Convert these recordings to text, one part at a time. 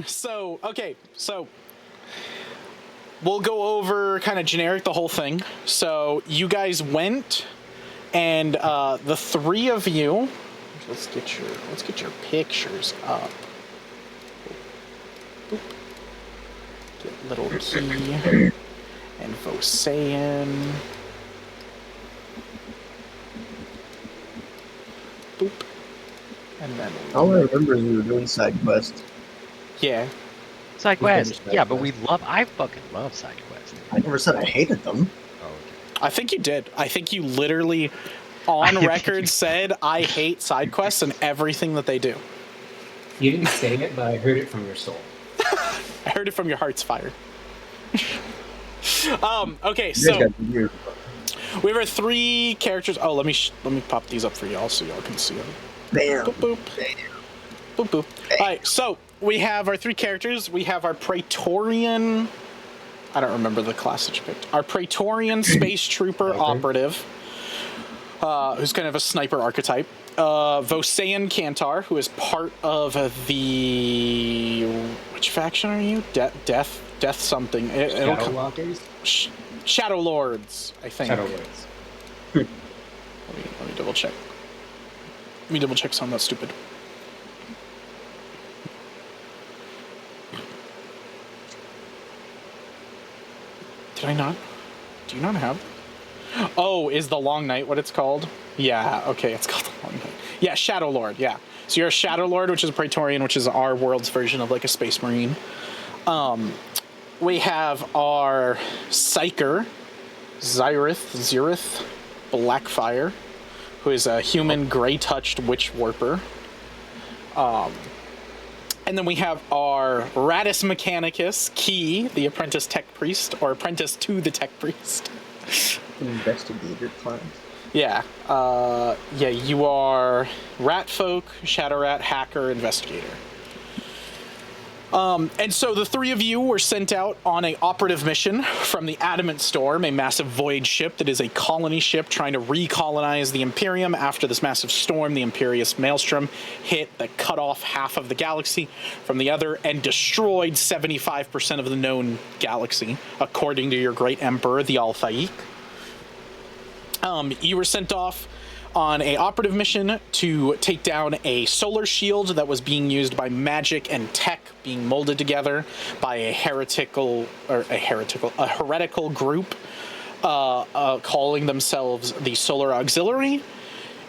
So we'll go over kind of generic the whole thing. So you guys went, and the three of you. Let's get your pictures up. Boop. Get little key and Vosayan. Boop. And then all I remember is we were doing side quest. Yeah. Side quest. Yeah, but I fucking love side quest. I never said I hated them. Oh, okay. I think you did. I think you literally on record said I hate side quests and everything that they do. You didn't say it, but I heard it from your soul. I heard it from your heart's fire. Okay, so we have our three characters. Oh, let me pop these up for y'all so y'all can see them. Bam. Boop, boop. Boop, boop. All right, so we have our three characters. We have our Praetorian. I don't remember the class that you picked. Our Praetorian Space Trooper Operative, who's kind of a sniper archetype. Vosayan Kantar, who is part of the... Which faction are you? Death something. Shadow Walkers? Shadow Lords, I think. Shadow Lords. Let me double check. Let me double check something that's stupid. Did I not? Do you not have? Oh, is the Long Night what it's called? Yeah, okay, it's called the Long Night. Yeah, Shadow Lord, yeah. So you're a Shadow Lord, which is a Praetorian, which is our world's version of like a Space Marine. We have our Psyker, Zyrith Blackfire, who is a human gray-touched witch warper. And then we have our Ratus Mechanicus, Key, the apprentice tech priest, or apprentice to the tech priest. Investigator class. Yeah. You are Ratfolk, Shadow Rat, Hacker, Investigator. And so the three of you were sent out on an operative mission from the Adamant Storm, a massive void ship that is a colony ship trying to recolonize the Imperium after this massive storm, the Imperious Maelstrom, hit that cut off half of the galaxy from the other and destroyed 75% of the known galaxy, according to your great emperor, the Al-Thaik. You were sent off on a operative mission to take down a solar shield that was being used by magic and tech being molded together by a heretical group calling themselves the Solar Auxiliary.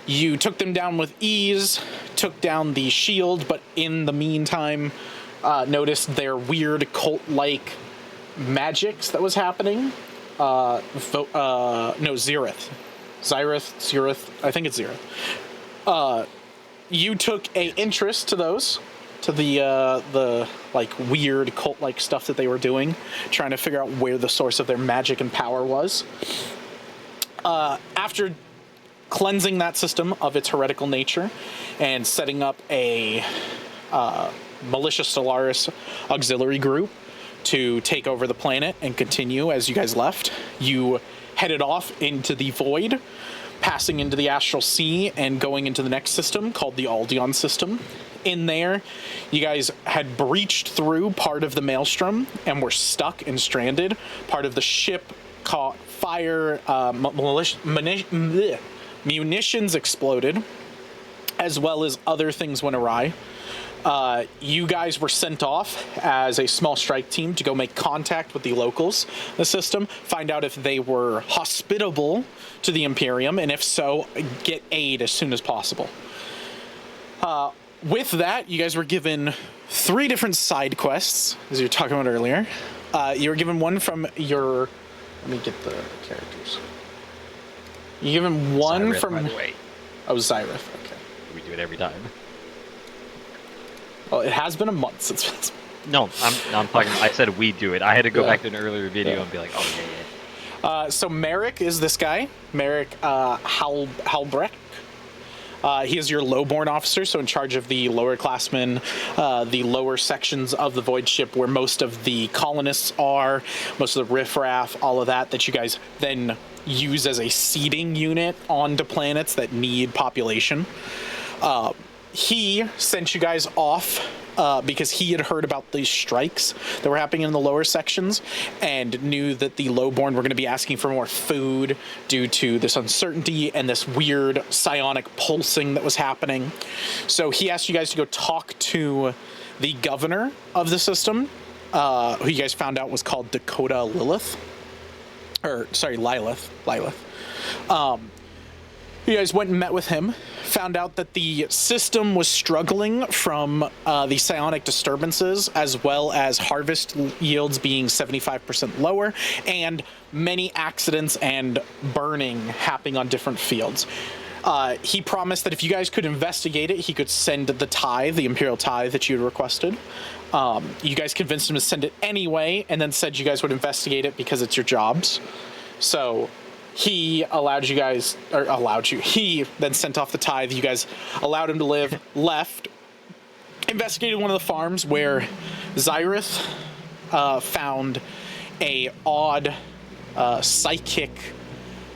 You took them down with ease, took down the shield, but in the meantime noticed their weird cult-like magics that was happening. Zyrith, I think it's Zyrith. You took a interest to those, to the like weird cult-like stuff that they were doing, trying to figure out where the source of their magic and power was. After cleansing that system of its heretical nature and setting up a Militia Stellaris auxiliary group to take over the planet and continue as you guys left, you headed off into the void, passing into the astral sea and going into the next system called the Aldeon system. In there, you guys had breached through part of the Maelstrom and were stuck and stranded. Part of the ship caught fire, munitions exploded, as well as other things went awry. You guys were sent off as a small strike team to go make contact with the locals, the system, find out if they were hospitable to the Imperium, and if so, get aid as soon as possible. With that, you guys were given 3 different side quests, as you were talking about earlier. You were given one from your... Let me get the characters. You given one Zyrith, from... by the way. Oh, Zyrith, okay. We do it every time. Well, it has been a month since... No, I'm talking... I said we do it. I had to go back to an earlier video and be like, oh, yeah. So Merrick is this guy. Merrick Halbrecht. He is your lowborn officer, so in charge of the lower classmen, the lower sections of the void ship where most of the colonists are, most of the riffraff, all of that you guys then use as a seeding unit onto planets that need population. he sent you guys off because he had heard about these strikes that were happening in the lower sections and knew that the lowborn were going to be asking for more food due to this uncertainty and this weird psionic pulsing that was happening. So he asked you guys to go talk to the governor of the system, who you guys found out was called Dakota Lilith. Or, sorry, Lilith. You guys went and met with him, found out that the system was struggling from the psionic disturbances, as well as harvest yields being 75% lower, and many accidents and burning happening on different fields. He promised that if you guys could investigate it, he could send the tithe, the imperial tithe that you had requested. You guys convinced him to send it anyway, and then said you guys would investigate it because it's your jobs. So he he then sent off the tithe. You guys allowed him to live, left, investigated one of the farms where Zyrith found a odd psychic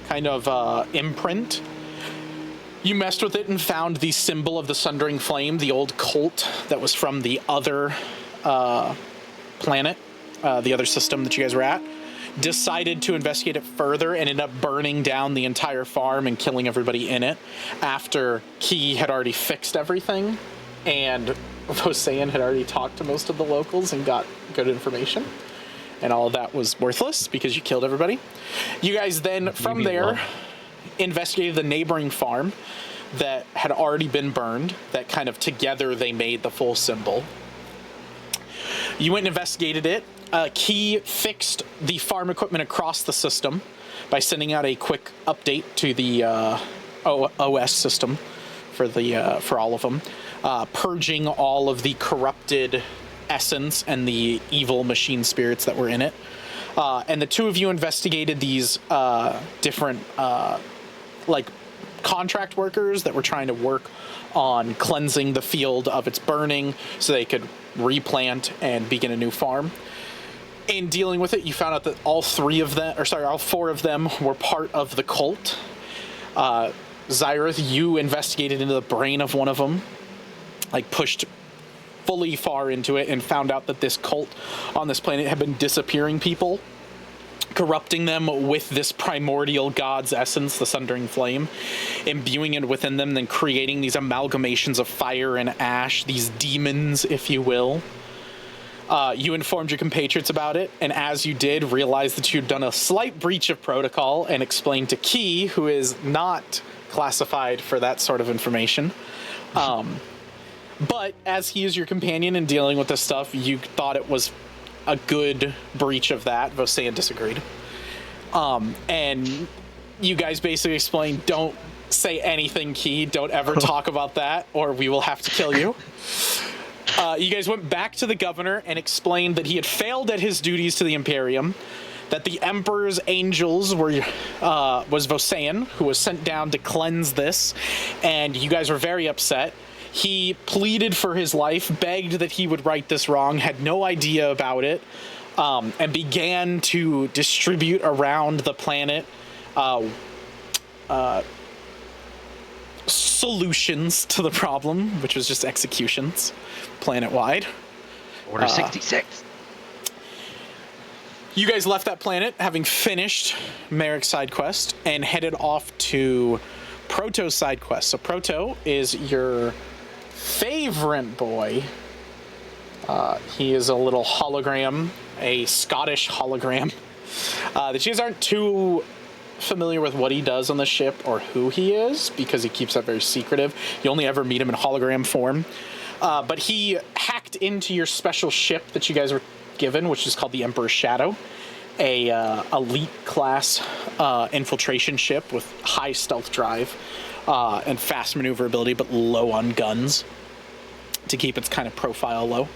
kind of imprint. You messed with it and found the symbol of the Sundering Flame, the old cult that was from the other planet, the other system that you guys were at. Decided to investigate it further and ended up burning down the entire farm and killing everybody in it after Key had already fixed everything and Vosayan had already talked to most of the locals and got good information. And all of that was worthless because you killed everybody. You guys then, from there, investigated the neighboring farm that had already been burned, that kind of together they made the full symbol. You went and investigated it. Key fixed the farm equipment across the system by sending out a quick update to the OS system for all of them, purging all of the corrupted essence and the evil machine spirits that were in it. And the two of you investigated these different like contract workers that were trying to work on cleansing the field of its burning so they could replant and begin a new farm. In dealing with it, you found out that all four of them were part of the cult. Zyrith, you investigated into the brain of one of them, like pushed fully far into it and found out that this cult on this planet had been disappearing people, corrupting them with this primordial god's essence, the Sundering Flame, imbuing it within them, then creating these amalgamations of fire and ash, these demons, if you will. You informed your compatriots about it, and as you did, realized that you'd done a slight breach of protocol and explained to Key, who is not classified for that sort of information. But as he is your companion in dealing with this stuff, you thought it was a good breach of that. Vosayan disagreed. And you guys basically explained, don't say anything, Key. Don't ever talk about that, or we will have to kill you. You guys went back to the governor and explained that he had failed at his duties to the Imperium, that the Emperor's angels was Vosayan, who was sent down to cleanse this, and you guys were very upset. He pleaded for his life, begged that he would right this wrong, had no idea about it, and began to distribute around the planet solutions to the problem, which was just executions planet-wide. Order 66. You guys left that planet having finished Merrick's side quest and headed off to Proto's side quest. So Proto is your favorite boy. He is a little hologram, a Scottish hologram. The guys aren't too familiar with what he does on the ship or who he is because he keeps that very secretive. You only ever meet him in hologram form. But he hacked into your special ship that you guys were given, which is called the Emperor's Shadow, a elite class infiltration ship with high stealth drive and fast maneuverability, but low on guns to keep its kind of profile low.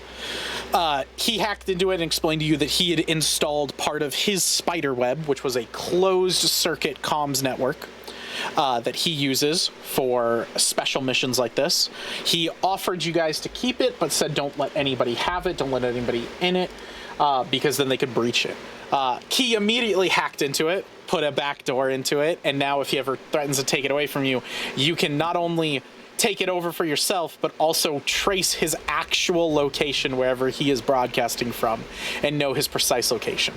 He hacked into it and explained to you that he had installed part of his spider web, which was a closed circuit comms network that he uses for special missions like this. He offered you guys to keep it, but said don't let anybody have it, don't let anybody in it, because then they could breach it. Key immediately hacked into it, put a backdoor into it, and now if he ever threatens to take it away from you, you can not only take it over for yourself, but also trace his actual location wherever he is broadcasting from and know his precise location.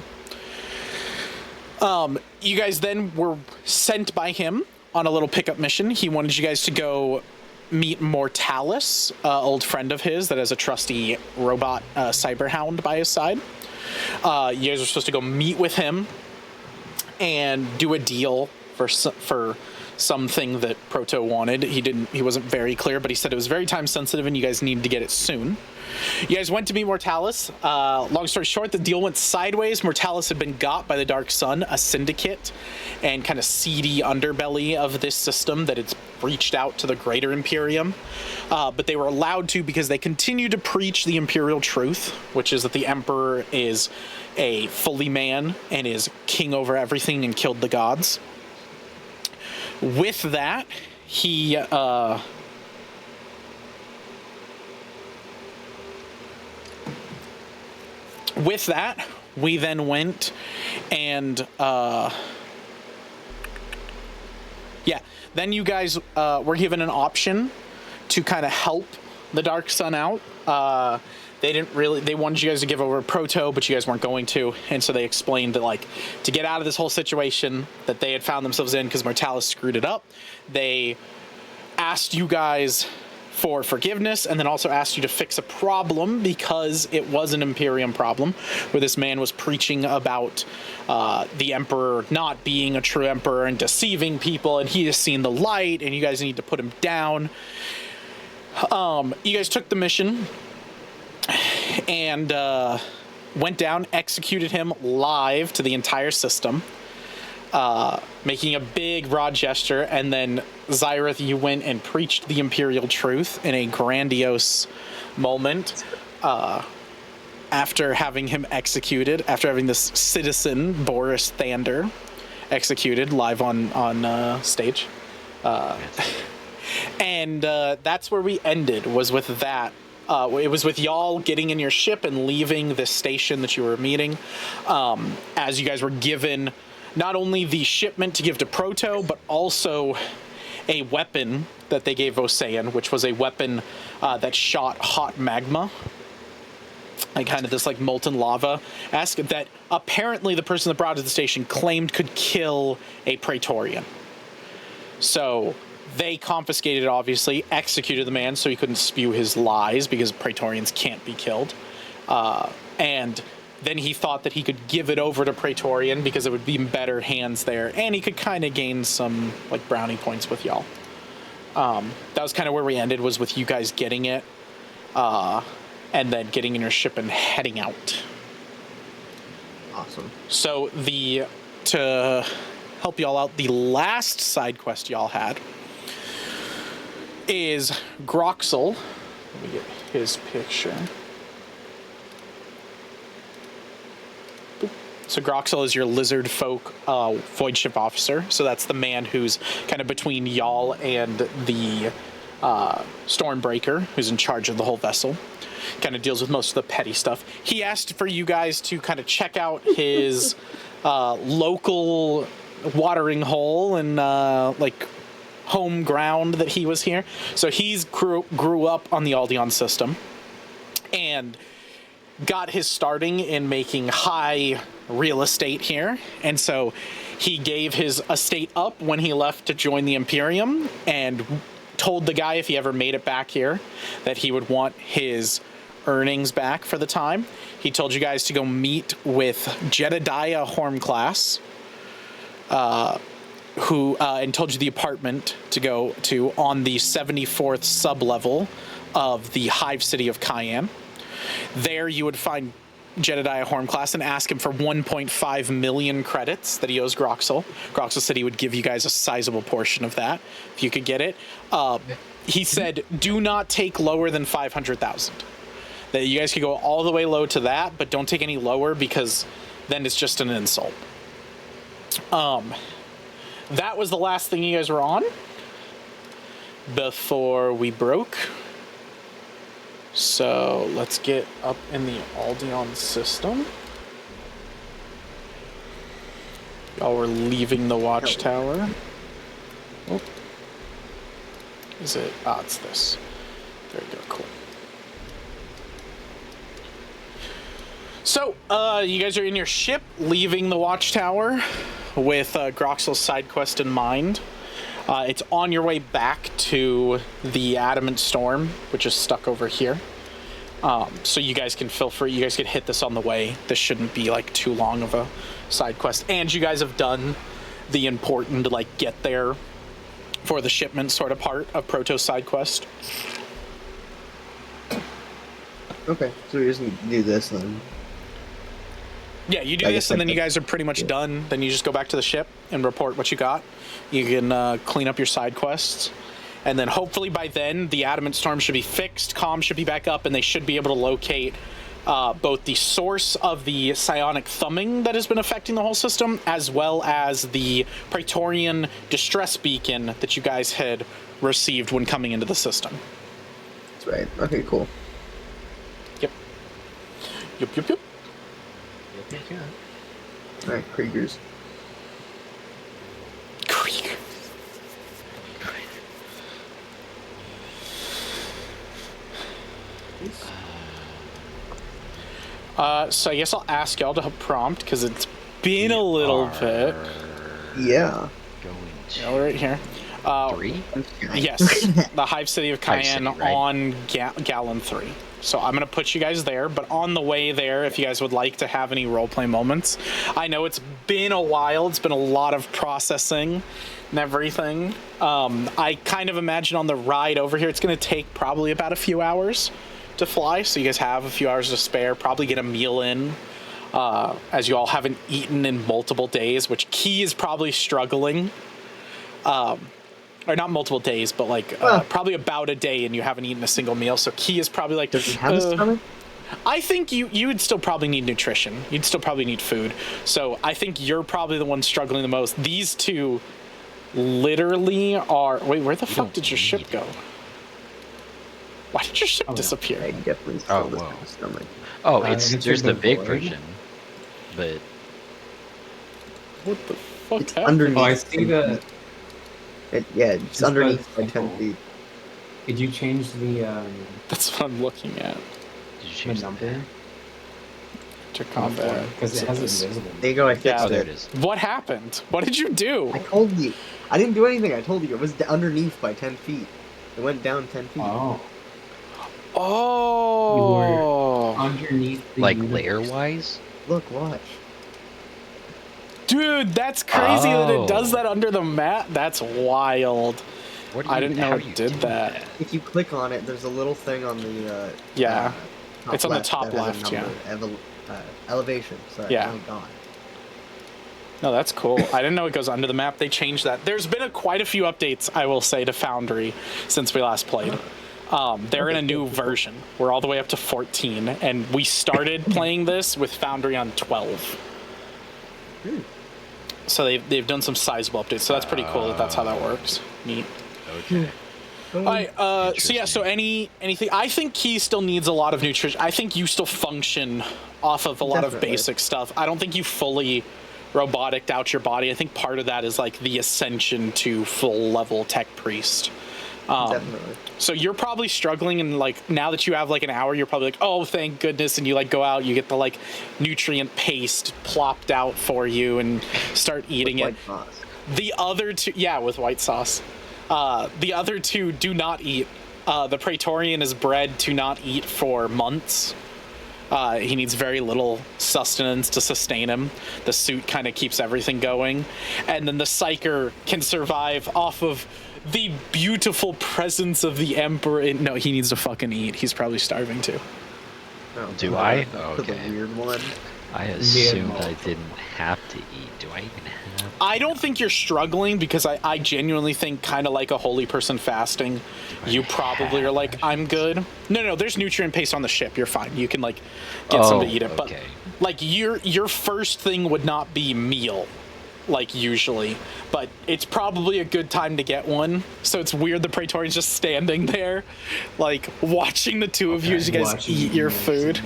You guys then were sent by him on a little pickup mission. He wanted you guys to go meet Mortalis, old friend of his that has a trusty robot cyberhound by his side. You guys were supposed to go meet with him and do a deal for something that Proto wanted. He wasn't very clear, but he said it was very time sensitive and you guys needed to get it soon. You guys went to meet Mortalis. Long story short, the deal went sideways. Mortalis had been got by the Dark Sun, a syndicate and kind of seedy underbelly of this system that had reached out to the greater Imperium. But they were allowed to because they continued to preach the Imperial truth, which is that the Emperor is a fully man and is king over everything and killed the gods. With that, he we then went and then you guys were given an option to kind of help the Dark Sun out. They wanted you guys to give over Proto, but you guys weren't going to. And so they explained that, like, to get out of this whole situation that they had found themselves in because Mortalis screwed it up, they asked you guys for forgiveness and then also asked you to fix a problem because it was an Imperium problem where this man was preaching about the Emperor not being a true Emperor and deceiving people, and he has seen the light and you guys need to put him down. You guys took the mission and went down, executed him live to the entire system, making a big broad gesture, and then Zyrith, you went and preached the Imperial truth in a grandiose moment after having him executed, after having this citizen, Boris Thander, executed live on stage. And that's where we ended, was with that. It was with y'all getting in your ship and leaving this station that you were meeting, as you guys were given not only the shipment to give to Proto, but also a weapon that they gave Osean, which was a weapon that shot hot magma, like kind of this like molten lava that apparently the person that brought it to the station claimed could kill a Praetorian. So they confiscated it, obviously, executed the man so he couldn't spew his lies because Praetorians can't be killed. And then he thought that he could give it over to Praetorian because it would be in better hands there, and he could kind of gain some like brownie points with y'all. That was kind of where we ended, was with you guys getting it, and then getting in your ship and heading out. Awesome. So to help y'all out, the last side quest y'all had is Groxel. Let me get his picture. So Groxel is your lizard folk void ship officer. So that's the man who's kind of between y'all and the Stormbreaker, who's in charge of the whole vessel. Kind of deals with most of the petty stuff. He asked for you guys to kind of check out his local watering hole and like home ground that he was here. So he's grew up on the Aldeon system and got his starting in making high real estate here. And so he gave his estate up when he left to join the Imperium and told the guy if he ever made it back here that he would want his earnings back for the time. He told you guys to go meet with Jedediah Hornclass, who and told you the apartment to go to on the 74th sublevel of the Hive City of Cayenne. There you would find Jedediah Hornclass and ask him for 1.5 million credits that he owes Groxel. Groxel said he would give you guys a sizable portion of that if you could get it. He said, do not take lower than 500,000. That you guys could go all the way low to that, but don't take any lower because then it's just an insult. That was the last thing you guys were on before we broke. So let's get up in the Aldeon system. Y'all were leaving the watchtower. Oh. Is it? It's this. There you go. Cool. So, you guys are in your ship, leaving the watchtower with Groxel's side quest in mind. It's on your way back to the Adamant Storm, which is stuck over here. So you guys can feel free. You guys can hit this on the way. This shouldn't be like too long of a side quest. And you guys have done the important like get there for the shipment sort of part of Proto's side quest. Okay, so we just need to do this then. Yeah, you do I this, guess and I then you could- guys are pretty much done. Then you just go back to the ship and report what you got. You can clean up your side quests. And then hopefully by then, the Adamant Storm should be fixed, comms should be back up, and they should be able to locate both the source of the psionic thumbing that has been affecting the whole system, as well as the Praetorian distress beacon that you guys had received when coming into the system. That's right. Okay, cool. Yep. Yep. All right, Kriegers. Creek. So I guess I'll ask y'all to prompt, because it's been a little bit. Yeah. Going Yeah, we're right here. 3? Yes, the Hive City of Hive Cayenne City, right. on Gallon 3. So I'm going to put you guys there, but on the way there, if you guys would like to have any roleplay moments. I know it's been a while. It's been a lot of processing and everything. I kind of imagine on the ride over here, it's going to take probably about a few hours to fly. So you guys have a few hours to spare. Probably get a meal in, as you all haven't eaten in multiple days, which Key is probably struggling. Or not multiple days, but like probably about a day, and you haven't eaten a single meal. So Key is probably like, Does he have a stomach? I think you would still probably need nutrition. You'd still probably need food. So I think you're probably the one struggling the most. These two literally are. Wait, where the fuck did your ship go? Why did your ship disappear? I definitely Oh, still doesn't whoa. have a stomach. Oh, it's there's the been big void. version, but What the fuck It's happened? underneath. Oh, I see the. It's Just underneath by by 10 people. feet. Did you change the That's what I'm looking at. did you the choose number? To combat. Because it has invisible. There you go, I fixed Yeah. Oh, there it it. is. What happened? What did you do? I told you. I didn't do anything, I told you. It was underneath by 10 feet. It went down 10 feet. Oh, Oh, underneath the Like universe. layer-wise? Look, watch. dude, that's crazy that it does Oh. that under the map. That's wild. What do I you- didn't know how it do you did do that. If you click on it, there's a little thing on the Yeah. top It's on the left top that has a left, yeah. number, elevation. Sorry. Yeah. Oh god. No, that's cool. I didn't know it goes under the map. They changed that. There's been quite a few updates, I will say, to Foundry since we last played. They're in a new version. We're all the way up to 14, and we started playing this with Foundry on 12. So they've done some sizable updates. So that's pretty cool that that's how that works. Neat. Okay. All right. So yeah. So anything? I think Key still needs a lot of nutrition. I think you still function off of a lot of Definitely. basic stuff. I don't think you fully roboticed out your body. I think part of that is like the ascension to full level tech priest. Definitely. So you're probably struggling, and like now that you have like an hour, you're probably like, oh, thank goodness, and you like go out, you get the like nutrient paste plopped out for you, and start eating it. White sauce. The other two, yeah, with white sauce. The other two do not eat. The Praetorian is bred to not eat for months. He needs very little sustenance to sustain him. The suit kind of keeps everything going. And then the Psyker can survive off of the beautiful presence of the Emperor. No, he needs to fucking eat. He's probably starving too. Oh, Do God. I? For the Okay. weird one. I assumed I didn't have to eat. Do I even have? I don't think you're struggling, because I genuinely think, kind of like a holy person fasting, you probably are like, I'm good. No, there's nutrient paste on the ship. You're fine. You can like get some to eat it. But okay. like your first thing would not be meal, like usually, but it's probably a good time to get one. So it's weird the Praetorian's just standing there, like watching the two of you as you guys Watching eat you your guys food.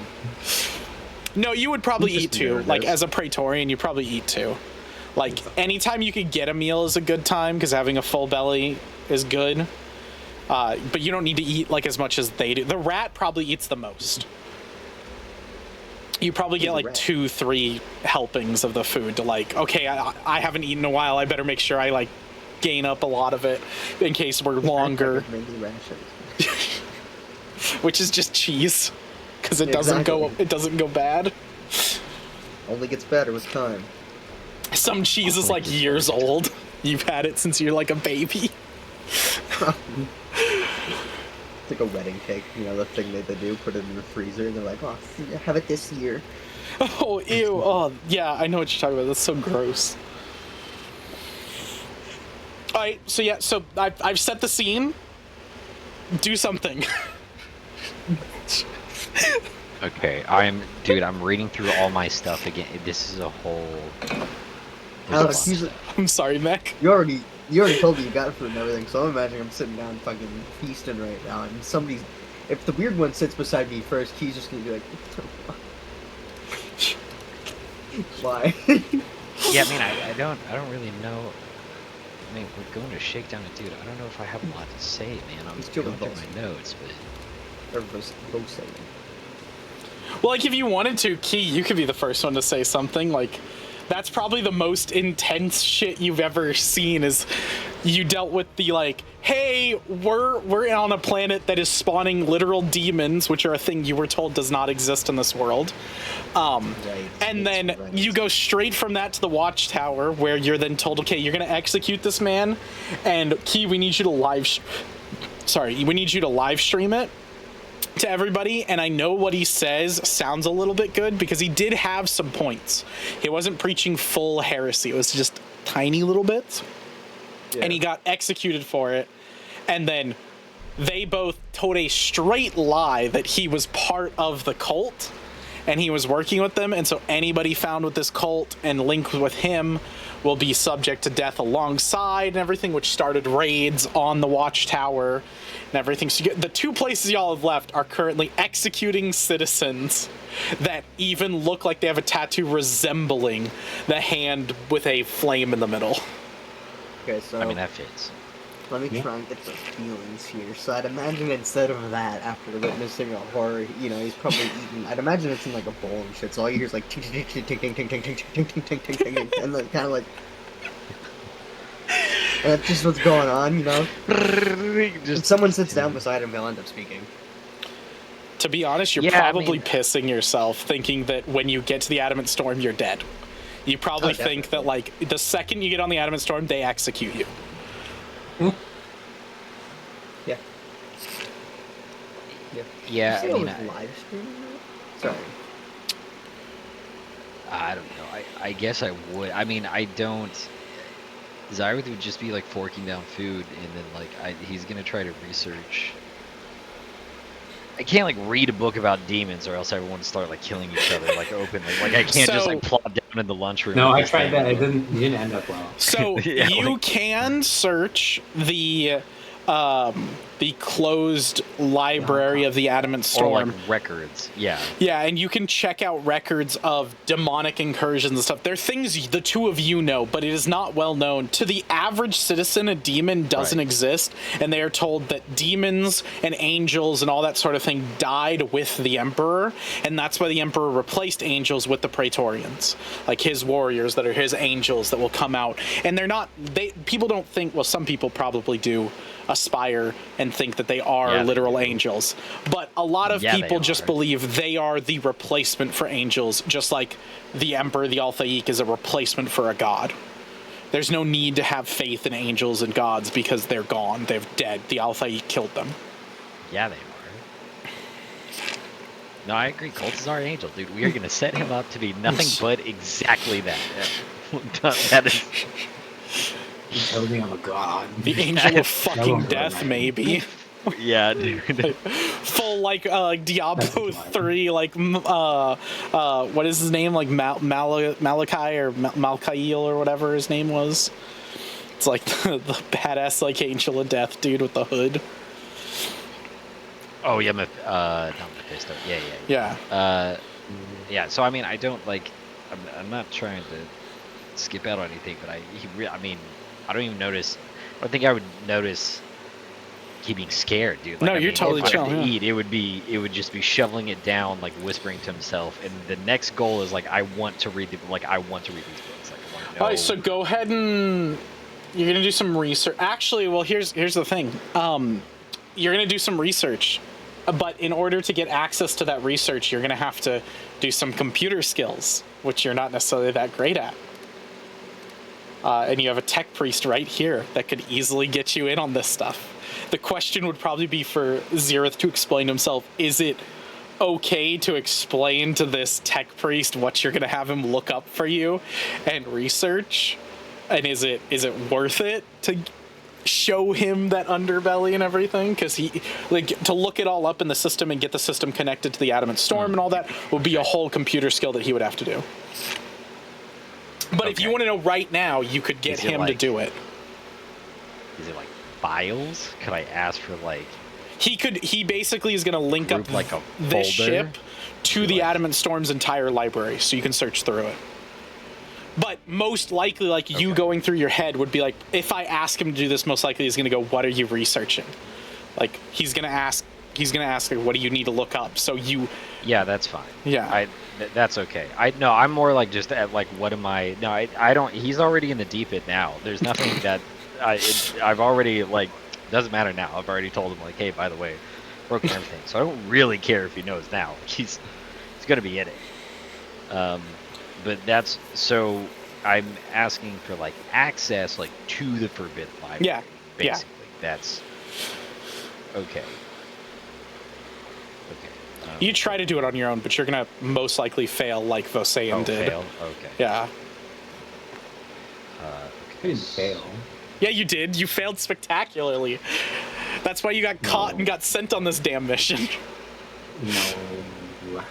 No, you would probably Just eat too. nervous. Like as a Praetorian, you probably eat too. Like anytime you could get a meal is a good time, because having a full belly is good. But you don't need to eat like as much as they do. The rat probably eats the most. You probably get like rat? 2-3 helpings of the food to like, okay, I haven't eaten in a while. I better make sure I like gain up a lot of it in case we're longer. Maybe rations. Which is just cheese, because it doesn't go bad. Only gets better with time. Some cheese is like years old. You've had it since you're like a baby. It's like a wedding cake, you know, the thing that they do, put it in the freezer, and they're like, oh, have it this year. Oh, ew. Oh, yeah, I know what you're talking about. That's so gross. All right, so yeah, so I've set the scene. Do something. Okay, I'm reading through all my stuff again. This is a whole. Alex, I'm sorry, Mac. you already told me you got food and everything, so I'm imagining I'm sitting down fucking feasting right now, and if the weird one sits beside me first, he's just gonna be like, why? Yeah, I mean, I don't really know. I mean, we're going to Shakedown it, dude. I don't know if I have a lot to say, man. I'm He's still going through both. my notes, but Everybody's both saying it. Well, like, if you wanted to, Key, you could be the first one to say something. Like, that's probably the most intense shit you've ever seen, is you dealt with the, like, hey, we're on a planet that is spawning literal demons, which are a thing you were told does not exist in this world. And then you go straight from that to the Watchtower, where you're then told, okay, you're going to execute this man, and Key, we need you to live stream it to everybody. And I know what he says sounds a little bit good, because he did have some points. He wasn't preaching full heresy. It was just tiny little bits. Yeah. And he got executed for it. And then they both told a straight lie that he was part of the cult and he was working with them. And so anybody found with this cult and linked with him will be subject to death alongside and everything, which started raids on the Watchtower and everything. So the two places y'all have left are currently executing citizens that even look like they have a tattoo resembling the hand with a flame in the middle. Okay, so I mean, that fits. let me try and get the feelings here. So I'd imagine instead of that, after witnessing a horror, you know, he's probably eating. I'd imagine it's in like a bowl and shit. So all you hear is like ting ting ting ting ting ting ting ting ting ting ting ting ting, and then kind of like. And that's just what's going on, you know. If someone sits down beside him, they'll end up speaking. To be honest, you're probably pissing yourself thinking that when you get to the Adamant Storm, you're dead. You probably think that, like, the second you get on the Adamant Storm, they execute you. Yeah. Yeah, I mean, live streaming. Sorry. I don't know. I guess I would. I mean, I don't. Zyrith would just be like forking down food, and then like he's gonna try to research. I can't like read a book about demons, or else everyone would start like killing each other like openly. Like I can't just like plop down in the lunchroom. No, I tried that. It didn't end up well. So Yeah, you can search the closed library of the Adamant Storm. Or like records, yeah. Yeah, and you can check out records of demonic incursions and stuff. They're things the two of you know, but it is not well known. To the average citizen, a demon doesn't exist, and they are told that demons and angels and all that sort of thing died with the Emperor, and that's why the Emperor replaced angels with the Praetorians, like his warriors that are his angels that will come out. And they're not, people don't think, well, some people probably do aspire and think that they are literal angels, but a lot of people just believe they are the replacement for angels, just like the Emperor, the Alphaik, is a replacement for a god. There's no need to have faith in angels and gods because they're gone, they're dead. The Alphaik killed them. Yeah, they are. No, I agree. Cults are an angel, dude. We are gonna set him up to be nothing but exactly that. That is. Building of a god. The angel of fucking death, maybe. Yeah, dude. Full like Diablo 3, like what is his name? Like Malachi or Malkail or whatever his name was. It's like the badass like angel of death dude with the hood. Oh yeah, not Mephisto. Yeah. Yeah. So I mean, I don't like. I'm not trying to skip out on anything, but I mean, I don't even notice. I don't think I would notice being scared, dude. Like, No, I you're mean, totally if I chill, have to yeah. eat, it would just be shoveling it down, like whispering to himself. And the next goal is like I want to read these books. Like I want to want to know. All right, so go ahead and you're gonna do some research. Actually, well, here's the thing. You're gonna do some research, but in order to get access to that research, you're gonna have to do some computer skills, which you're not necessarily that great at. And you have a tech priest right here that could easily get you in on this stuff. The question would probably be for Xerath to explain himself. Is it okay to explain to this tech priest what you're going to have him look up for you and research? And is it worth it to show him that underbelly and everything? Because he, like, to look it all up in the system and get the system connected to the adamant storm and all that would be a whole computer skill that he would have to do. But if you want to know right now, you could get him to do it. Is it like files? Could I ask for like? He basically is going to link up Like a this folder? ship to the Adamant Storm's entire library, so you can search through it. But most likely, like, you going through your head would be like, if I ask him to do this, most likely he's going to go, what are you researching? Like, he's going to ask, like, what do you need to look up? So you... Yeah, that's fine. Yeah. That's okay. I'm more like just at like, what am I? No, I don't. He's already in the deep end now. There's nothing that I've already like. Doesn't matter now. I've already told him like, hey, by the way, broken everything. So I don't really care if he knows now. He's gonna be in it. But that's so. I'm asking for like access like to the Forbidden Library. Yeah. Basically, that's okay. You try to do it on your own, but you're going to most likely fail like Vosayan did. Fail? Okay. Yeah. I didn't fail. Yeah, you did. You failed spectacularly. That's why you got caught and got sent on this damn mission. No. I don't know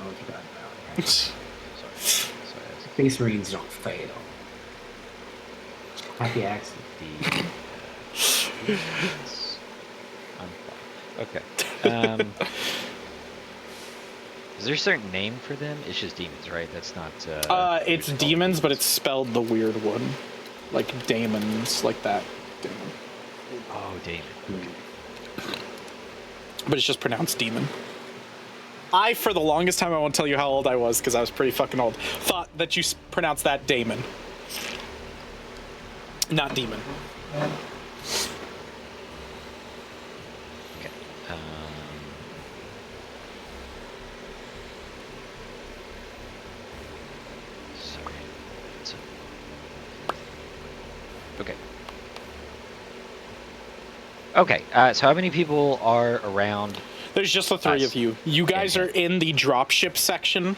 what you got now. Sorry. Space Marines don't fail. Happy accident. Okay. Is there a certain name for them? It's just demons, right? That's not. It's demons, but it's spelled the weird one. Like daemons, like that. Demon. Oh, Damon. But it's just pronounced demon. For the longest time, I won't tell you how old I was, because I was pretty fucking old, thought that you pronounced that Damon. Not demon. Okay. Sorry. Okay. Okay. So how many people are around? There's just the three Us. of you. You guys are in the dropship section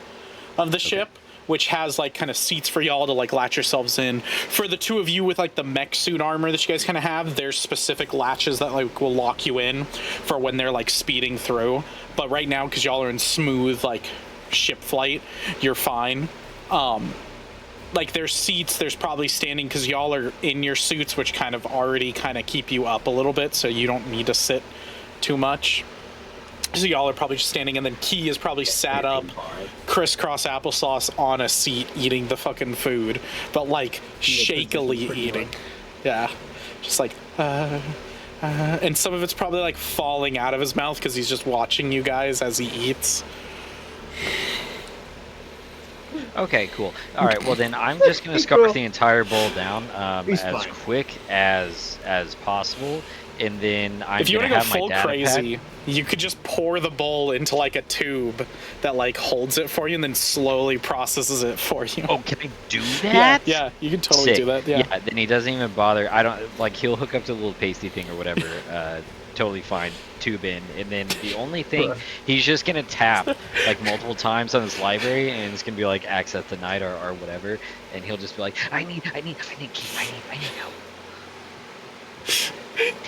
of the ship, which has like kind of seats for y'all to like latch yourselves in. For the two of you with like the mech suit armor that you guys kind of have, there's specific latches that like will lock you in for when they're like speeding through. But right now, because y'all are in smooth like ship flight, you're fine. Like there's seats, there's probably standing because y'all are in your suits, which kind of already kind of keep you up a little bit, so you don't need to sit too much. So y'all are probably just standing, and then Key is probably sat up, crisscross applesauce on a seat, eating the fucking food, but like shakily eating. Yeah, just like, and some of it's probably like falling out of his mouth because he's just watching you guys as he eats. Okay, cool. All right, well then I'm just gonna scarf the entire bowl down He's as fine. quick as possible, and then I'm If you gonna want to have go my full data crazy, pack. you could just pour the bowl into like a tube that like holds it for you and then slowly processes it for you. Oh, can I do that? Yeah, you can totally Sick. do that. Yeah. Then he doesn't even bother. I don't like. He'll hook up to the little pasty thing or whatever. Totally fine. Tube in, and then the only thing he's just gonna tap like multiple times on his library, and it's gonna be like access denied or whatever, and he'll just be like, I need key, I need help.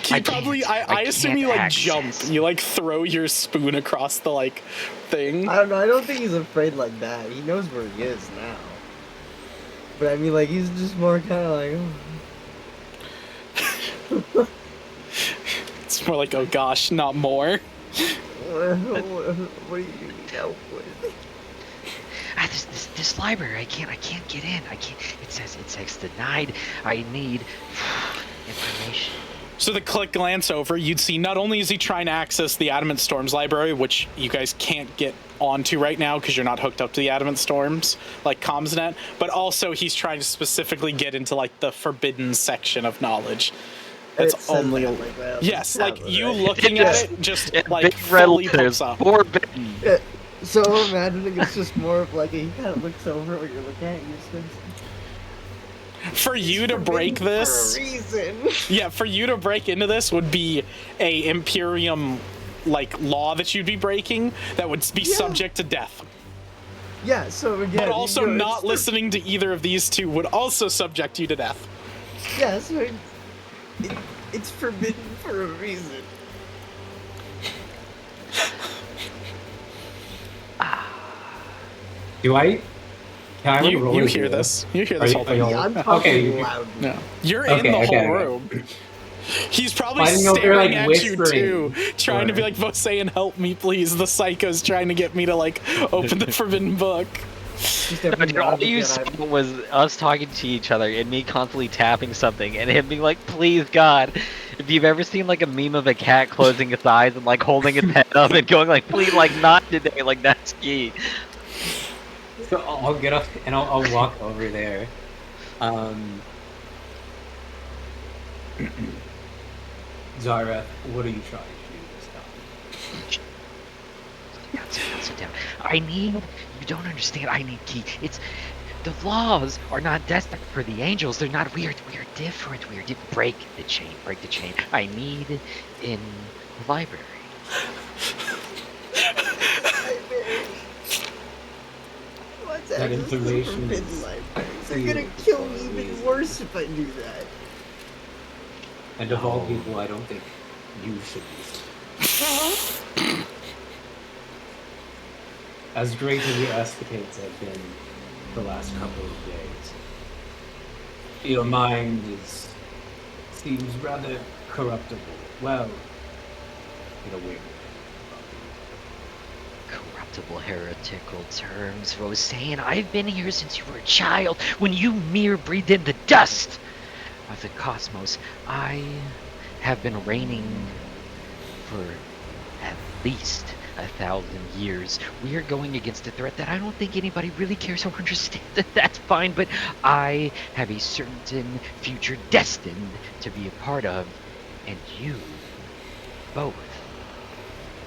He probably, I assume you like jump. You like throw your spoon across the like thing. I don't know. I don't think he's afraid like that. He knows where he is now. But I mean, like, he's just more kind of like, oh. It's more like, oh gosh, not more. What do you need help with? This library, I can't get in. I can't. It says denied. I need information. So the quick glance over, you'd see not only is he trying to access the Adamant Storms library, which you guys can't get onto right now because you're not hooked up to the Adamant Storms, like CommsNet, but also he's trying to specifically get into like the forbidden section of knowledge. That's It says only that, like, right on yes, the like tab, you right? looking at it just like big red fully letters, pops up. forbidden. Yeah, so I'm imagining it's just more of like he kind of looks over what you're looking at. And you're just For you to break this, for a reason. yeah, for you to break into this would be a Imperium like law that you'd be breaking that would be Yeah. subject to death. Yeah. So again, But also you know, not it's for- listening to either of these two would also subject you to death. Yeah. So it's forbidden for a reason. Do I? Can I roll You a hear zero? this. You hear Are this you- whole are thing. you- Yeah, I'm Okay, talking you- loudly. No. You're in Okay, the okay, whole okay. room. He's probably I didn't know if they were, staring like, at whispering, you too, trying to be or- like, saying, "Help me, please." The psycho's trying to get me to like open the forbidden book. Just every Dude, now all and you again, saw I- was us talking to each other and me constantly tapping something and him being like, please God. If you've ever seen like a meme of a cat closing its eyes and like holding its head up and going like, please, like not today, like that's key. So I'll get up and I'll walk over there. Zara, what are you trying to do this time? Sit down. I need, you don't understand, I need key. It's, the laws are not destined for the angels. They're not weird. We're different. Break the chain. Break the chain. I need in the library. What's That access to the information forbidden is libraries? They're gonna kill me even worse if I do that. And of all people, I don't think you should be. As great as your escapades have been the last couple of days, your mind seems rather corruptible. Well, in a weird way. Corruptible heretical terms, Roseanne. I've been here since you were a child, when you mere breathed in the dust of the cosmos. I have been reigning for at least 1,000 years. We are going against a threat that I don't think anybody really cares or understands. That's fine, but I have a certain future destined to be a part of, and you both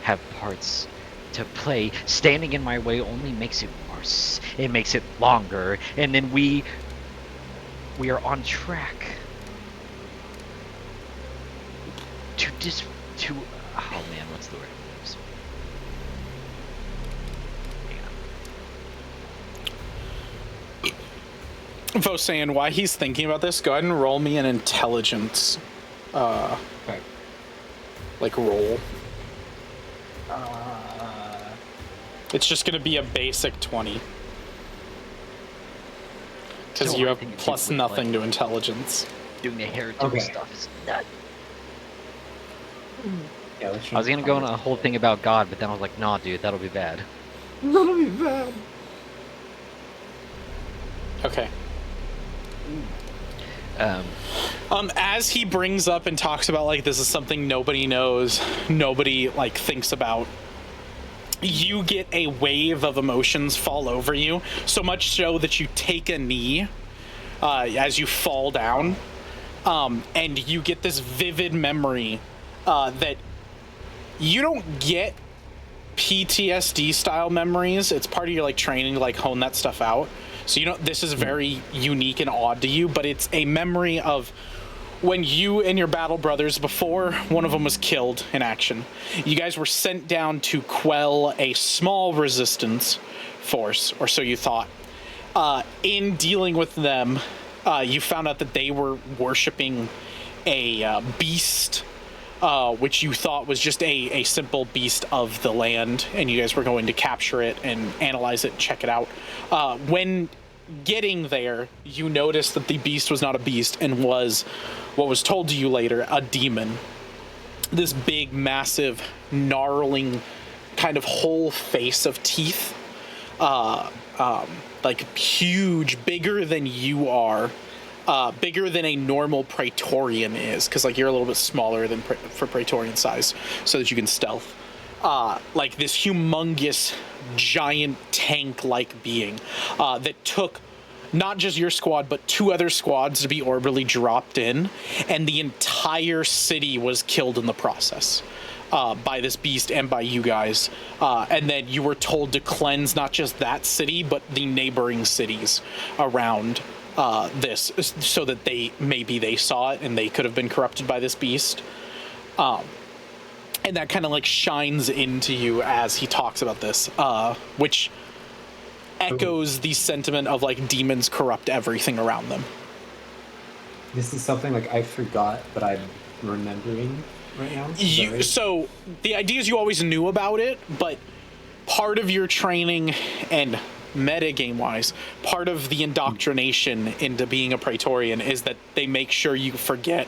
have parts to play. Standing in my way only makes it worse. It makes it longer, and then we are on track to oh man, what's the word? Vosan, while he's thinking about this, go ahead and roll me an intelligence, Okay. like roll. Uh, It's just gonna be a basic 20. Because So you I have think it's plus with, nothing like, to intelligence. Doing the heretical Okay. stuff is nuts. yeah, let's I was gonna go on a whole thing about God, but then I was like, nah, dude, that'll be bad. That'll be bad. Okay. As he brings up and talks about like this is something nobody knows, nobody like thinks about, you get a wave of emotions fall over you, so much so that you take a knee as you fall down, and you get this vivid memory that you don't get PTSD style memories. It's part of your like training to like hone that stuff out. So you know this is very unique and odd to you, but it's a memory of when you and your battle brothers, before one of them was killed in action, you guys were sent down to quell a small resistance force, or so you thought. In dealing with them, you found out that they were worshiping a beast, which you thought was just a simple beast of the land, and you guys were going to capture it and analyze it and check it out. When getting there, you noticed that the beast was not a beast and was what was told to you later, a demon. This big, massive, gnarling, kind of whole face of teeth, like huge, bigger than you are, bigger than a normal Praetorian is, because like you're a little bit smaller than for Praetorian size, so that you can stealth. Like this humongous, giant tank-like being that took not just your squad, but 2 other squads to be orbitally dropped in, and the entire city was killed in the process by this beast and by you guys. And then you were told to cleanse not just that city, but the neighboring cities around this, so that they saw it and they could have been corrupted by this beast. And that kind of like shines into you as he talks about this, which echoes the sentiment of like demons corrupt everything around them. This is something like I forgot, but I'm remembering right now. So the idea is you always knew about it, but part of your training and metagame wise, part of the indoctrination into being a Praetorian is that they make sure you forget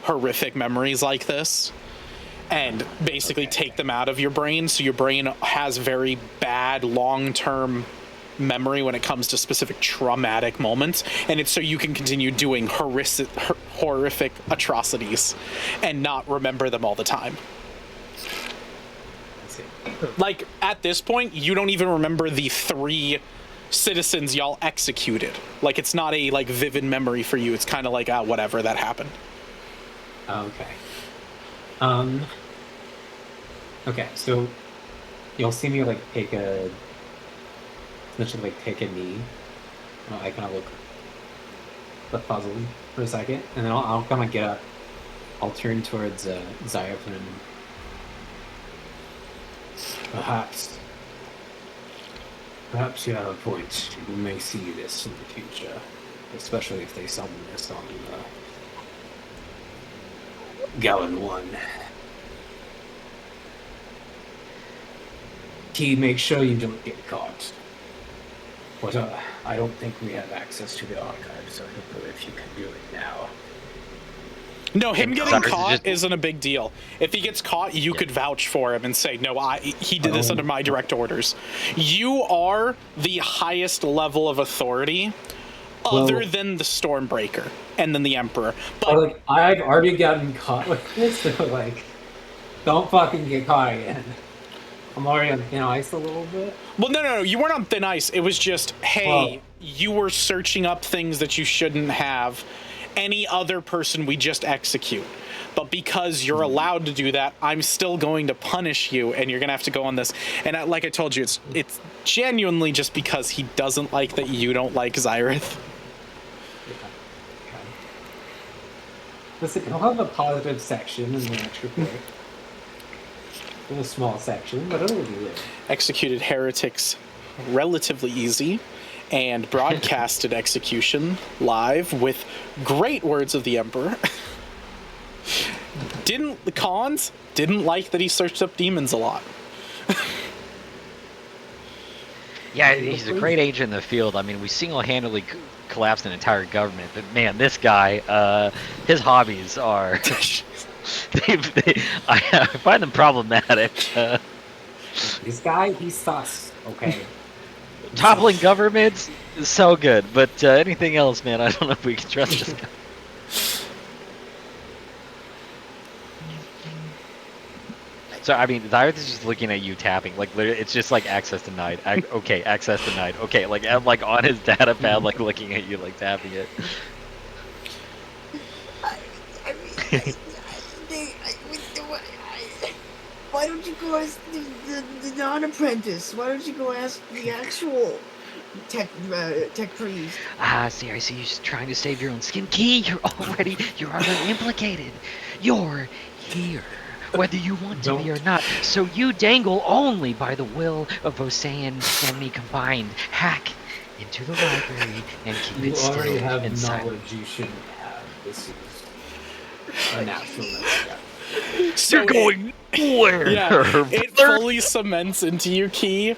horrific memories like this and basically take them out of your brain, so your brain has very bad long-term memory when it comes to specific traumatic moments, and it's so you can continue doing horrific atrocities and not remember them all the time. Like at this point you don't even remember the 3 citizens y'all executed. Like it's not a like vivid memory for you. It's kind of like whatever, that happened. Okay. Okay, so you'll see me like take a knee. I kind of look puzzled for a second, and then I'll kind of get up. I'll turn towards Zyophan. Perhaps you have a point. We may see this in the future, especially if they summon this on Gallon 1. Key, make sure you don't get caught. But I don't think we have access to the archive, so I don't know if you can do it now. No, him getting caught isn't a big deal. If he gets caught, you could vouch for him and say, no, he did this under my direct orders. You are the highest level of authority other than the Stormbreaker and then the Emperor. But like, I've already gotten caught with this, so like, don't fucking get caught again. I'm already on thin ice a little bit. Well, no, you weren't on thin ice. It was just, hey, you were searching up things that you shouldn't have. Any other person we just execute. But because you're allowed to do that, I'm still going to punish you, and you're going to have to go on this. And like I told you, it's genuinely just because he doesn't like that you don't like Xyrith. Okay. Listen, he'll have a positive section in the next report. A small section, but it'll do it. Executed heretics relatively easy, and broadcasted execution live with great words of the Emperor. The cons didn't like that he searched up demons a lot. Yeah, he's a great agent in the field. I mean, we single-handedly collapsed an entire government, but man, this guy, his hobbies are... I find them problematic. This guy, he's sus, okay? Toppling governments is so good, but anything else, man, I don't know if we can trust this guy. So, I mean, Xyrith is just looking at you tapping. Like, literally, it's just like access denied. Okay, access denied. Okay, like, I'm like on his data pad, like looking at you, like tapping it. Why don't you go ask the non-apprentice? Why don't you go ask the actual tech priest? I see you're just trying to save your own skin. Key, you're already implicated. You're here, whether you want to be or not. So you dangle only by the will of Osean and me combined. Hack into the library and keep it still. You already have and knowledge silent. you shouldn't have. This is a natural next step. So You're going nowhere. Yeah, it fully cements into you, Key.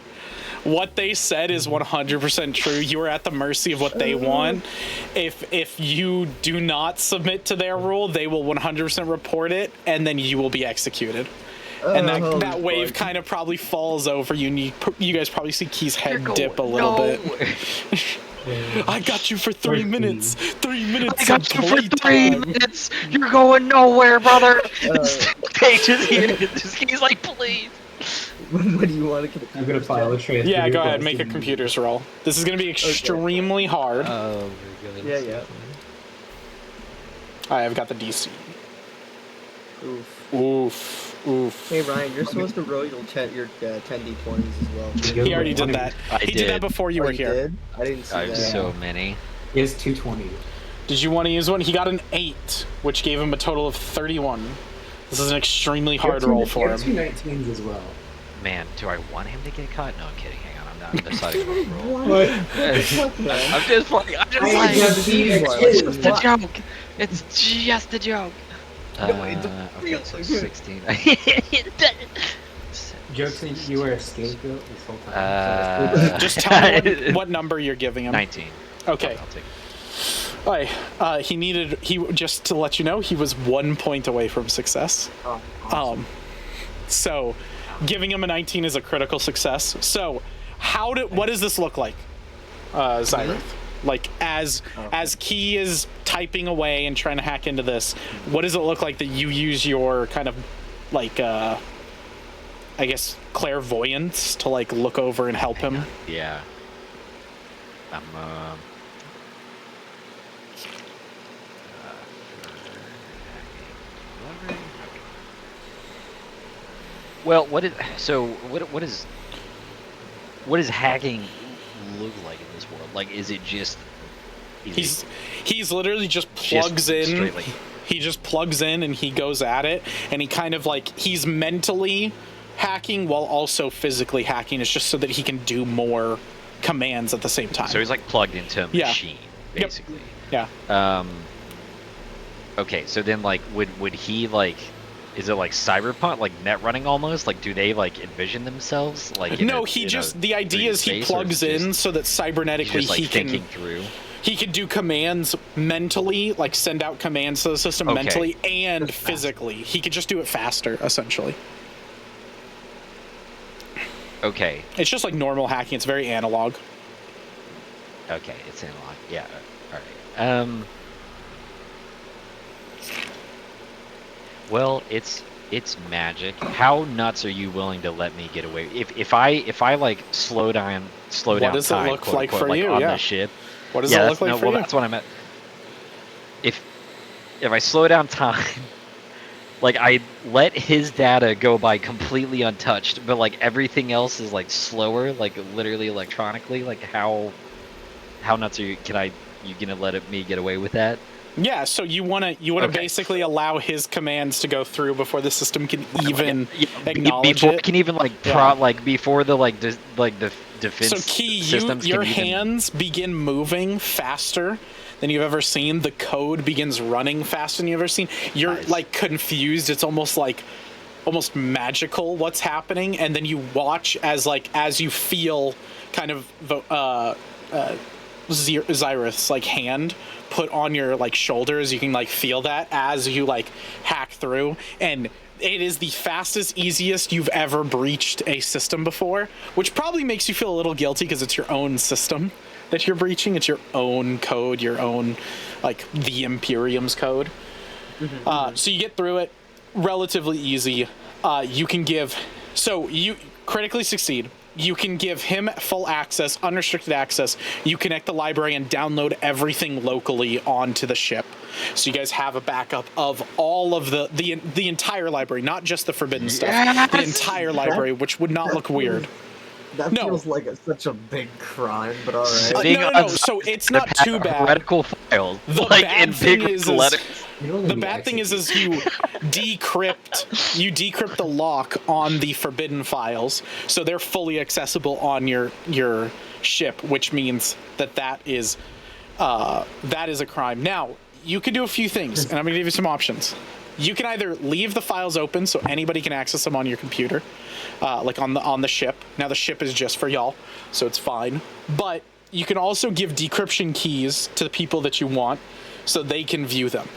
What they said is 100% true. You are at the mercy of what they want. If you do not submit to their rule, they will 100% report it, and then you will be executed. And that wave kind of probably falls over you, and you guys probably see Key's head dip a little bit. I got you for 3 13. minutes. 3 minutes. I got of you for 3 playtime. minutes. You're going nowhere, brother. Uh, He's like, please. What do you want to get? I'm gonna file a transfer. Yeah, go ahead. request Make a and- computers roll. This is going to be extremely hard. Oh my goodness. Yeah. I've got the DC. Oof. Oof. Hey Ryan, you're supposed to roll your 10 d20s as well. He already did that. I He did that before you Oh, were you here. did? I didn't see I have that. so many. He has 220. Did you want to use one? He got an 8, which gave him a total of 31. This is an extremely hard roll for him. You have 2 19s as well. Man, do I want him to get caught? No, I'm kidding. Hang on, I'm not deciding what to roll. What? What? I'm just playing. I'm just I playing. have seen it. It's just a joke. It's just a joke. No, it's Okay, so 16. Jokes that you were a scapegoat this whole time. Just tell me what number you're giving him. 19. Okay. I'll take it. All right. Just to let you know, he was 1 point away from success. Oh, awesome. So giving him a 19 is a critical success. So what does this look like, Zyrith? Like as Key is typing away and trying to hack into this, what does it look like that you use your kind of like I guess clairvoyance to like look over and help him? Yeah. Well, what does hacking look like in this world? Like, is it just? He's literally just plugs in. Straightly. He just plugs in and he goes at it, and he kind of like he's mentally hacking while also physically hacking. It's just so that he can do more commands at the same time. So he's like plugged into a machine, basically. Yeah. Okay, so then like would he like? Is it like cyberpunk, like net running almost? Like, do they like envision themselves like? No, the idea is he plugs in so that cybernetically just, like, he can thinking through. He can do commands mentally, like send out commands to the system mentally and physically. He could just do it faster, essentially. Okay. It's just like normal hacking. It's very analog. Okay, it's analog. Yeah. All right. Well, it's magic. How nuts are you willing to let me get away? If I like slow down What does time, it look quote, like unquote, for you? on Yeah. the ship. What does it look like for you? Well, that's what I meant. If I slow down time, like I let his data go by completely untouched, but like everything else is like slower, like literally electronically. Like how nuts are you? You gonna let me get away with that? Yeah, so you want to basically allow his commands to go through before the system can even acknowledge before it. can even like before the the defense So Key, systems your can even... hands begin moving faster than you've ever seen. The code begins running faster than you've ever seen. You're like confused. It's almost magical what's happening, and then you watch as you feel kind of Zyrith's like hand put on your like shoulders. You can like feel that as you like hack through, and it is the fastest, easiest you've ever breached a system before, which probably makes you feel a little guilty because it's your own system that you're breaching. It's your own code, your own like the Imperium's code. So you get through it relatively easy. You critically succeed. You can give him full access, unrestricted access. You connect the library and download everything locally onto the ship. So you guys have a backup of all of the entire library, not just the forbidden stuff. The entire library, which would not look weird. That feels like such a big crime, but all right. No. So it's not too bad. Heretical files, The like bad in thing big is letters. The bad thing is you decrypt the lock on the forbidden files, so they're fully accessible on your ship, which means that is a crime. Now, you can do a few things, and I'm going to give you some options. You can either leave the files open so anybody can access them on your computer, like on the ship. Now the ship is just for y'all, so it's fine. But you can also give decryption keys to the people that you want, so they can view them.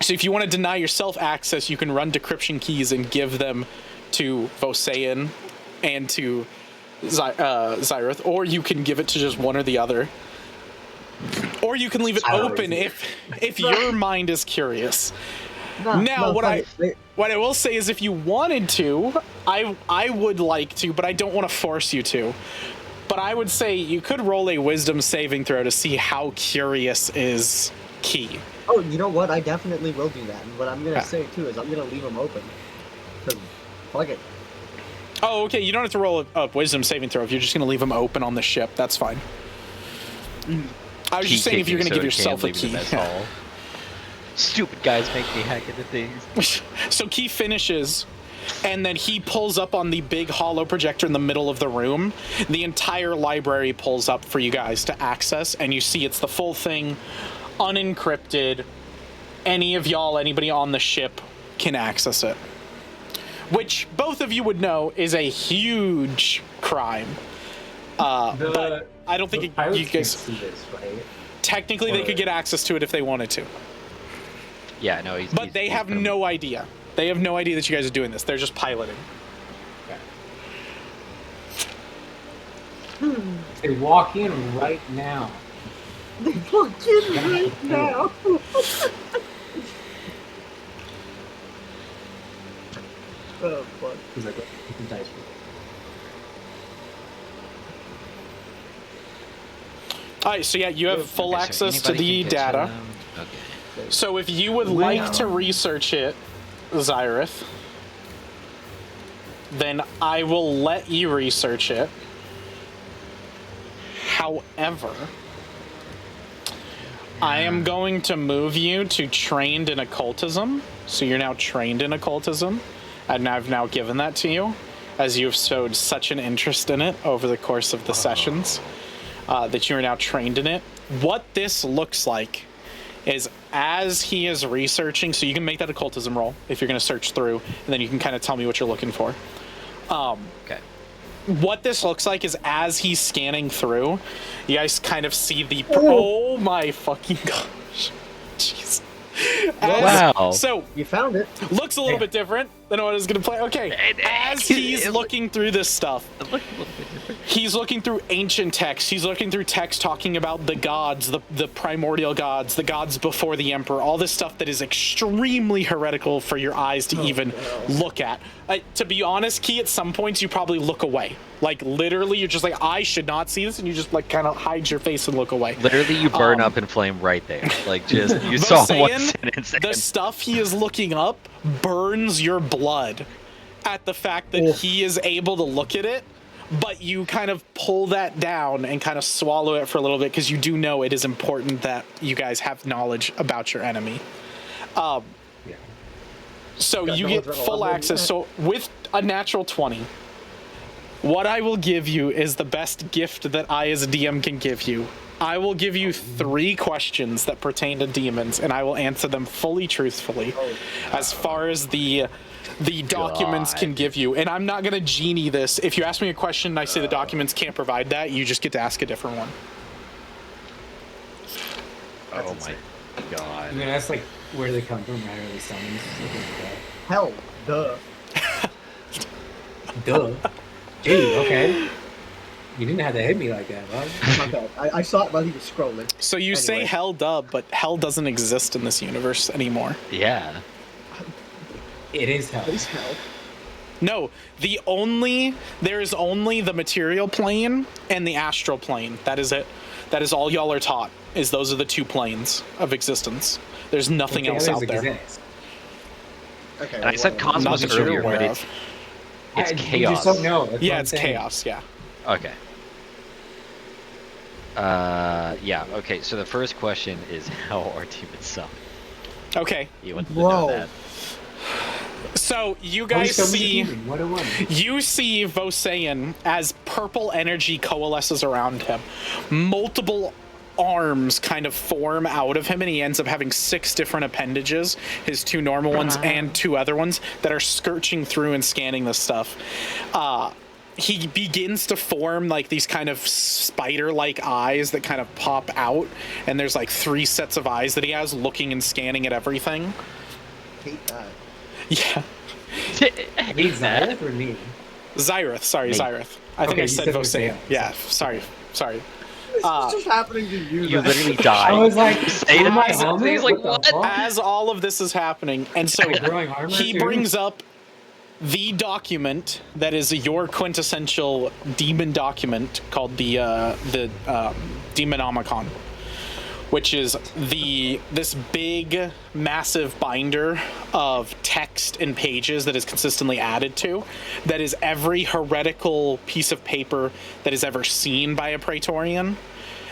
So if you want to deny yourself access, you can run decryption keys and give them to Vosayan and to Zyrith, or you can give it to just one or the other. Or you can leave it open if your mind is curious. What I will say is, if you wanted to, I would like to, but I don't want to force you to. But I would say you could roll a wisdom saving throw to see how curious is Key. Oh, you know what? I definitely will do that. And what I'm gonna say too is I'm gonna leave them open. 'Cause fuck it. Oh, okay. You don't have to roll a wisdom saving throw if you're just gonna leave them open on the ship. That's fine. I was just saying if you're gonna give yourself a key. Stupid guys make me hack into things. So Key finishes, and then he pulls up on the big hollow projector in the middle of the room. The entire library pulls up for you guys to access, and you see it's the full thing, unencrypted. Anybody on the ship can access it. Which both of you would know is a huge crime. But I don't think you guys... see this, right? Technically, they could get access to it if they wanted to. Yeah, no, But they have no idea. They have no idea that you guys are doing this. They're just piloting. Okay. They walk in right now. They walk in right now. Oh fuck. He's like, dice All right, so yeah, you have full access to the data. Okay. So if you would like to research it, Zyrith, then I will let you research it. However, I am going to move you to trained in occultism. So you're now trained in occultism, and I've now given that to you, as you have showed such an interest in it over the course of the sessions, that you are now trained in it. What this looks like is, as he is researching, so you can make that occultism roll if you're going to search through, and then you can kind of tell me what you're looking for. Okay. What this looks like is, as he's scanning through, you guys kind of see the... Oh my fucking gosh. Jeez. Wow. So, You found it. looks a little bit different than what I was going to play. Okay. As he's looking through this stuff, he's looking through ancient texts. He's looking through texts talking about the gods, the primordial gods, the gods before the emperor, all this stuff that is extremely heretical for your eyes to even look at. To be honest, Key, at some points you probably look away. Like, literally, you're just like, I should not see this, and you just, like, kind of hide your face and look away. Literally, you burn up in flame right there. Like, just, you saw one sentence. The stuff he is looking up burns your blood at the fact that he is able to look at it, but you kind of pull that down and kind of swallow it for a little bit, because you do know it is important that you guys have knowledge about your enemy. So you get full access. So with a natural 20, what I will give you is the best gift that I as a DM can give you. I will give you 3 questions that pertain to demons, and I will answer them fully truthfully as far as the documents can give you. And I'm not going to genie this. If you ask me a question and I say the documents can't provide that, you just get to ask a different one. Oh my god. I mean, that's like where they come from, right? Or they summons. Hell, duh. Duh. Gee, okay. You didn't have to hit me like that, bud. My bad. I saw it while he was scrolling. So you say hell duh, but hell doesn't exist in this universe anymore. Yeah. It is hell. It's hell. No, there is only the material plane and the astral plane. That is it. That is all y'all are taught, is those are the 2 planes of existence. There's nothing else out there. Exist. Okay. And I said Not cosmos that you're earlier, aware but of. it's You chaos. just don't know. That's what Yeah, I'm it's saying. chaos, yeah. Okay. Yeah, okay, so the first question is how are demons summoned? Okay, You want to know that? so you How do guys summon a see... demon? 101. You see Vosayan as purple energy coalesces around him. Multiple arms kind of form out of him, and he ends up having 6 different appendages, his 2 normal ones and 2 other ones that are searching through and scanning this stuff. He begins to form like these kind of spider-like eyes that kind of pop out, and there's like 3 sets of eyes that he has looking and scanning at everything. Hate that. Yeah. I hate Needs that. that for me. Zyrith, sorry, Me. Zyrith. I think Okay, I you said said Vosean. Vosean. Yeah, sorry. This is just happening to you. You man. literally died. I was like, Say on it, my he's helmet? like, What the fuck? As all of this is happening, and so Like growing armor he too? brings up the document that is your quintessential demon document called the Demonomicon, which is this big, massive binder of text and pages that is consistently added to, that is every heretical piece of paper that is ever seen by a Praetorian.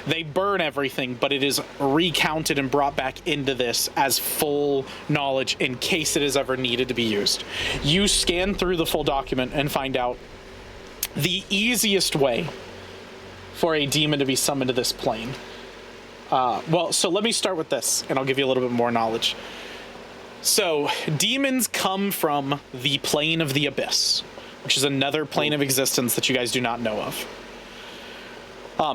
They burn everything, but it is recounted and brought back into this as full knowledge in case it is ever needed to be used. You scan through the full document and find out the easiest way for a demon to be summoned to this plane. So let me start with this, and I'll give you a little bit more knowledge. So, demons come from the plane of the abyss, which is another plane of existence that you guys do not know of.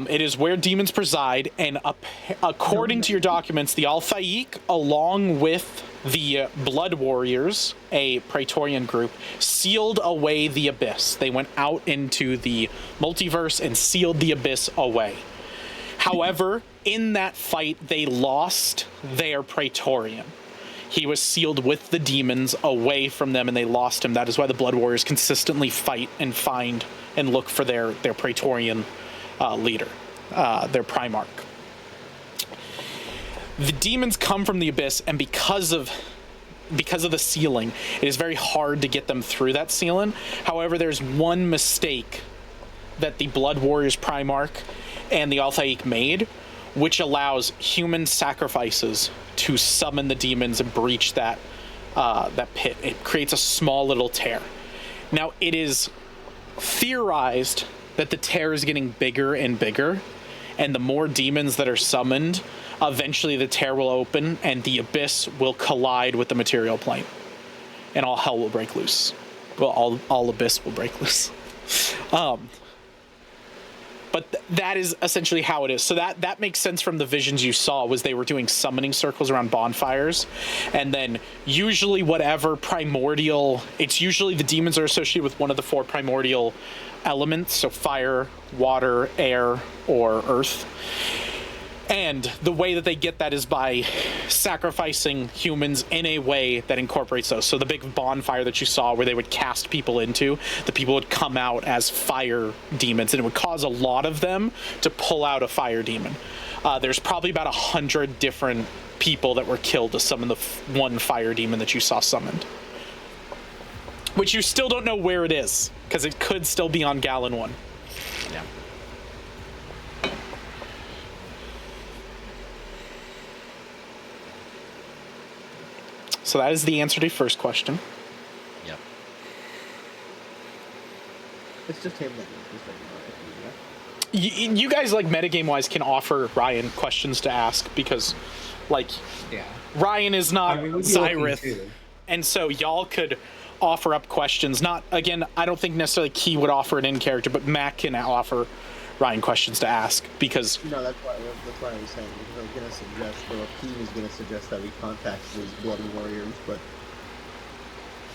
It is where demons preside, and according to your documents, the Al-Thaik, along with the Blood Warriors, a Praetorian group, sealed away the abyss. They went out into the multiverse and sealed the abyss away. However, in that fight, they lost their Praetorian. He was sealed with the demons away from them, and they lost him. That is why the Blood Warriors consistently fight and find and look for their Praetorian leader, their Primarch. The demons come from the abyss, and because of the ceiling, it is very hard to get them through that ceiling. However, there's one mistake that the Blood Warriors Primarch and the Al-Thaik made, which allows human sacrifices to summon the demons and breach that pit. It creates a small little tear. Now, it is theorized that the tear is getting bigger and bigger, and the more demons that are summoned, eventually the tear will open and the abyss will collide with the material plane, and all hell will break loose. Well, all abyss will break loose. But that is essentially how it is. So that makes sense from the visions you saw, was they were doing summoning circles around bonfires. And then usually whatever primordial, it's usually the demons are associated with one of the 4 primordial elements. So fire, water, air, or earth. And the way that they get that is by sacrificing humans in a way that incorporates those. So the big bonfire that you saw where they would cast people into, the people would come out as fire demons, and it would cause a lot of them to pull out a fire demon. There's probably about 100 different people that were killed to summon the one fire demon that you saw summoned. Which you still don't know where it is, because it could still be on Gallon 1. Yeah. So that is the answer to your first question. Yep. It's just him that is like, You guys, like, metagame wise, can offer Ryan questions to ask, because, like, Yeah. Ryan is not I mean, we'd be looking Zyrith, too. and so y'all could offer up questions. Not, again, I don't think necessarily Key would offer it in character, but Matt can offer Ryan questions to ask, because No, that's why I was saying. I was gonna suggest, or he was gonna suggest that we contact these blood warriors, but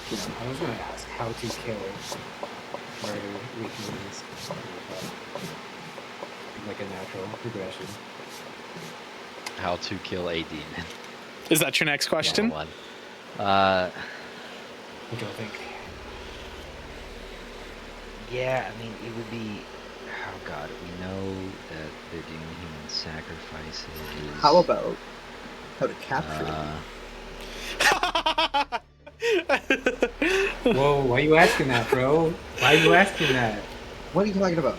you know, I was going to ask how to kill murder weaknesses. Like a natural progression. How to kill a demon. is that your next question? One. What do you think? Yeah, I mean, it would be. Oh God, we know that they're doing human sacrifices. how about how to capture them? Whoa, why are you asking that, bro? Why are you asking that? What are you talking about?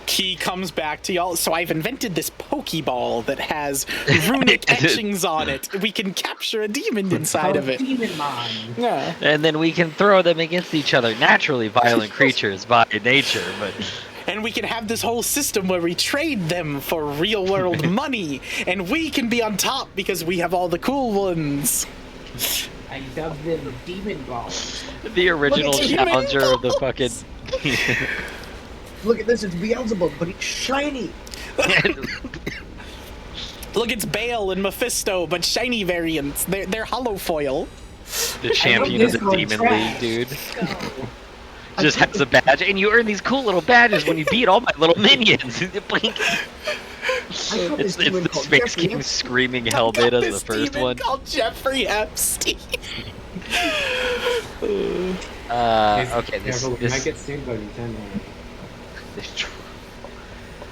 Key comes back to y'all. So I've invented this Pokeball that has runic etchings on it. We can capture a demon inside of it. Demon mind. Yeah. And then we can throw them against each other. Naturally violent creatures by nature, but And we can have this whole system where we trade them for real world money, and we can be on top because we have all the cool ones. I dubbed them demon balls. the original Look at demon challenger of the balls. fucking. Look at this, it's Beelzebub, but it's shiny. Look, it's Bale and Mephisto, but shiny variants. They're hollow foil. The champion of this the going Demon trash. League, dude. just has a badge, and you earn these cool little badges when you beat all my little minions. Blink. It's the Space King screaming helmet as the first one. Called Jeffrey Epstein. Okay, Careful, we might this get sued by Nintendo.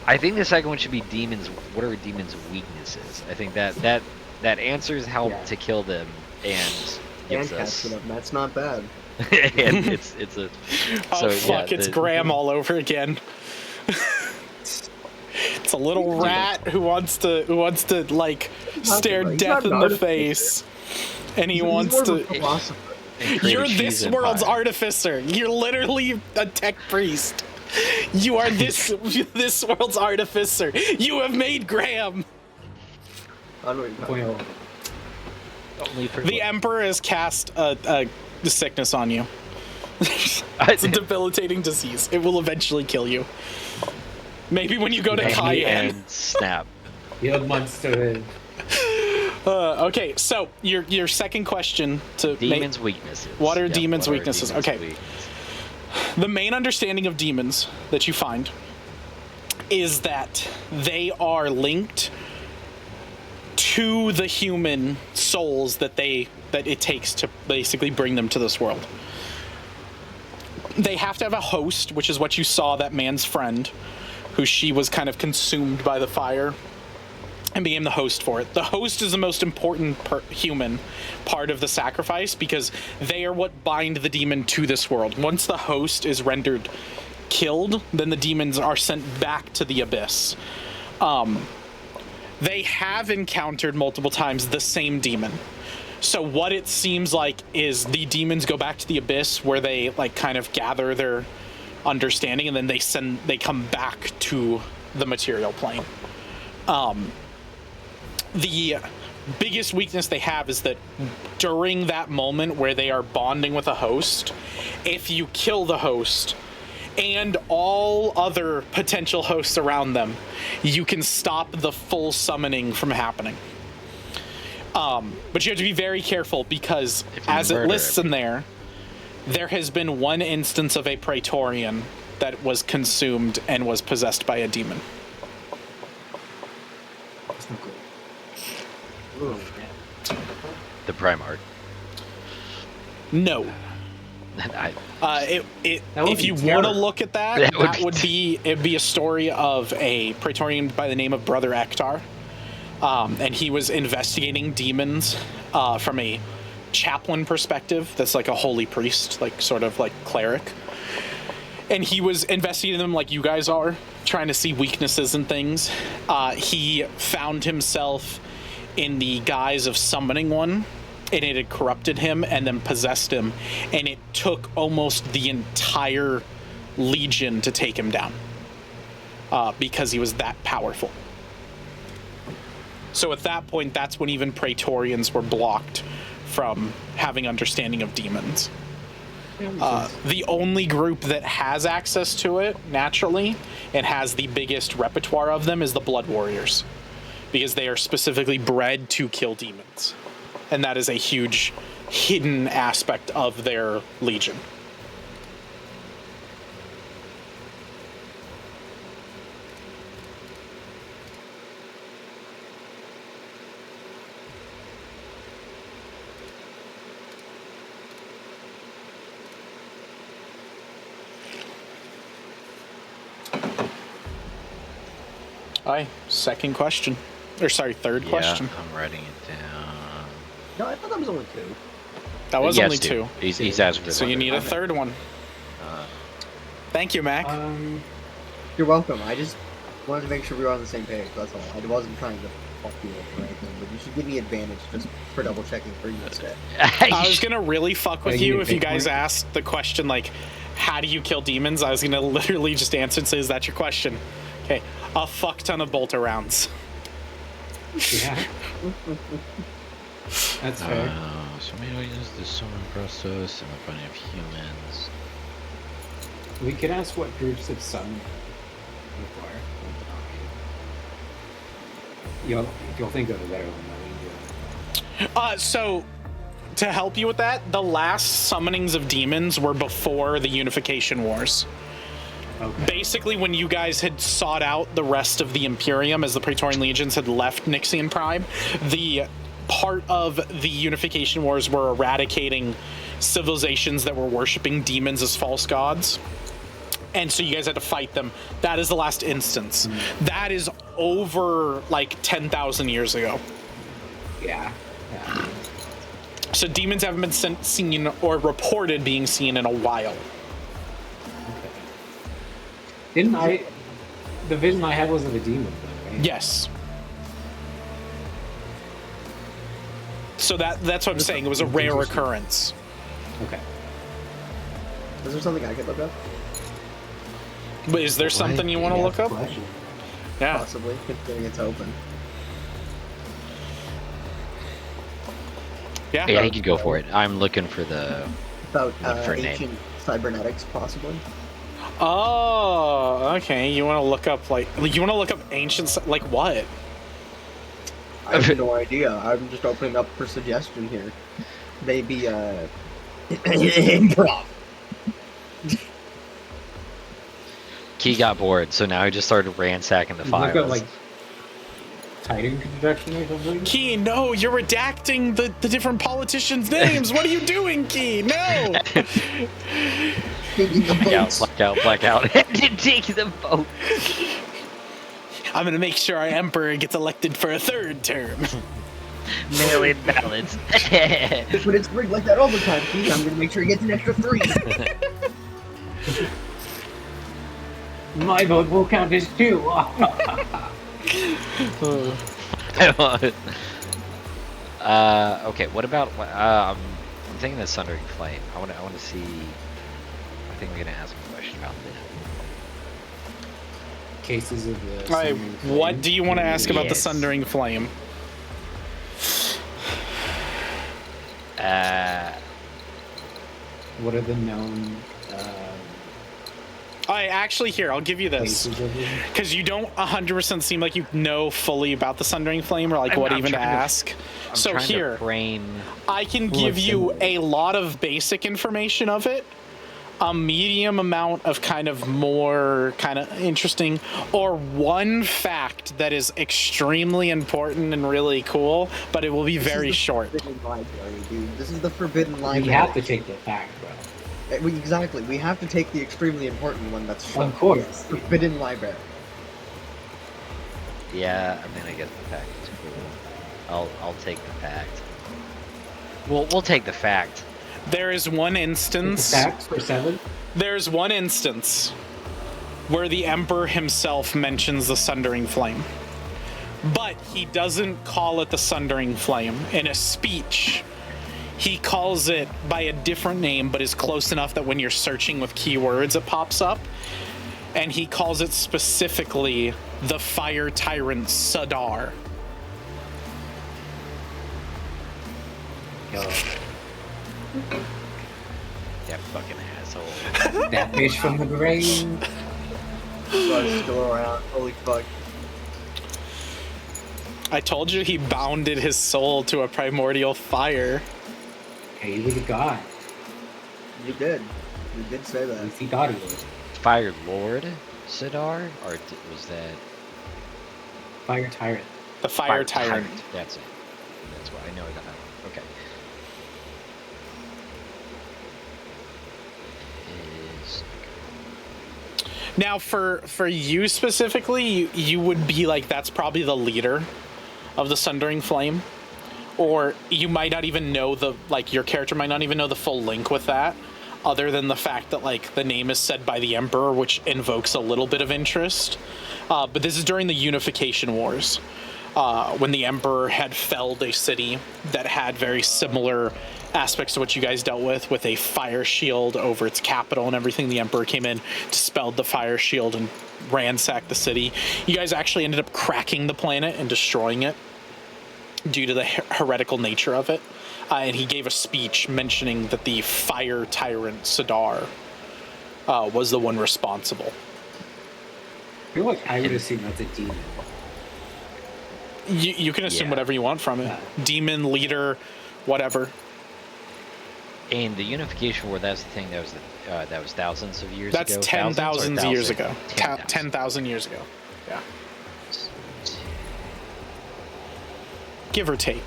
I think the second one should be demons. What are demons' weaknesses? I think that answers how to kill them and gives us. That's not bad. And it's a. Oh fuck! It's Graham all over again. It's a little rat who wants to like stare death in the face, and he wants to. You're this world's artificer. You're literally a tech priest. You are this world's artificer. You have made Graham. Well, The Emperor has cast a sickness on you. It's a debilitating disease. It will eventually kill you. Maybe when you go to Cayenne. And snap. Yield monster. Okay, so your second question to demons' weaknesses. What are demons' weaknesses? Okay. The main understanding of demons that you find is that they are linked to the human souls that it takes to basically bring them to this world. They have to have a host, which is what you saw, that man's friend, who she was kind of consumed by the fire and became the host for it. The host is the most important human part of the sacrifice because they are what bind the demon to this world. Once the host is rendered killed, then the demons are sent back to the abyss. They have encountered multiple times the same demon. So what it seems like is the demons go back to the abyss where they like kind of gather their understanding, and then they come back to the material plane. The biggest weakness they have is that during that moment where they are bonding with a host, if you kill the host and all other potential hosts around them, you can stop the full summoning from happening. But you have to be very careful because as it lists in there has been one instance of a Praetorian that was consumed and was possessed by a demon. The Primarch. No. If you want to look at that would be a story of a Praetorian by the name of Brother Ektar. And he was investigating demons from a chaplain perspective. That's like a holy priest, like sort of like cleric. And he was investigating them like you guys are, trying to see weaknesses and things. He found himself in the guise of summoning one, and it had corrupted him and then possessed him, and it took almost the entire legion to take him down because he was that powerful. So at that point, that's when even Praetorians were blocked from having understanding of demons. The only group that has access to it naturally and has the biggest repertoire of them is the Blood Warriors, because they are specifically bred to kill demons. And that is a huge hidden aspect of their legion. Aye, second question. Or sorry, third question. I'm writing it down. No, I thought that was only two. That was only two. He's asked for So you need a third one. Thank you, Mac. You're welcome. I just wanted to make sure we were on the same page, that's all. I wasn't trying to fuck you up or anything, but you should give me advantage just for double checking for you instead. I was gonna really fuck with you if you guys asked the question like, how do you kill demons? I was gonna literally just answer and say, is that your question? Okay, a fuck ton of bolter rounds. Yeah. That's fair. So maybe use the summon process and the finding of humans. We could ask what groups of sun require. You'll think of a better one than we do. So to help you with that, the last summonings of demons were before the Unification Wars. Okay. Basically, when you guys had sought out the rest of the Imperium as the Praetorian Legions had left Nixian Prime, the part of the Unification Wars were eradicating civilizations that were worshipping demons as false gods. And so you guys had to fight them. That is the last instance. That is over like 10,000 years ago. Yeah. So demons haven't been seen or reported being seen in a while. Okay. The vision I had was of a demon, though, right? Yes. So that's what I'm saying. It was a rare occurrence. Okay. Is there something I could look up? But is there something you want to look up? Yeah. Possibly, considering it's open. Yeah. Yeah, he could go for it. I'm looking for the. About For a name. ancient cybernetics, possibly. Oh, okay. You want to look up ancient, like what? I have no idea. I'm just opening up for suggestion here. Maybe, improv. Key got bored, so now he just started ransacking the Look files. at, like, Titan construction or something? Key, no, you're redacting the different politicians' names. What are you doing, Key? No. Taking the votes. Blackout. Take the vote. I'm gonna make sure our emperor gets elected for a third term. Mail-in ballots. But it's rigged like that all the time, Pete. I'm gonna make sure he gets an extra 3. My vote will count as 2. Okay, what about? I'm thinking of Sundering Flame. I want to see. I think we're gonna ask a question about that. Cases of the. All right, what do you want to ask about the Yes. Sundering Flame? What are the known All right, actually, here, I'll give you this. cases of it? Because you don't 100% seem like you know fully about the Sundering Flame or like what I'm even to trying to- ask. I'm So trying here, to brain. I can give What's you in a lot of basic information of it, a medium amount of kind of more kind of interesting, or one fact that is extremely important and really cool, but it will be very short. Forbidden library, dude. This is the forbidden library. We have to take the fact, bro. Exactly. We have to take the extremely important one that's short. Of course. Forbidden library. Yeah, I mean, I guess the fact is cool. I'll take the fact. We'll take the fact. There is one instance. Facts for 7? There's one instance where the Emperor himself mentions the Sundering Flame. But he doesn't call it the Sundering Flame. In a speech, he calls it by a different name, but is close enough that when you're searching with keywords, it pops up. And he calls it specifically the Fire Tyrant Sadar. Yo. That fucking asshole. That fish from the grave. Blood's still around. Holy fuck. I told you he bounded his soul to a primordial fire. Hey, he was a god. You did. You did say At that. least he thought he was. Fire Lord Sidar? Or was that. Fire tyrant. The Fire Tyrant. That's it. That's what I know. I got that one. Okay. Is. Now, for you specifically, you would be like, that's probably the leader of the Sundering Flame. Or you might not even know your character might not even know the full link with that, other than the fact that, like, the name is said by the Emperor, which invokes a little bit of interest. But this is during the Unification Wars, when the Emperor had felled a city that had very similar aspects to what you guys dealt with a fire shield over its capital and everything. The Emperor came in, dispelled the fire shield, and ransacked the city. You guys actually ended up cracking the planet and destroying it due to the heretical nature of it. And he gave a speech mentioning that the Fire Tyrant Sadar was the one responsible. I feel like I would assume that's a demon. You can assume Yeah. whatever you want from it. Demon, leader, whatever. In the Unification War, that's the thing that was thousands of years That's ago. 10,000 years ago. 10,000. 10,000 years ago. Yeah. Give or take.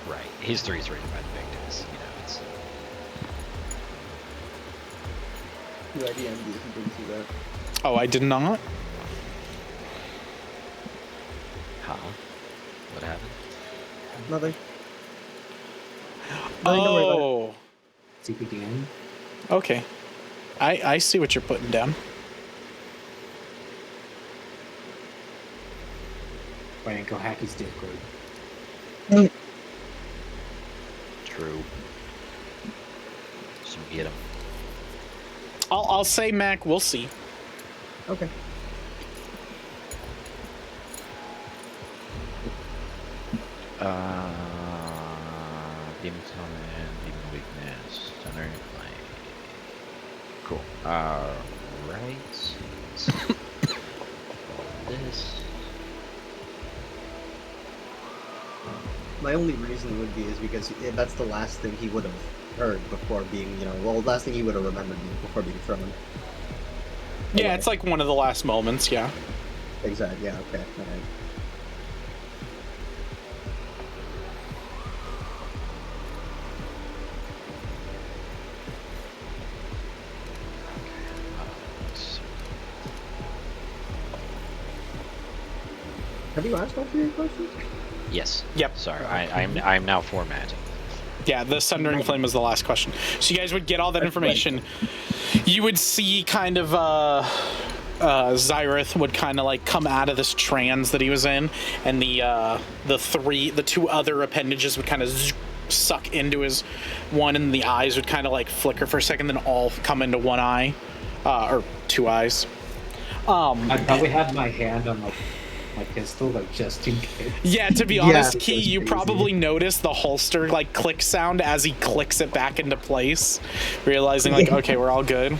Right. History is written by the victors. You know, it's Your IDM didn't see that. Oh, I did not? huh? What happened? Nothing. Nothing to worry about. Oh. CPDN. Okay. I see what you're putting down. Why didn't go hack his Discord? True. So get him. I'll say, Mac, we'll see. Okay. Demon Summon, Demon Weakness, Thunder Flame. Cool. Right. This. My only reason would be is because that's the last thing he would have heard before being, well, the last thing he would have remembered before being thrown. Yeah, it's like one of the last moments, yeah. Exactly, yeah, okay. Alright. Have you asked all three of your questions? Yes. Yep. Sorry, I'm now formatting. Yeah, the Sundering Flame was the last question. So you guys would get all that information. You would see kind of Zyrith would kind of like come out of this trance that he was in, and the two other appendages would kind of suck into his one, and the eyes would kind of like flicker for a second, then all come into one eye, or two eyes. I probably had my hand on my pistol, like, just in case. Yeah, to be honest, Yeah, Key, that's you crazy. probably noticed the holster like click sound as he clicks it back into place, realizing like, okay, we're all good.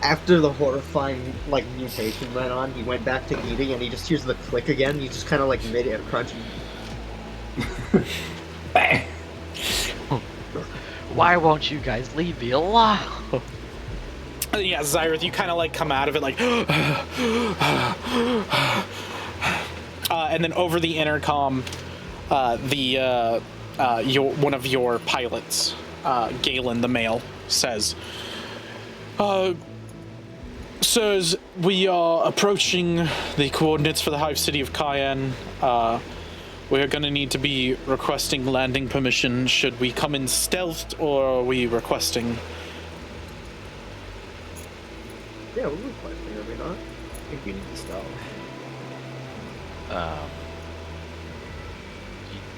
After the horrifying, mutation went on, he went back to eating, and he just hears the click again. He just kind of, mid-air crunching. Bang! Why won't you guys leave me alone? Yeah, Zyrith, you kind of like come out of it like, and then over the intercom, one of your pilots, Galen the male, says, "Sirs, we are approaching the coordinates for the Hive City of Cayenne. We are going to need to be requesting landing permission. Should we come in stealthed, or are we requesting?" Yeah, we're requesting, are we not? I think we need to stop.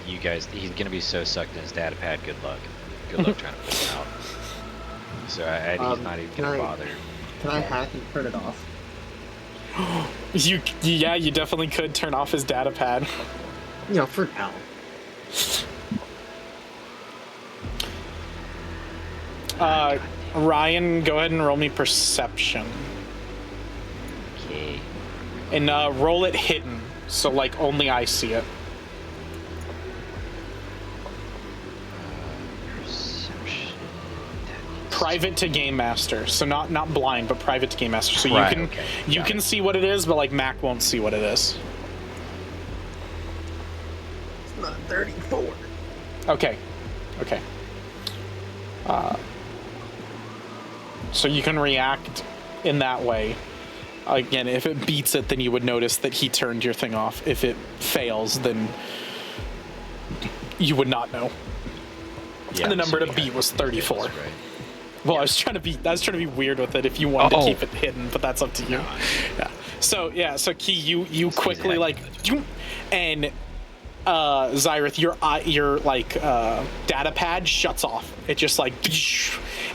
You guys, he's gonna be so sucked in his data pad. Good luck. Good luck trying to pull him out. So he's not even gonna bother. Can I hack and turn it off? You definitely could turn off his data pad. For now. Ryan, go ahead and roll me perception. Okay. And roll it hidden, so like only I see it. Perception. Private to Game Master, so not blind, but private to Game Master. So Right, you okay, you got can it. see what it is, but like Mac won't see what it is. It's not 34. Okay. So you can react in that way. Again, if it beats it, then you would notice that he turned your thing off. If it fails, then you would not know. Yeah, And the number so to we beat had- was 34. Right. Well, I was trying to be weird with it if you wanted to Oh. keep it hidden, but that's up to you. So Key, you quickly it like, and Zyrith, your data pad shuts off. It just like,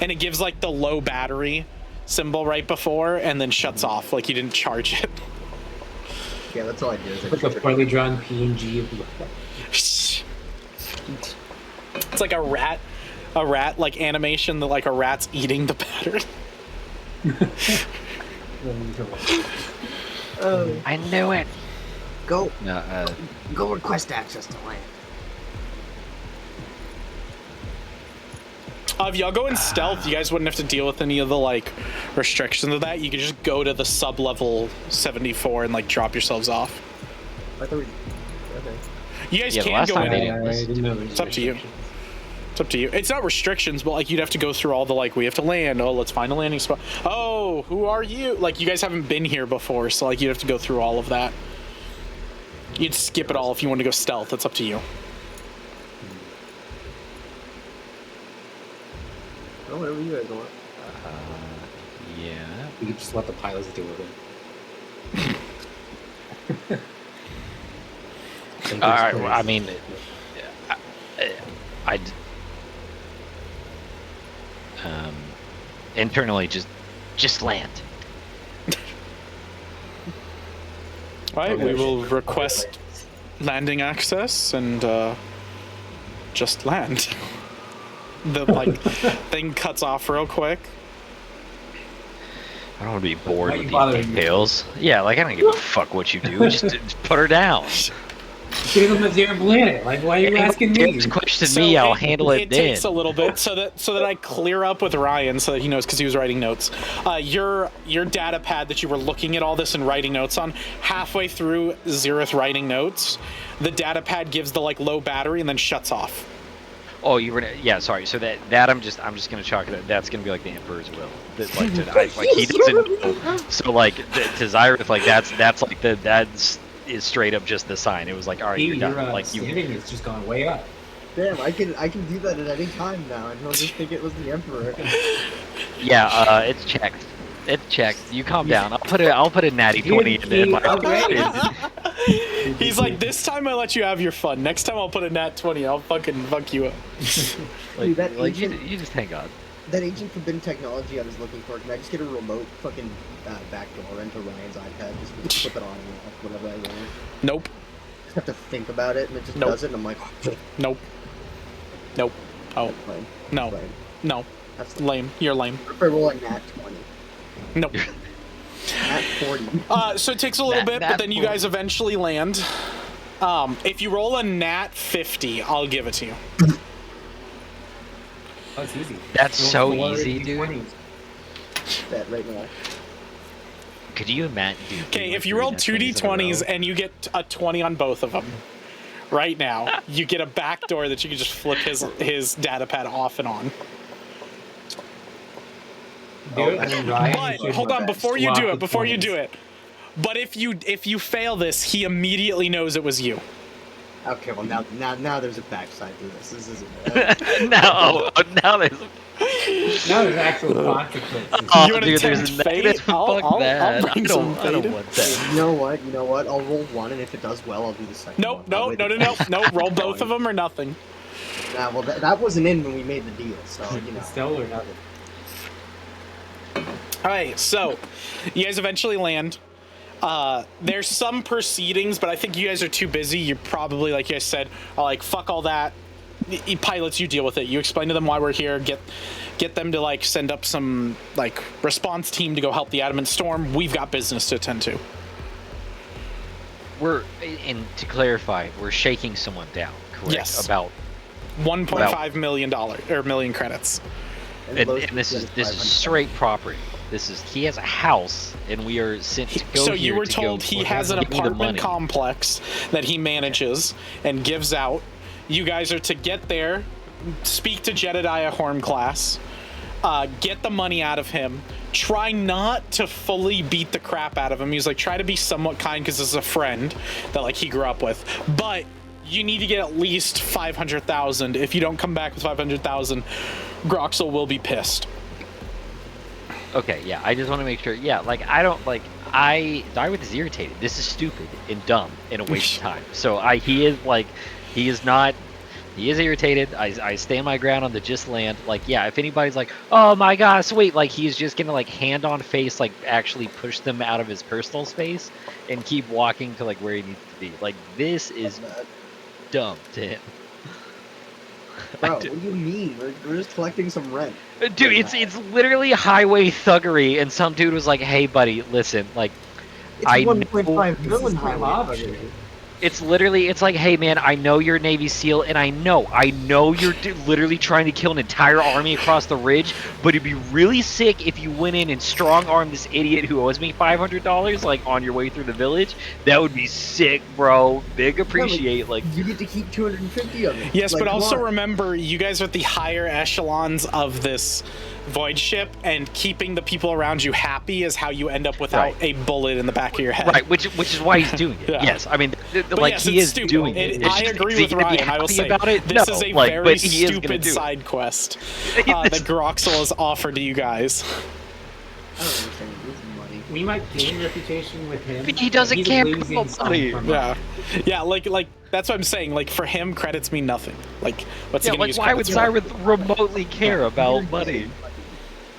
and it gives like the low battery symbol right before, and then shuts off like you didn't charge it. Yeah, that's all I do is I Like a poorly drawn PNG of It's like a rat like animation that like a rat's eating the battery. Oh, I knew it. go No, request access to land. If y'all go in stealth, you guys wouldn't have to deal with any of the like restrictions of that. You could just go to the sub level 74 and like drop yourselves off. I thought we. Okay. You guys Yeah, the can last go time in. they I didn't know there was It's up to you. restrictions. It's up to you. It's not restrictions, but like you'd have to go through all the like we have to land. Oh, let's find a landing spot. Oh, who are you? Like you guys haven't been here before, so like you'd have to go through all of that. You'd skip it all if you want to go stealth. It's up to you. Oh, whatever you guys want. Yeah. We could just let the pilots deal with it. All right. Well, I mean, I'd internally just land. All right, Okay. we will request landing access and just land. The like thing cuts off real quick. I don't want to be bored Why with you these bothering me? details. Yeah, like I don't give a fuck what you do. Just put her down. Give them a zero planet. Like, why are you asking me? Just question me. I'll handle it then. Takes a little bit so that I clear up with Ryan so that he knows because he was writing notes. Your data pad that you were looking at all this and writing notes on, halfway through Xerath writing notes, the data pad gives the like low battery and then shuts off. Oh, you were yeah. Sorry. So that I'm just gonna chalk it up. That's gonna be like the Emperor's will. That, like he doesn't know. So like to Xerath, like that's like that's is straight up just the sign. It was like, all right, you're done. Like standing has just gone way up. Damn, I can do that at any time now, and he'll just think it was the Emperor. Yeah, it's checked. It's checked. You calm down. I'll put a natty 20 in my. He's like, this time I let you have your fun. Next time I'll put a nat 20. I'll fucking fuck you up. Dude, that Like ancient, you just hang on. that ancient forbidden technology I was looking for. Can I just get a remote fucking backdoor into Ryan's iPad? Just flip it on and off whatever I want. Nope. Just have to think about it, and it just Nope. does it, and I'm like, Nope. Nope. Oh, fine. no. Fine. No. That's Lame. You're lame. If I roll a nat 20, Nope. nat 40. So it takes a little Nat- bit, nat but then you 40. guys eventually land. If you roll a nat 50, I'll give it to you. Oh, it's easy. That's Roll so four easy, D20s. dude. That right now. Could you imagine? Dude, Okay, doing if you like roll three two nat 20s in a d20s row? and you get a 20 on both of them, right now, you get a backdoor that you can just flip his data pad off and on. Dude, I mean, Ryan But should hold on, before you swap do the it, before you 20s. do it. But if you fail this, he immediately knows it was you. Okay, well now there's a backside to this. This isn't. now there's. Now there's actual consequences. Oh, You wanna dude, there's tempt a negative. fate? I'll- Fuck I'll that. bring some I don't fate. want that. You know what? I'll roll one, and if it does well, I'll do the second Nope, one. no, That no, way no, the- no, no. Roll both of them or nothing. Nah, well, that wasn't in when we made the deal, so you know. Still or nothing. All right, so you guys eventually land. There's some proceedings, but I think you guys are too busy. You're probably, like you guys said, are like, fuck all that. Pilots, you deal with it. You explain to them why we're here. Get them to like send up some like response team to go help the Adamant Storm. We've got business to attend to. And to clarify, we're shaking someone down, correct? Yes. About $1.5 million credits. and Lowe's this is gets 500. straight property. He has a house, and we are sent to go So here you were to go told he has an give me the apartment money. complex that he manages and gives out. You guys are to get there, speak to Jedediah Hornclass, get the money out of him. Try not to fully beat the crap out of him. He's like, try to be somewhat kind because this is a friend that like he grew up with. But you need to get at least 500,000. If you don't come back with 500,000, Groxel will be pissed. Okay, yeah, I just want to make sure. Yeah, like I don't like Darwin is irritated. This is stupid and dumb and a waste of time. So he is irritated. I stand my ground on the just land. Like, yeah, if anybody's like, oh my gosh, wait, like he's just gonna like hand on face, like actually push them out of his personal space and keep walking to like where he needs to be. Like this is dumb to him. Bro, what do you mean? We're just collecting some rent. Dude, it's literally highway thuggery, and some dude was like, "Hey, buddy, listen, like, It's I 1.5 This is million my highway option. budget. It's literally, it's like, hey man, I know you're a Navy SEAL, and I know you're literally trying to kill an entire army across the ridge, but it'd be really sick if you went in and strong-armed this idiot who owes me $500, like, on your way through the village. That would be sick, bro. Big appreciate, like... You get to keep 250 of it. Yes, like, but come also on. remember, you guys are at the higher echelons of this void ship, and keeping the people around you happy is how you end up without Right. a bullet in the back of your head. Right, which is why he's doing it. Yeah. Yes, I mean, But like, yes, he it's is stupid. doing it. It's I just- agree is he with gonna be Ryan. I will happy say about it? this No, is a like, very but he is gonna stupid do it. side quest that Groxel has offered to you guys. I don't understand. This is money. We might gain reputation with him. He doesn't but he's care losing about some money. from Yeah, us. yeah, like that's what I'm saying. Like for him, credits mean nothing. Like what's he Yeah, gonna like, use why would credits for? Cyrus remotely care about money?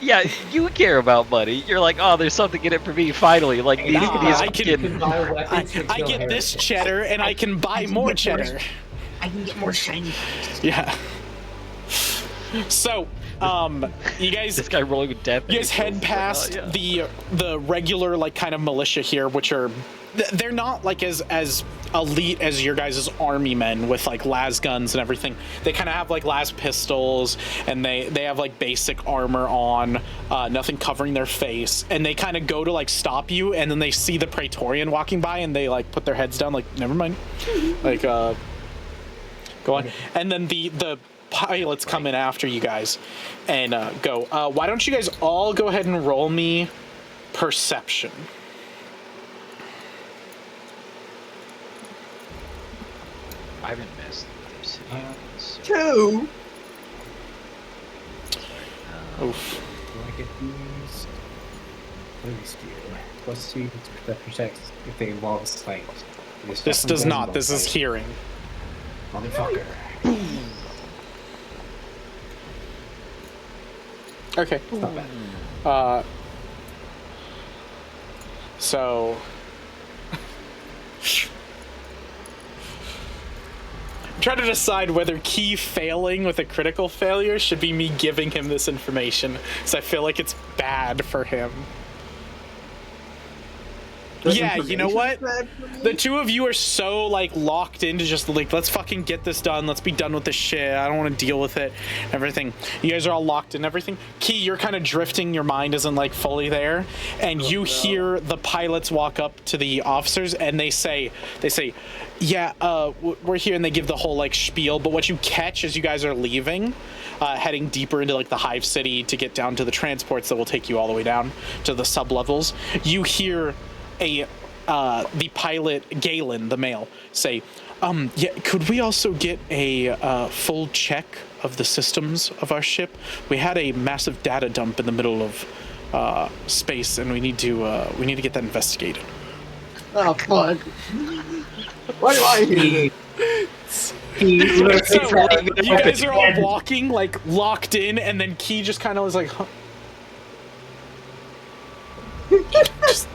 Yeah, you care about money. You're like, oh, there's something in it for me, finally. Like, these Nah, these I can- You can fucking... buy weapons to I kill get this heretics. cheddar, and I can buy more cheddar. I can get more shiny. Yeah. So, you guys This guy rolling with death. You guys head past the regular like kind of militia here, which are they're not like as elite as your guys' army men with like las guns and everything. They kind of have like las pistols, and they have like basic armor on, nothing covering their face, and they kind of go to like stop you, and then they see the Praetorian walking by, and they like put their heads down, like never mind, like go on, and then the pilots come in after you guys and go, why don't you guys all go ahead and roll me perception? I haven't messed with this. 2. Oof. Do I get these? What do these do? Plus 2 perception checks if they involve sight. This does not. This is hearing. Motherfucker. Okay. It's not bad. So I'm trying to decide whether Key failing with a critical failure should be me giving him this information, because I feel like it's bad for him. Yeah, you know what? The two of you are so like locked into just like, let's fucking get this done. Let's be done with this shit. I don't want to deal with it. Everything. You guys are all locked in everything. Key, you're kind of drifting. Your mind isn't like fully there. And you hear the pilots walk up to the officers and they say, yeah, we're here, and they give the whole like spiel. But what you catch as you guys are leaving, heading deeper into like the hive city to get down to the transports that will take you all the way down to the sublevels, you hear the pilot Galen, the male, say, yeah, could we also get a full check of the systems of our ship? We had a massive data dump in the middle of space, and we need to get that investigated. Oh fuck! Why do I hear So, you guys are all walking like locked in, and then Key just kind of was like, huh?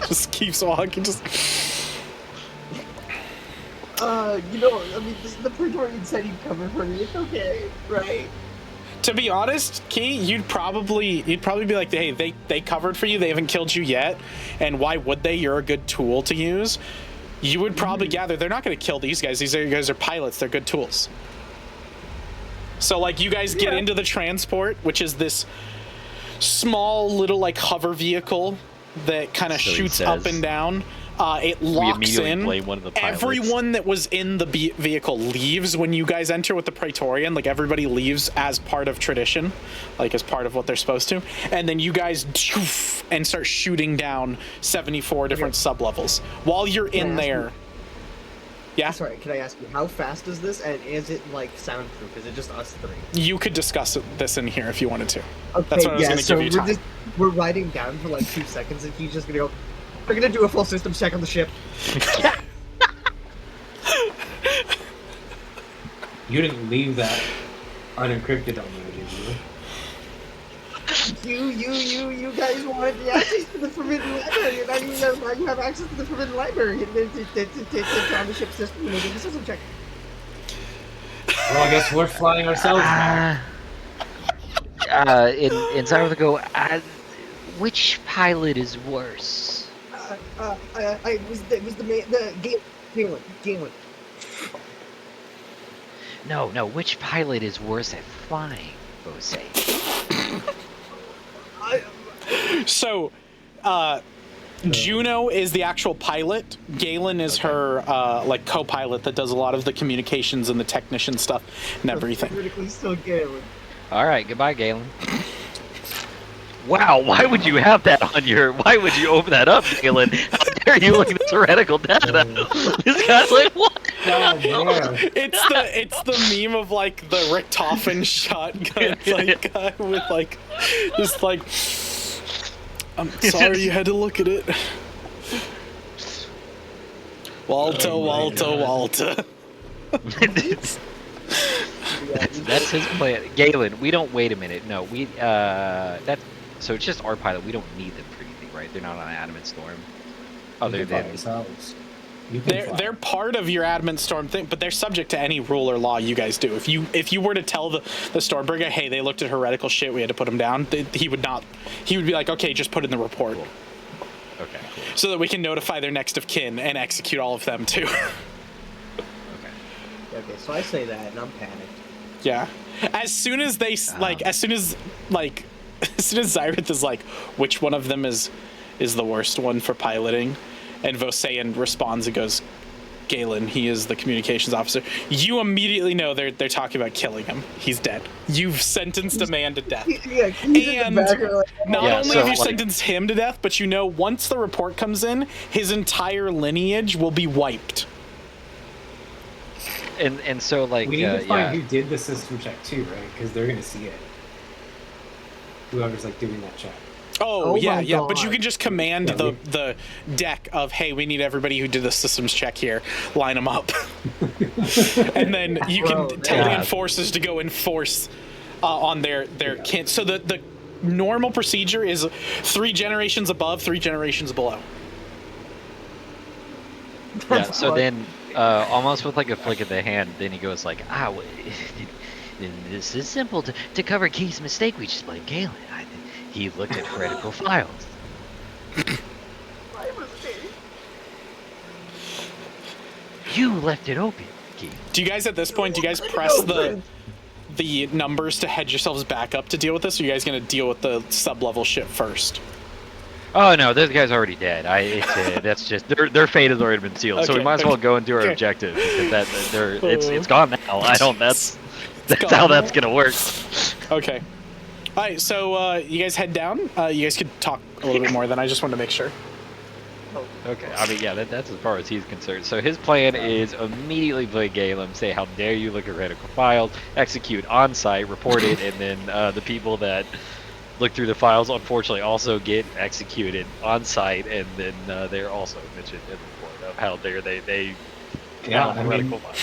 just keeps walking. Just you know, I mean, the Praetorian said he'd cover for me. It's okay, right? to be honest, Key, you'd probably be like, hey, they covered for you. They haven't killed you yet, and why would they? You're a good tool to use. You would probably gather they're not going to kill these guys. These guys are pilots. They're good tools. So like, you guys get into the transport, which is this small little like hover vehicle that kind of So he shoots up says. and down. It We locks immediately in. blame one of the pilots. Everyone that was in the vehicle leaves when you guys enter with the Praetorian. Like, everybody leaves as part of tradition, like as part of what they're supposed to. And then you guys and start shooting down 74 different sublevels while you're in there. Yeah, Sorry, can I ask you, how fast is this, and is it like soundproof? Is it just us three? you could discuss this in here if you wanted to. Okay, That's what I was yeah, going to so give you time. we're riding down for like 2 seconds, and he's just gonna go, we're gonna do a full system check on the ship. You didn't leave that unencrypted on there, did you? You guys wanted the access to the forbidden library, and now you have access to the forbidden library, and it's on the ship system, and we do the system check. Well, I guess we're flying ourselves now. In Cyber go, which pilot is worse? It was the Galen. No, which pilot is worse at flying, Bose? So, Juno is the actual pilot. Galen is her like co-pilot that does a lot of the communications and the technician stuff and everything. Critically still Galen. All right, goodbye, Galen. Wow, why would you have that on your? Why would you open that up, Galen? How dare you look at this heretical data? This guy's like, what? God damn. It's the meme of like the Richtofen shotgun like guy with like just like. I'm sorry you had to look at it. Walter. That's his plan. Galen, we don't. Wait a minute. No, we. So it's just our pilot. We don't need them for anything, right? They're not on Adamant Storm. Other than themselves. They're part of your Adamant Storm thing, but they're subject to any rule or law you guys do. If you were to tell the Stormbringer, hey, they looked at heretical shit, we had to put them down, he would not. He would be like, okay, just put it in the report. Cool. Okay, cool. So that we can notify their next of kin and execute all of them too. Okay, so I say that, and I'm panicked. Yeah. As soon as they as soon as Zyrith is like, which one of them is the worst one for piloting, and Vosean responds and goes, Galen, he is the communications officer. You immediately know they're talking about killing him. He's dead. You've sentenced a man to death. Yeah, And not only have you sentenced him to death, but you know once the report comes in, his entire lineage will be wiped. And so like we need to find who did the system check too, right? Because they're gonna see it. Whoever's like doing that check. Oh yeah. God. But you can just command the deck of, hey, we need everybody who did the systems check here, line them up, and then you can tell the enforcers to go enforce on their kin. So the normal procedure is 3 generations above, 3 generations below. Yeah. So then, almost with like a flick of the hand, then he goes like, this is simple. To cover Keith's mistake, we just blame Galen. He looked at heretical files. You left it open, Keith. Do you guys at this point, press the numbers to hedge yourselves back up to deal with this, or are you guys going to deal with the sub-level shit first? Oh no, this guy's already dead. That's just their fate has already been sealed. So we might as well go and do our objective because it's gone now. That's how that's gonna work. Okay. All right, so you guys head down. You guys could talk a little bit more. Then I just wanted to make sure. Okay, I mean, yeah, that's as far as he's concerned. So his plan is immediately play Galen, say, how dare you look at heretical files, execute on-site, report it, and then the people that look through the files, unfortunately, also get executed on-site, and then they're also mentioned in the report of how dare they found heretical files.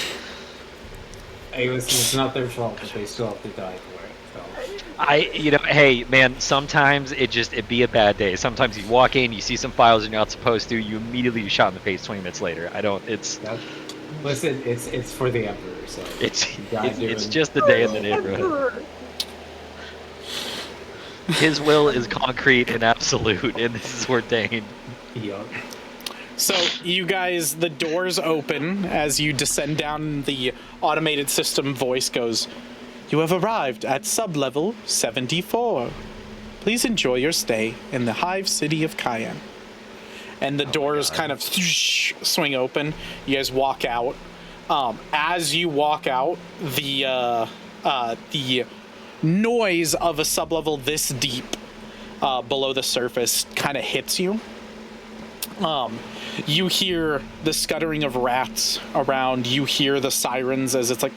Hey, listen, it's not their fault, but they still have to die for it. So. Hey, man, sometimes it be a bad day. Sometimes you walk in, you see some files you're not supposed to, you immediately get shot in the face 20 minutes later. Listen, it's for the Emperor, so... It's just the day in the neighborhood. His will is concrete and absolute, and this is ordained. Yup. So you guys, the doors open as you descend down. The automated system voice goes, "You have arrived at sub-level 74. Please enjoy your stay in the hive city of Cayenne." And the doors kind of swing open. You guys walk out. As you walk out, the noise of a sub-level this deep below the surface kind of hits you. You hear the scuttering of rats around. You hear the sirens as it's like...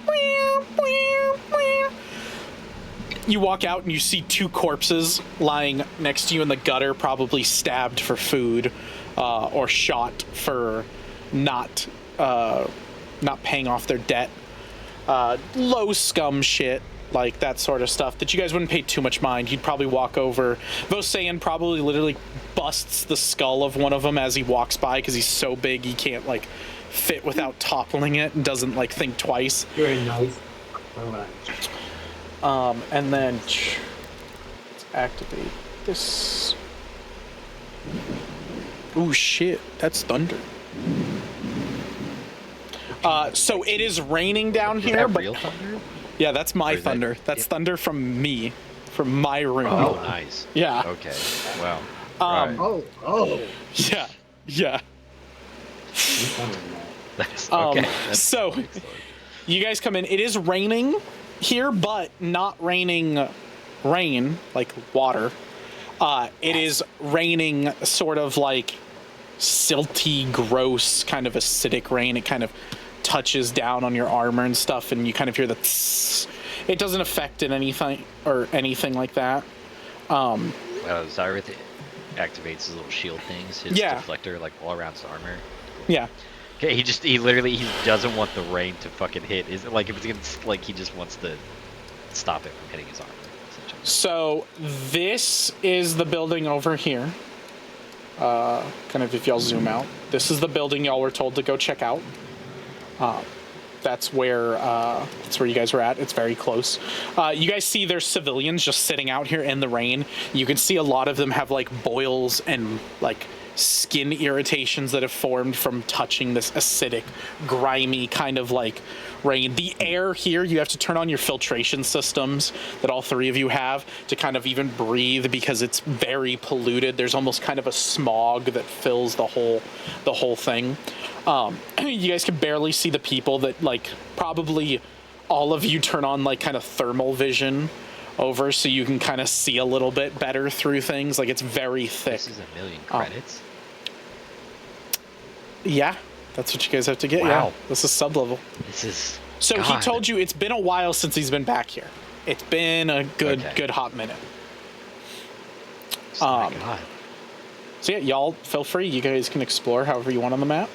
You walk out and you see 2 corpses lying next to you in the gutter, probably stabbed for food or shot for not paying off their debt. Low scum shit, like that sort of stuff that you guys wouldn't pay too much mind. You'd probably walk over. Vosean probably literally busts the skull of one of them as he walks by because he's so big he can't like fit without toppling it and doesn't like think twice. Very nice. And then let's activate this. Oh shit, that's thunder. So it is raining down Is here, that but real thunder? yeah, that's my Or is that- thunder. That's yep. thunder from me, from my room. Oh, nice. Yeah. Okay. Wow. Um, Right. Oh. Yeah. Yeah. That's, Um, okay. That's so excellent. you guys come in. It is raining here, but not raining rain like water. It is raining sort of like silty, gross, kind of acidic rain. It kind of touches down on your armor and stuff, and you kind of hear the tss. It doesn't affect it anything or anything like that. Zyrith activates his little shield things, his Yeah. deflector, like all around his armor. Yeah. Okay, he literally doesn't want the rain to fucking hit. Is like if it's gonna like he just wants to stop it from hitting his armor. Essentially. So this is the building over here. Kind of if y'all zoom out, this is the building y'all were told to go check out. That's where you guys were at. It's very close. You guys see there's civilians just sitting out here in the rain. You can see a lot of them have like boils and like skin irritations that have formed from touching this acidic, grimy kind of like rain. The air here, you have to turn on your filtration systems that all three of you have to kind of even breathe because it's very polluted. There's almost kind of a smog that fills the whole thing. You guys can barely see the people that like probably all of you turn on like kind of thermal vision over so you can kind of see a little bit better through things. Like it's very thick. This is 1 million credits. Yeah, that's what you guys have to get. Wow. Yeah, this is sub-level. This is. So God. he told you it's been a while since he's been back here. It's been a good Okay. hot minute. Oh my God. So yeah, y'all feel free. You guys can explore however you want on the map.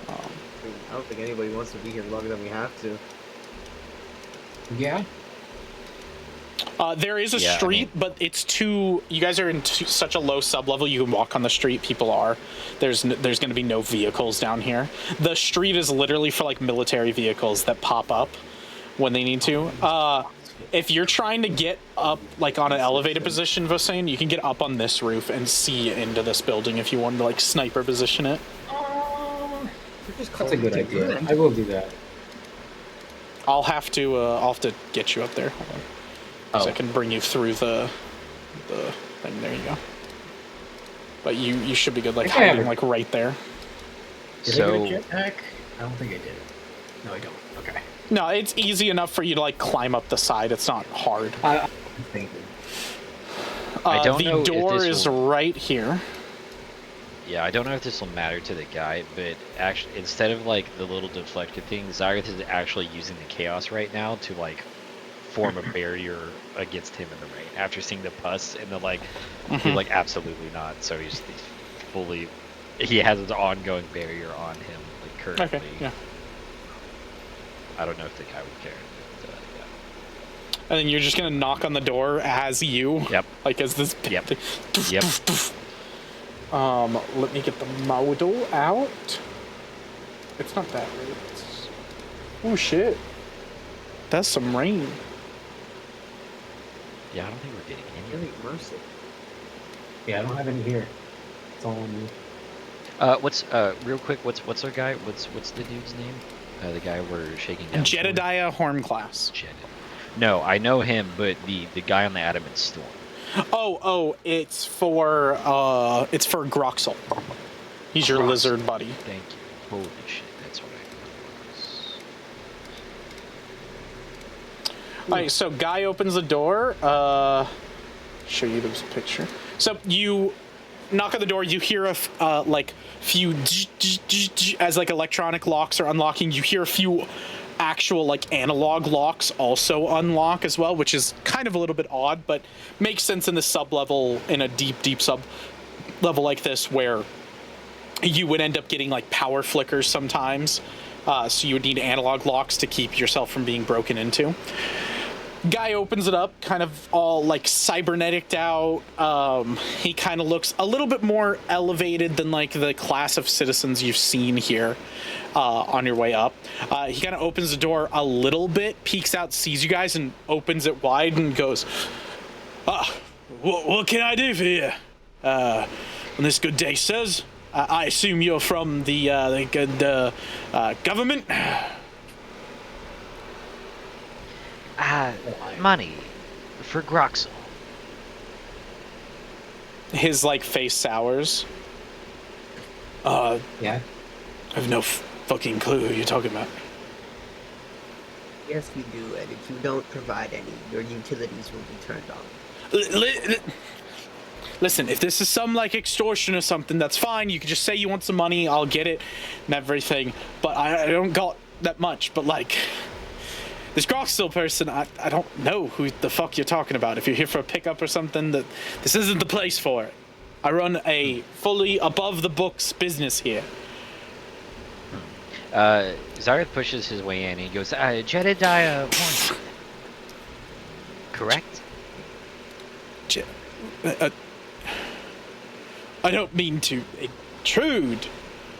I don't think anybody wants to be here longer than we have to. Yeah. There is a Yeah, I street, but it's too. You guys are in such a low sub level. You can walk on the street. People are. There's going to be no vehicles down here. The street is literally for like military vehicles that pop up when they need to. If you're trying to get up like on an elevated position, Vosain, you can get up on this roof and see into this building if you wanted to like sniper position it. That's a good idea. I will do that. I'll have to get you up there. Hold on. So I can bring you through the thing. There you go. But you should be good, like Okay. hiding like right there. Did I So get a jetpack? I don't think I did. No, I don't. Okay. No, it's easy enough for you to like climb up the side. It's not hard. I'm thinking. I don't know The if door this is will- right here. yeah, I don't know if this will matter to the guy, but actually, instead of like the little deflector thing, Zyrith is actually using the chaos right now to like form a barrier against him in the rain. After seeing the pus and the like, he's like absolutely not. So he's fully. He has an ongoing barrier on him like currently. Okay. Yeah. I don't know if the guy would care. But, yeah. And then you're just gonna knock on the door as you. Yep. Like as this. Yep. thing- Yep. Let me get the model out. It's not that right. Oh shit. That's some rain. Yeah, I don't think we're getting any. Really immersive. Yeah, I don't have any here. It's all on me. What's real quick? What's our guy? What's the dude's name? The guy we're shaking down. Jedediah Hornclass. No, I know him, but the guy on the Adamant Storm. Oh, it's for Groxel. He's your lizard buddy. Thank you. Holy shit, that's what I Alright, so guy opens the door. Show you this picture. So you knock on the door. You hear a like few as like electronic locks are unlocking. You hear a few actual like analog locks also unlock as well, which is kind of a little bit odd, but makes sense in the sub level, in a deep sub level like this, where you would end up getting like power flickers sometimes. So you would need analog locks to keep yourself from being broken into. Guy opens it up, kind of all like cyberneticed out. He kind of looks a little bit more elevated than like the class of citizens you've seen here on your way up. He kind of opens the door a little bit, peeks out, sees you guys, and opens it wide and goes, what can I do for you? On this good day, sirs? I assume you're from the government? Money for Groxel. His, like, face sours. Yeah. I have no fucking clue who you're talking about. Yes, we do, and if you don't provide any, your utilities will be turned on. Listen, if this is some, like, extortion or something, that's fine. You can just say you want some money, I'll get it, and everything. But I don't got that much. But, like, this Groxel person, I don't know who the fuck you're talking about. If you're here for a pickup or something, this isn't the place for it. I run a fully above-the-books business here. Zareth pushes his way in and he goes, Jedediah Warren. Correct? I don't mean to intrude,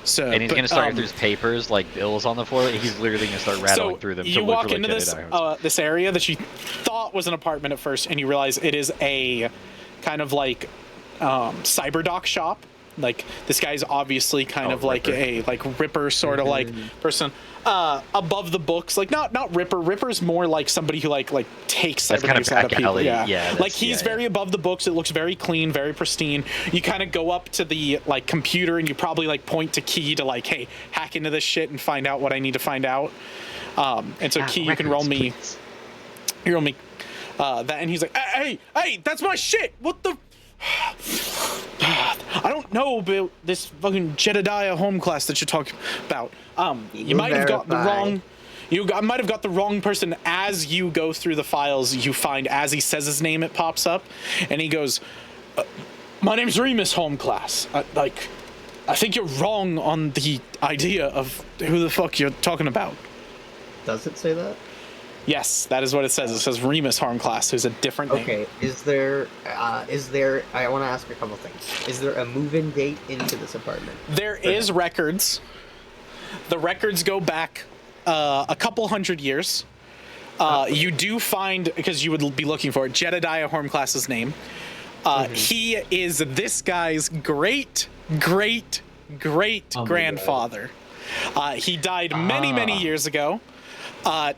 sir. And he's going to start through his papers, like bills on the floor. He's literally going to start rattling through them. You walk into this area that you thought was an apartment at first, and you realize it is a kind of like cyberdoc shop. Like, this guy's obviously kind of like a Ripper sort of like person. Above the books, like not Ripper. Ripper's more like somebody who like takes cyberdocs out of people. Yeah, like he's very above the books. It looks very clean, very pristine. You kind of go up to the like computer and you probably like point to Key to like, hey, hack into this shit and find out what I need to find out. And so Key, you can roll me. Please. You roll me that, and he's like, hey, that's my shit. What the? I don't know about this fucking Jedediah home class that you're talking about. You might have got the wrong. I might have got the wrong person. As you go through the files, you find as he says his name, it pops up, and he goes, "My name's Remus home class. I think you're wrong on the idea of who the fuck you're talking about." Does it say that? Yes, that is what it says. It says Remus Harm Class, who's a different name. Okay, is there, I want to ask a couple things. Is there a move-in date into this apartment? There is records. The records go back a couple hundred years. You do find, because you would be looking for it, Jedediah Hornclass's name. He is this guy's great grandfather. He died many years ago.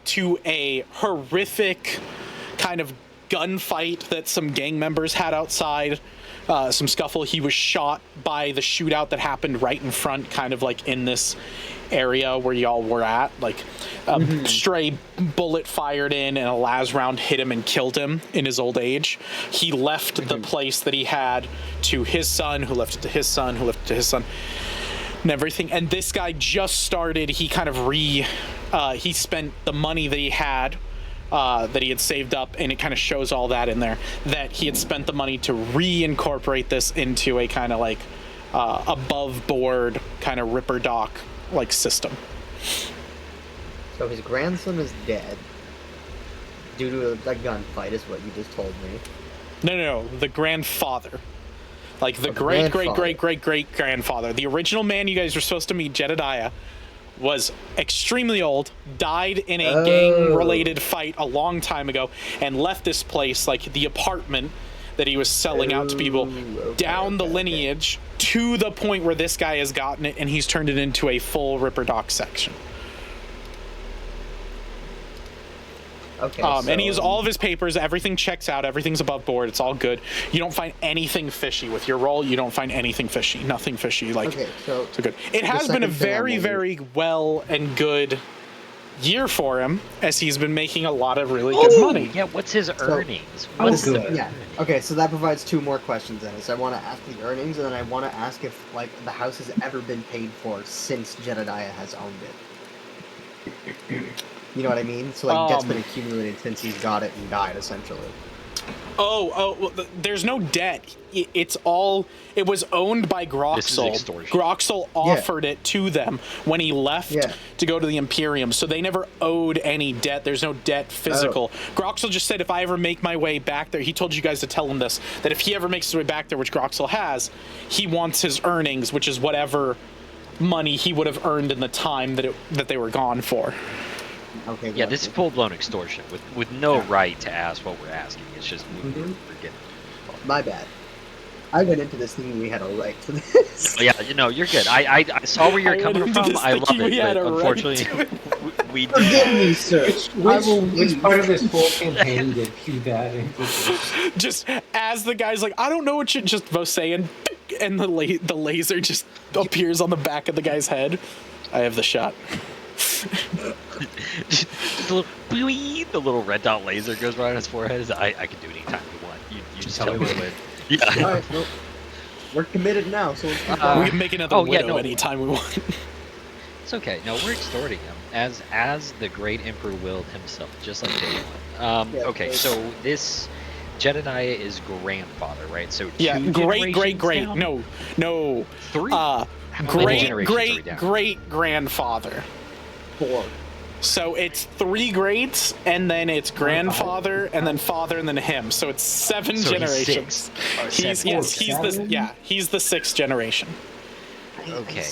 To a horrific kind of gunfight that some gang members had outside, some scuffle. He was shot by the shootout that happened right in front, kind of like in this area where y'all were at. Like a stray bullet fired in and a las round hit him and killed him in his old age. He left the place that he had to his son, who left it to his son, who left it to his son, and everything. And this guy just started, he kind of he spent the money that he had saved up, and it kind of shows all that in there, that he had spent the money to reincorporate this into a kind of like above board kind of Ripper Doc like system. So his grandson is dead due to a gunfight, is what you just told me. No, the grandfather. Like the great grandfather. The original man you guys were supposed to meet, Jedediah, was extremely old, died in a gang-related fight a long time ago, and left this place, like the apartment that he was selling out to people, down the lineage to the point where this guy has gotten it, and he's turned it into a full Ripper Doc section. Okay. And he has all of his papers. Everything checks out. Everything's above board. It's all good. You don't find anything fishy with your roll. You don't find anything fishy. Nothing fishy. Like, okay, so good. It has been a very well and good year for him, as he's been making a lot of really good money. Yeah. What's his earnings? Yeah. Okay, so that provides two more questions then. So I want to ask the earnings, and then I want to ask if like the house has ever been paid for since Jedediah has owned it. You know what I mean? So like debt's been accumulated since he's got it and died, essentially. Well, there's no debt. It was owned by Groxel. Groxel offered it to them when he left to go to the Imperium, so they never owed any debt. There's no debt physical. Groxel just said, if I ever make my way back there, he told you guys to tell him this, that if he ever makes his way back there, which Groxel has, he wants his earnings, which is whatever money he would have earned in the time that they were gone for. Okay. Yeah, this is full-blown extortion with no right to ask what we're asking. It's just we're getting. My bad. I went into this thinking we had a right to this. Oh, yeah, you're good. I saw where you're I went coming into from. this I love thinking it, we had but a right unfortunately, we do Forgive not. me, sir. Which part of this whole campaign did you that implication? just as the guy's like, I don't know what you're just both saying, and the laser just appears on the back of the guy's head. I have the shot. Just a little, "Bwee," the little red dot laser goes right on his forehead. I can do it anytime you want. You just tell me when. Yeah. Alright, well, we're committed now, so let's keep We going. can make another oh, yeah, widow no. anytime we want. It's okay. No, we're extorting him as the great Emperor willed himself, just like day one. Yeah, Okay, but- so this Jedediah is grandfather, right? So Yeah, two great. generations down? No. Three. Uh, How many great, generations are we down? great grandfather. 4. So it's 3 greats, and then it's grandfather, and then father, and then him. So it's 7 So he's generations. six. Or seven. He's the 6th generation. Okay.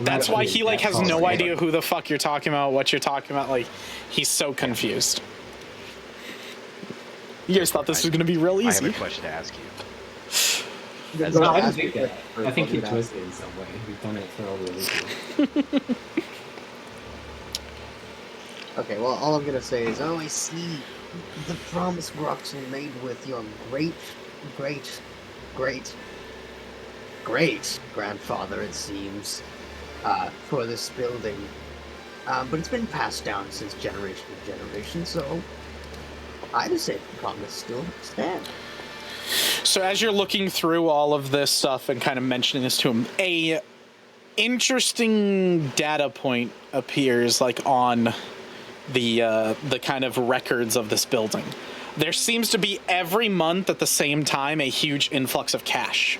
That's why he like has no Yeah. idea who the fuck you're talking about, what you're talking about. Like, he's so confused. You guys thought this was gonna be real I have easy. a question to ask you. That's No, not I don't asking think that. for I think you fucking twisted in some way. You've done it for all the other people. Okay, well, all I'm gonna say is, oh, I see. The promise rocks were made with your great grandfather, it seems, for this building. But it's been passed down since generation to generation, so I just say the promise still stands. So as you're looking through all of this stuff and kind of mentioning this to him, a interesting data point appears like on the kind of records of this building. There seems to be every month at the same time a huge influx of cash.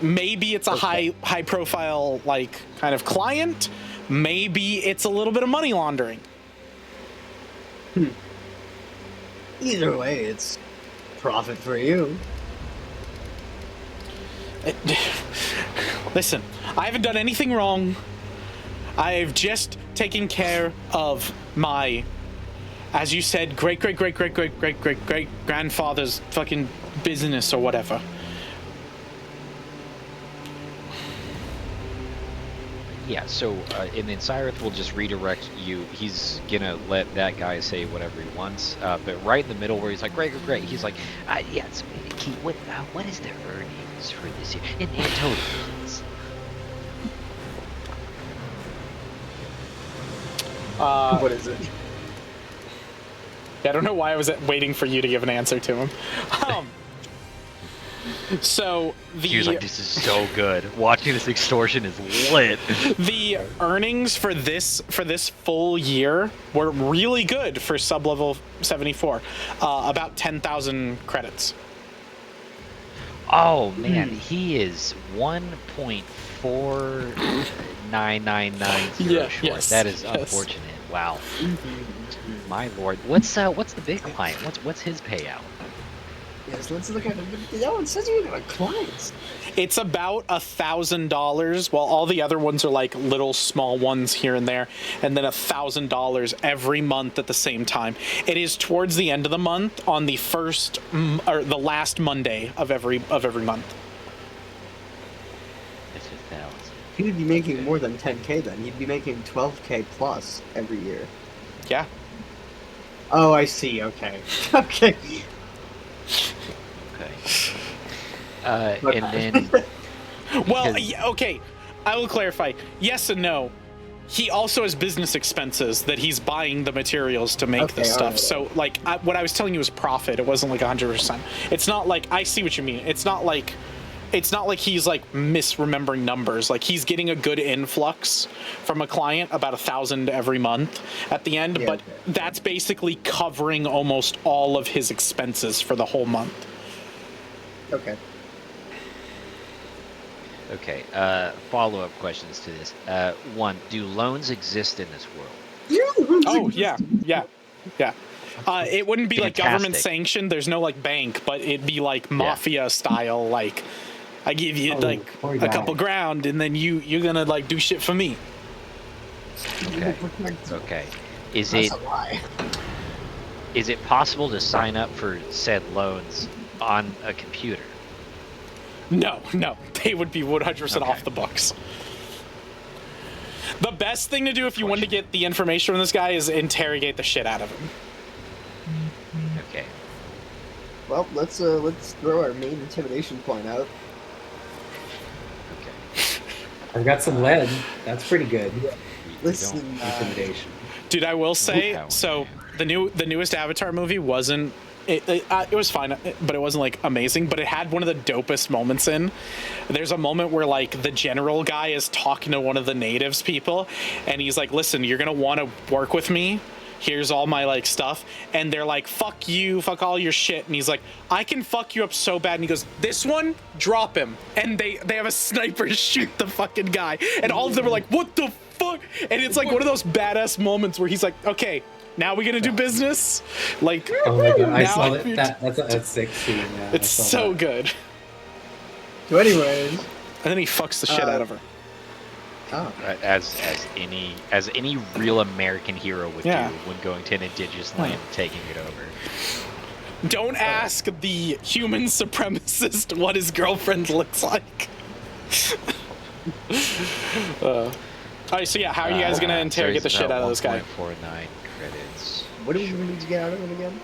Maybe it's a high profile like kind of client. Maybe it's a little bit of money laundering. Either way, it's profit for you. Listen, I haven't done anything wrong. I've just taken care of my, as you said, great grandfather's fucking business or whatever. Yeah, so and then Cyrus will just redirect you. He's gonna let that guy say whatever he wants, but right in the middle where he's like, great, he's like, yeah, so what is the earnings for this year in total? What is it? I don't know why I was waiting for you to give an answer to him. So He was like, this is so good. Watching this extortion is lit. the earnings for this full year were really good for sub-level 74. About 10,000 credits. Oh man, he is 1.49990 Yeah, short. yes, That is yes. unfortunate. Wow. My lord. What's the big client? What's his payout? Yes, let's look at it. That one says you got clients. It's about $1,000, while all the other ones are like little small ones here and there, and then $1,000 every month at the same time. It is towards the end of the month on the first or the last Monday of every month. It's 1,000. He would be making more than 10k then. He'd be making 12k plus every year. Yeah. Oh, I see. Okay. Okay. Okay. And then Well, Because- okay. I will clarify. Yes and no. He also has business expenses that he's buying the materials to make Okay, this stuff. alright. So, like, what I was telling you was profit. It wasn't like 100%. It's not like I see what you mean. It's not like he's like misremembering numbers. Like, he's getting a good influx from a client, about 1,000 every month at the end. Yeah, but okay. that's basically covering almost all of his expenses for the whole month. Okay. okay, follow-up questions to this. One, do loans exist in this world? Oh yeah. It wouldn't be like government Fantastic. sanctioned. There's no like bank, but it'd be like mafia style. Like, I give you like poor a guy. couple grand, and then you're gonna like do shit for me. Okay. Okay. Is That's it a lie. is it possible to sign up for said loans on a computer? No, they would be 100% Okay. off the books. The best thing to do if you want to get the information from this guy is interrogate the shit out of him. Okay. Well, let's throw our main intimidation point out. Okay. I've got some lead. That's pretty good. Listen, Intimidation. Dude, I will say, Power. so the newest Avatar movie wasn't. It was fine, but it wasn't like amazing. But it had one of the dopest moments in. There's a moment where like the general guy is talking to one of the natives people, and he's like, "Listen, you're gonna want to work with me. Here's all my like stuff." And they're like, "Fuck you, fuck all your shit." And he's like, "I can fuck you up so bad." And he goes, "This one, drop him." And they have a sniper shoot the fucking guy, and all of them are like, "What the fuck?" And it's like one of those badass moments where he's like, "Okay, now we gonna do business?" Like, Oh my god, I now saw if that. you're- That's sick scene. Yeah, I It's saw so that. good. so anyways, And then he fucks the shit out of her. oh, As any real American hero would Yeah. do when going to an indigenous land and taking it over. Don't ask the human supremacist what his girlfriend looks like. All right, so yeah, how are you guys gonna interrogate the shit out of this guy? 1.49 credits. what do we need to get out of it again?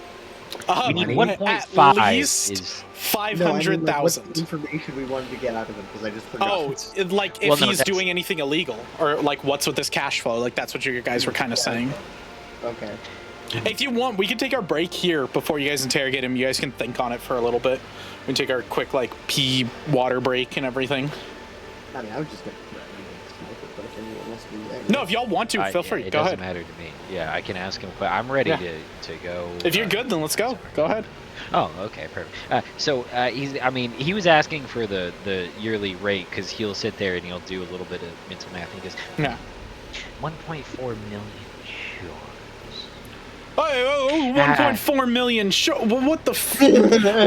We need Money? At 1.5 least is 500,000. What's the information we wanted to get out of it? Because I just forgot. Oh, like if Well, no, he's that's- doing anything illegal, or like what's with this cash flow? Like that's what you guys were kind of saying. Okay. If you want, we can take our break here before you guys interrogate him. You guys can think on it for a little bit. We can take our quick like pee water break and everything. I mean, I was just gonna smoke it, but if anyone wants to do that, No, if y'all want to, feel free. It Go doesn't ahead. matter to me. Yeah, I can ask him. But I'm ready Yeah. to go. If you're good, then let's go. Go ahead. Oh, okay, perfect. He was asking for the yearly rate because he'll sit there and he'll do a little bit of mental math. He goes, Yeah. 1.4 million sure. Oh, 1.4 million. What the?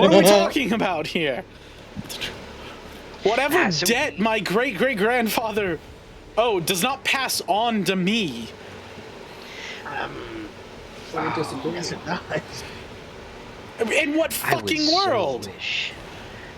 What are we talking about here? Whatever So debt my great great grandfather does not pass on to me. I disagree. Yes, it does. In what I would fucking so world? wish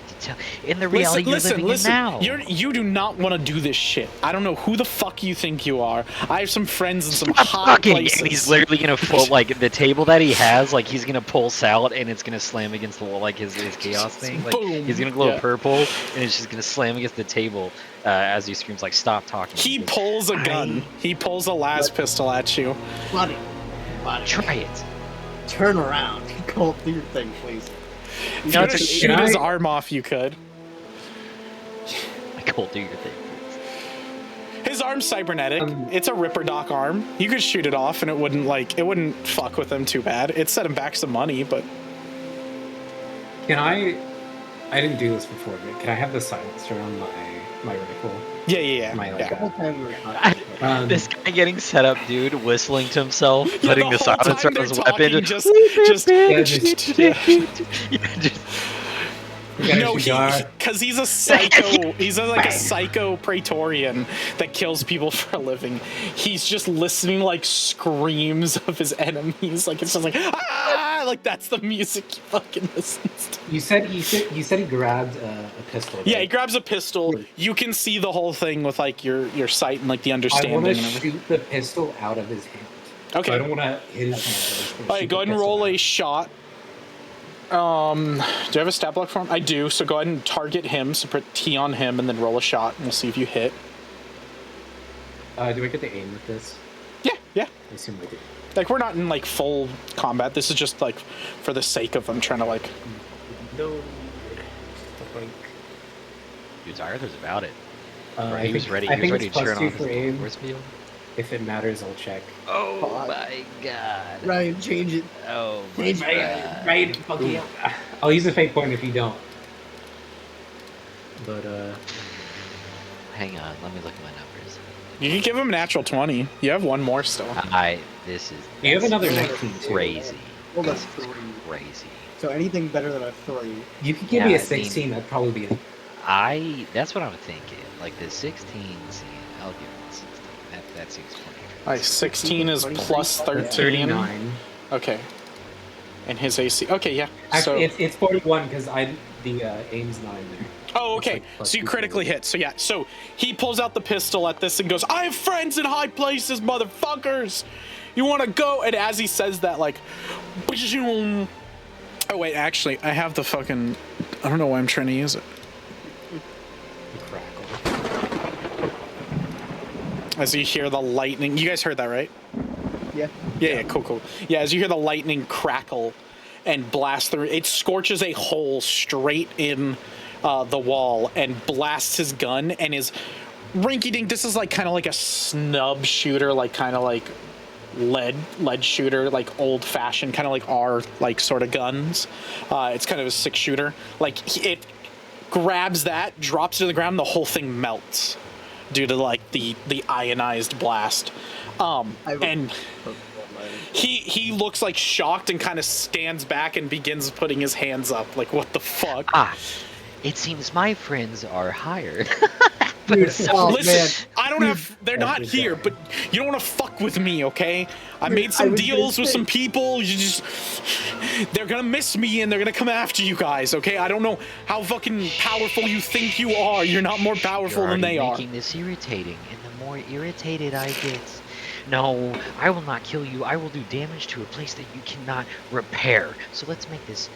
to tell- in the reality you're living in now. You do not want to do this shit. I don't know who the fuck you think you are. I have some friends in some Stop hot talking! places. And he's literally gonna pull like the table that he has, like he's gonna pulse out and it's gonna slam against the wall, like his chaos thing. Like Boom. he's gonna glow Yeah. purple and it's just gonna slam against the table as he screams like, "Stop talking!" He pulls a gun. He pulls a las pistol at you. Buddy, Try it. turn around. Call through your thing, please. If No, you it's were to a- shoot can his I- arm off, you could. Michael, do your thing. His arm's cybernetic. It's a Ripper Doc arm. You could shoot it off, and it wouldn't fuck with him too bad. It set him back some money, but Can I didn't do this before, but can I have the silencer on my rifle? yeah. My, like, yeah. The whole time we were talking. This guy getting set up, dude, whistling to himself, Yeah, putting the whole silencer time on his they're weapon. talking, Just, just no, because he's a psycho. He's like a psycho Praetorian that kills people for a living. He's just listening like screams of his enemies. Like it's just like like that's the music he fucking listens to. You said he grabbed a pistol. Yeah, he right? grabs a pistol. You can see the whole thing with like your sight and like the I understanding. want to and everything. shoot the pistol out of his hand. Okay. So I don't want to hit his hand. All right, go ahead and roll a shot. Do you have a stat block for him? I do. So go ahead and target him. So put T on him, and then roll a shot, and we'll see if you hit. Do I get to aim with this? Yeah. I assume I do. Like we're not in like full combat. This is just like for the sake of I'm trying to like. No. Dude, Arthur's about it. I He was think- ready. I He was think ready it's to turn +2 on for aim. force field. If it matters, I'll check. Oh God. my god. Ryan, change it. Oh my Change it. god. Right, fuck you. I'll use a fake point if you don't. But Hang on, let me look at my numbers. You can give him a natural 20. You have one more still. This is. you have that's another 19 too. crazy. Well, This that's is 3. crazy. So anything better than a 3. You could give me Yeah, a 16. That'd probably be. That's what I'm thinking. Like the 16 scene, I'll give it the 16. That seems funny. All right, 16 is plus 13. 39. Okay. And his AC. Okay, yeah. Actually, So, it's 41 because the aim's not in there. oh, It's okay. like plus So you two critically hit. So yeah. So he pulls out the pistol at this and goes, "I have friends in high places, motherfuckers. You want to go?" And as he says that, like, oh wait, actually, I have the fucking. I don't know why I'm trying to use it. The crackle. As you hear the lightning, you guys heard that, right? Yeah. Yeah, cool. Yeah, as you hear the lightning crackle and blast through, it scorches a hole straight in the wall and blasts his gun and is rinky-dink. This is like kind of like a snub shooter, like kind of like lead shooter, like old-fashioned, kind of like our like sort of guns. It's kind of a 6-shooter. Like it grabs that, drops it to the ground, the whole thing melts due to like the ionized blast. And he looks like shocked and kind of stands back and begins putting his hands up like, what the fuck? It seems my friends are hired. Dude, oh, Listen, man. I don't have, they're not Every here, day. but you don't want to fuck with me, okay? I Dude, made I some was deals gonna with say- some people. They're gonna miss me and they're gonna come after you guys, okay? I don't know how fucking powerful you think you are. You're not more powerful You're than they already are. making this irritating, and the more irritated I get, no, I will not kill you. I will do damage to a place that you cannot repair. So let's make this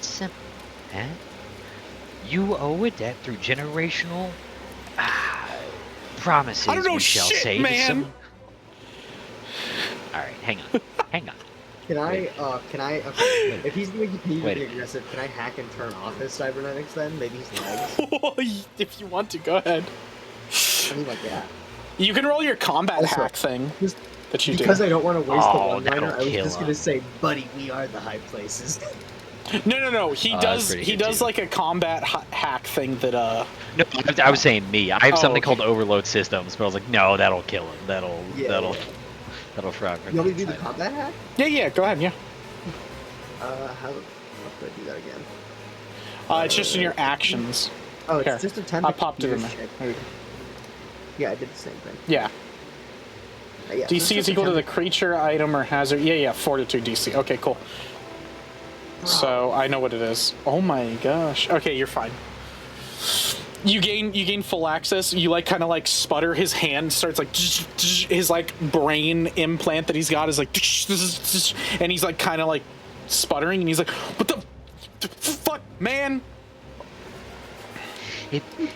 simple, eh? You owe a debt through generational promises. I don't know we shall shit, say man. To some... All right, hang on, hang on. Can I, okay, if he's going to continue to Wait. be aggressive, can I hack and turn off his cybernetics then? Maybe his legs? If you want to, go ahead. I mean, like, yeah. You can roll your combat Also, hack thing Just that you because do. I don't want to waste the Oh, one-liner, that'll I was kill just going him. to say, buddy, we are the high places. No. He Oh, that's does. pretty He good, does too. like a combat hack thing that No, I was saying me. I have Oh, something okay. called overload systems, but I was like, no, that'll kill him. That'll fry him. You want me to do the combat hack? Yeah. Go ahead. Yeah. How do I do that again? It's just in your actions. Oh, it's Here, just a 10 I popped it in there. check. There you go. Yeah, I did the same thing. Yeah. Yeah, DC it's is just a equal to 10 the creature, item, or hazard. Yeah. Fortitude DC. Okay, cool. So I know what it is. Oh my gosh. Okay, you're fine. You gain full access. You like kind of like sputter. His hand starts like his like brain implant that he's got is like, and he's like kind of like sputtering, and he's like, what the fuck, man?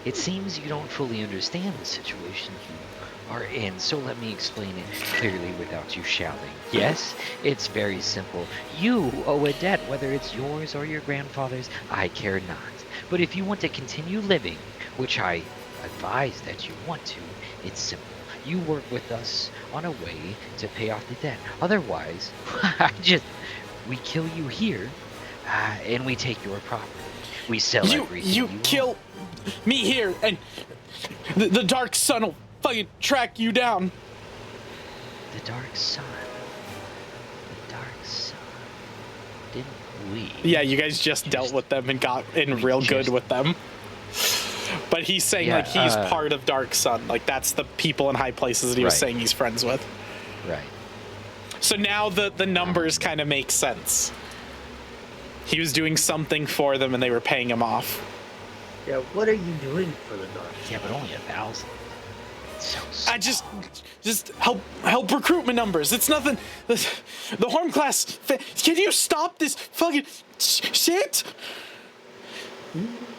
It seems you don't fully understand the situation you are in, so let me explain it clearly without you shouting. Yes, it's very simple. You owe a debt, whether it's yours or your grandfather's, I care not. But if you want to continue living, which I advise that you want to, it's simple. You work with us on a way to pay off the debt. Otherwise, we kill you here, and we take your property. We sell everything You own. kill me here, and the dark sun will fucking track you down. The dark sun. The dark sun. Didn't we? Yeah, you guys just dealt with them and got in real good with them. But he's saying Yeah, like he's part of Dark Sun. Like that's the people in high places that he was Right. saying he's friends with. Right. So now the numbers kind of make sense. He was doing something for them and they were paying him off. Yeah, what are you doing for the dark? Yeah, but only 1,000. So I just help recruitment numbers. It's nothing. The Horn class. Can you stop this fucking shit?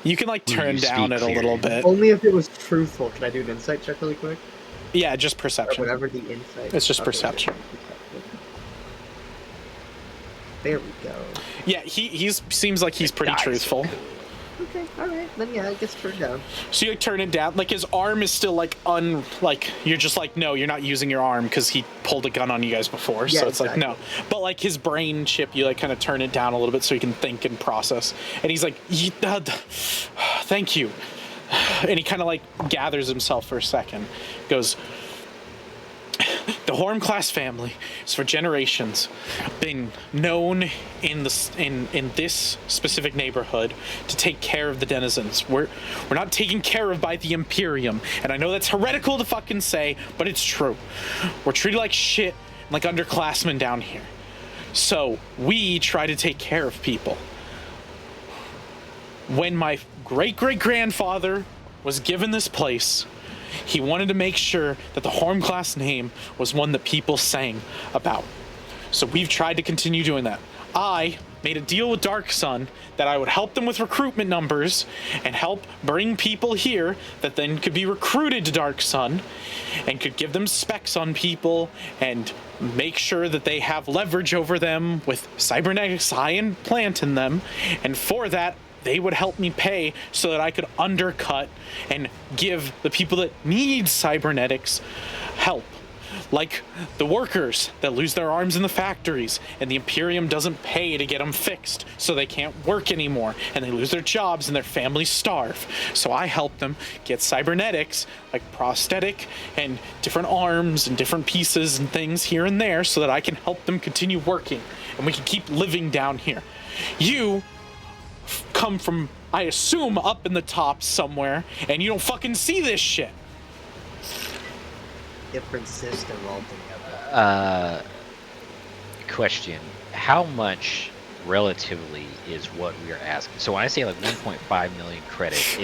You can like Will turn you down speak it a little clearly? bit. Only if it was truthful. Can I do an insight check really quick? Yeah, just Or perception. whatever the insight. It's just Okay, perception. There we go. Yeah, he seems like he's pretty Dice. truthful. Okay, alright. Then yeah, it gets turned down. So you like turn it down. Like his arm is still like you're just like, no, you're not using your arm because he pulled a gun on you guys before. Yeah, So it's like no. exactly. But like his brain chip, you like kind of turn it down a little bit so he can think and process. And he's like, thank you. And he kind of like gathers himself for a second. Goes, the Horn class family has for generations been known in this specific neighborhood to take care of the denizens. We're not taken care of by the Imperium, and I know that's heretical to fucking say, but it's true. We're treated like shit, like underclassmen down here. So we try to take care of people. When my great-great-grandfather was given this place, he wanted to make sure that the Horm class name was one that people sang about. So we've tried to continue doing that. I made a deal with Dark Sun that I would help them with recruitment numbers and help bring people here that then could be recruited to Dark Sun and could give them specs on people and make sure that they have leverage over them with cybernetics I implant in them. And for that, they would help me pay so that I could undercut and give the people that need cybernetics help. Like the workers that lose their arms in the factories and the Imperium doesn't pay to get them fixed, so they can't work anymore and they lose their jobs and their families starve. So I help them get cybernetics, like prosthetic and different arms and different pieces and things here and there, so that I can help them continue working and we can keep living down here. You come from, I assume, up in the top somewhere, and you don't fucking see this shit. Different system altogether. Question: how much relatively is what we are asking? So when I say like 1.5 million credits,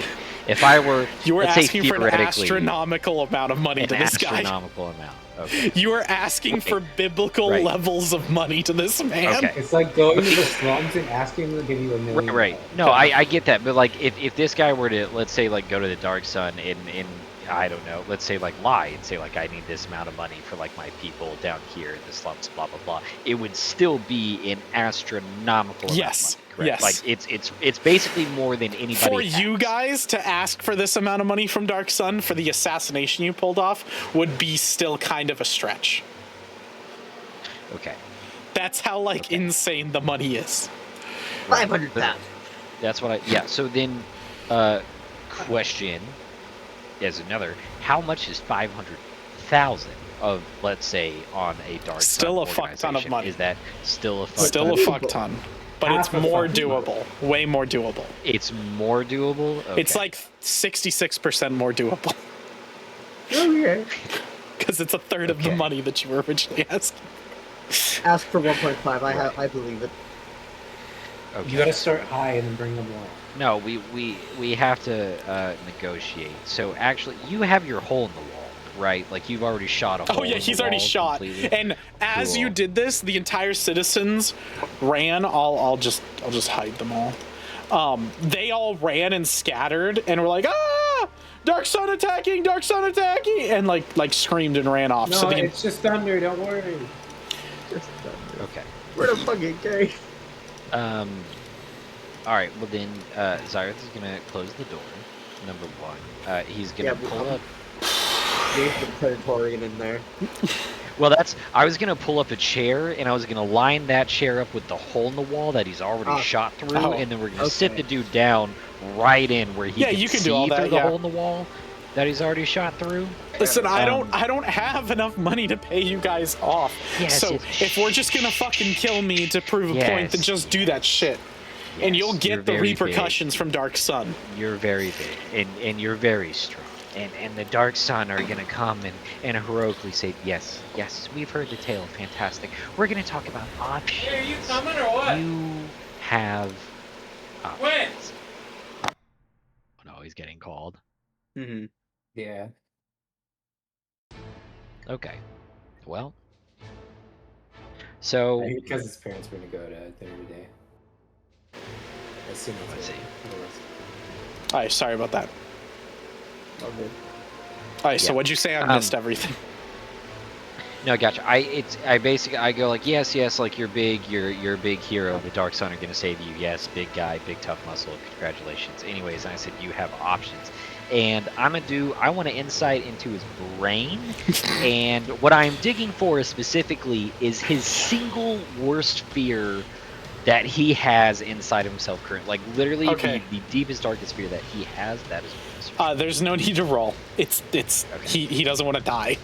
if I were, You were let's say asking for an theoretically, astronomical amount of money an to this guy. astronomical amount. Okay. You are asking for biblical Right. levels of money to this man. Okay. It's like going to the slums and asking them to give you $1 million. Right. No, I get that, but like if this guy were to, let's say, like go to the Dark Sun and I don't know, let's say like lie and say like I need this amount of money for like my people down here in the slums, blah blah blah, it would still be an astronomical Yes. amount of money, correct? Yes. Like it's basically more than anybody For has. you guys to ask for this amount of money from Dark Sun for the assassination you pulled off would be still kind of a stretch. Okay. That's how like insane the money is. 500,000. That's what so then question is another, how much is 500,000 of, let's say, on a Dark Still Sun a fuck ton of organization? money. Is that still a fuck Still ton a of fuck ton. But it's Half a more fucking doable. Way more doable. It's more doable? It's Okay. like 66% more doable. Okay. Because it's a third of the Okay. money that you were originally asking. Ask for 1.5. I believe it. Okay. You gotta start high and then bring them low. No, we have to negotiate. So actually, you have your hole in the wall, right? Like you've already shot a hole. Oh yeah, in he's the already wall shot. completely. And as you Cool. did this, the entire citizens ran. I'll just hide them all. They all ran and scattered and were like, ah, Dark Sun attacking, and like screamed and ran off. No, So the it's just thunder, don't worry. Just Okay. we're the fucking gay. All right. Well then, Zyrith is gonna close the door. Number one. He's gonna Yeah, pull up. There's the Predatorian in there. Well, I was gonna pull up a chair and I was gonna line that chair up with the hole in the wall that he's already Oh. shot through, Oh. and then we're gonna Okay. sit the dude down right in where he Yeah, can you can see do all that, through the yeah. hole in the wall that he's already shot through. Listen, I Um, don't have enough money to pay you guys off. Yes, so yes. if we're just gonna fucking kill me to prove a point, then Yes. just do that shit. And Yes, you'll you're get the very big. repercussions from Dark Sun. You're very big, and you're very strong. And the Dark Sun are gonna come and heroically say, yes, we've heard the tale, fantastic. We're gonna talk about options. Hey, are you coming or what? You have When? options. Oh no, he's getting called. Mm-hmm. Yeah. Okay, well, so I think because his parents were gonna go to dinner today. As soon as Let's they- see. All right, sorry about that. All good. All right, so Yeah. what'd you say? I missed everything. no, gotcha. I go like, yes, like you're big, you're a big hero. The Dark Sun are gonna save you. Yes, big guy, big tough muscle. Congratulations. Anyways, and I said you have options, and I want to insight into his brain, and what I'm digging for specifically is his single worst fear that he has inside himself currently. Like literally Okay. the deepest, darkest fear that he has. That is. There's no need to roll. It's Okay. he doesn't want to die.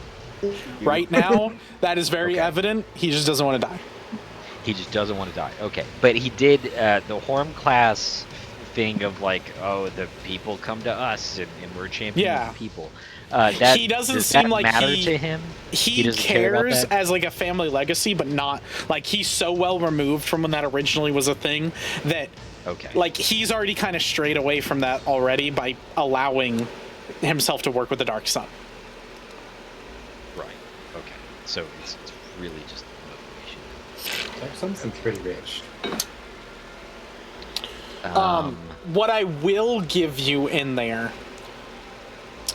Right now, that is very Okay. evident. He just doesn't want to die. He just doesn't want to die. Okay, but he did the Horm class thing of like, oh, the people come to us and we're champions Yeah. of the people. That He doesn't does seem that like matter he- to him. He doesn't care about cares that? as like a family legacy, but not like he's so well removed from when that originally was a thing that Okay. like he's already kind of strayed away from that already by allowing himself to work with the Dark Sun. Right. Okay. So it's really just motivation. Dark Sun seems pretty rich. What I will give you in there,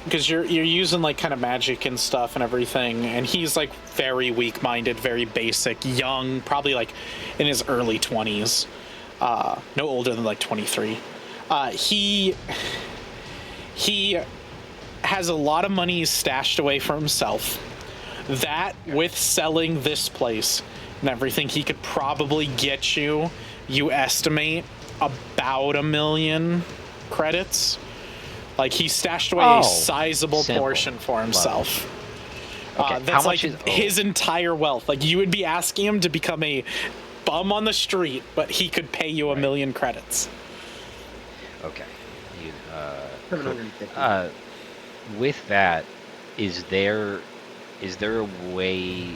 because you're using like kind of magic and stuff and everything, and he's like very weak-minded, very basic, young, probably like in his early 20s, no older than like 23. He has a lot of money stashed away for himself. That with selling this place and everything, he could probably get you estimate about 1 million credits. Like he stashed away a sizable simple. portion for himself. Okay, That's how like much is his entire wealth. Like you would be asking him to become a bum on the street, but he could pay you 1 million credits. Okay. You, 750. with that, is there a way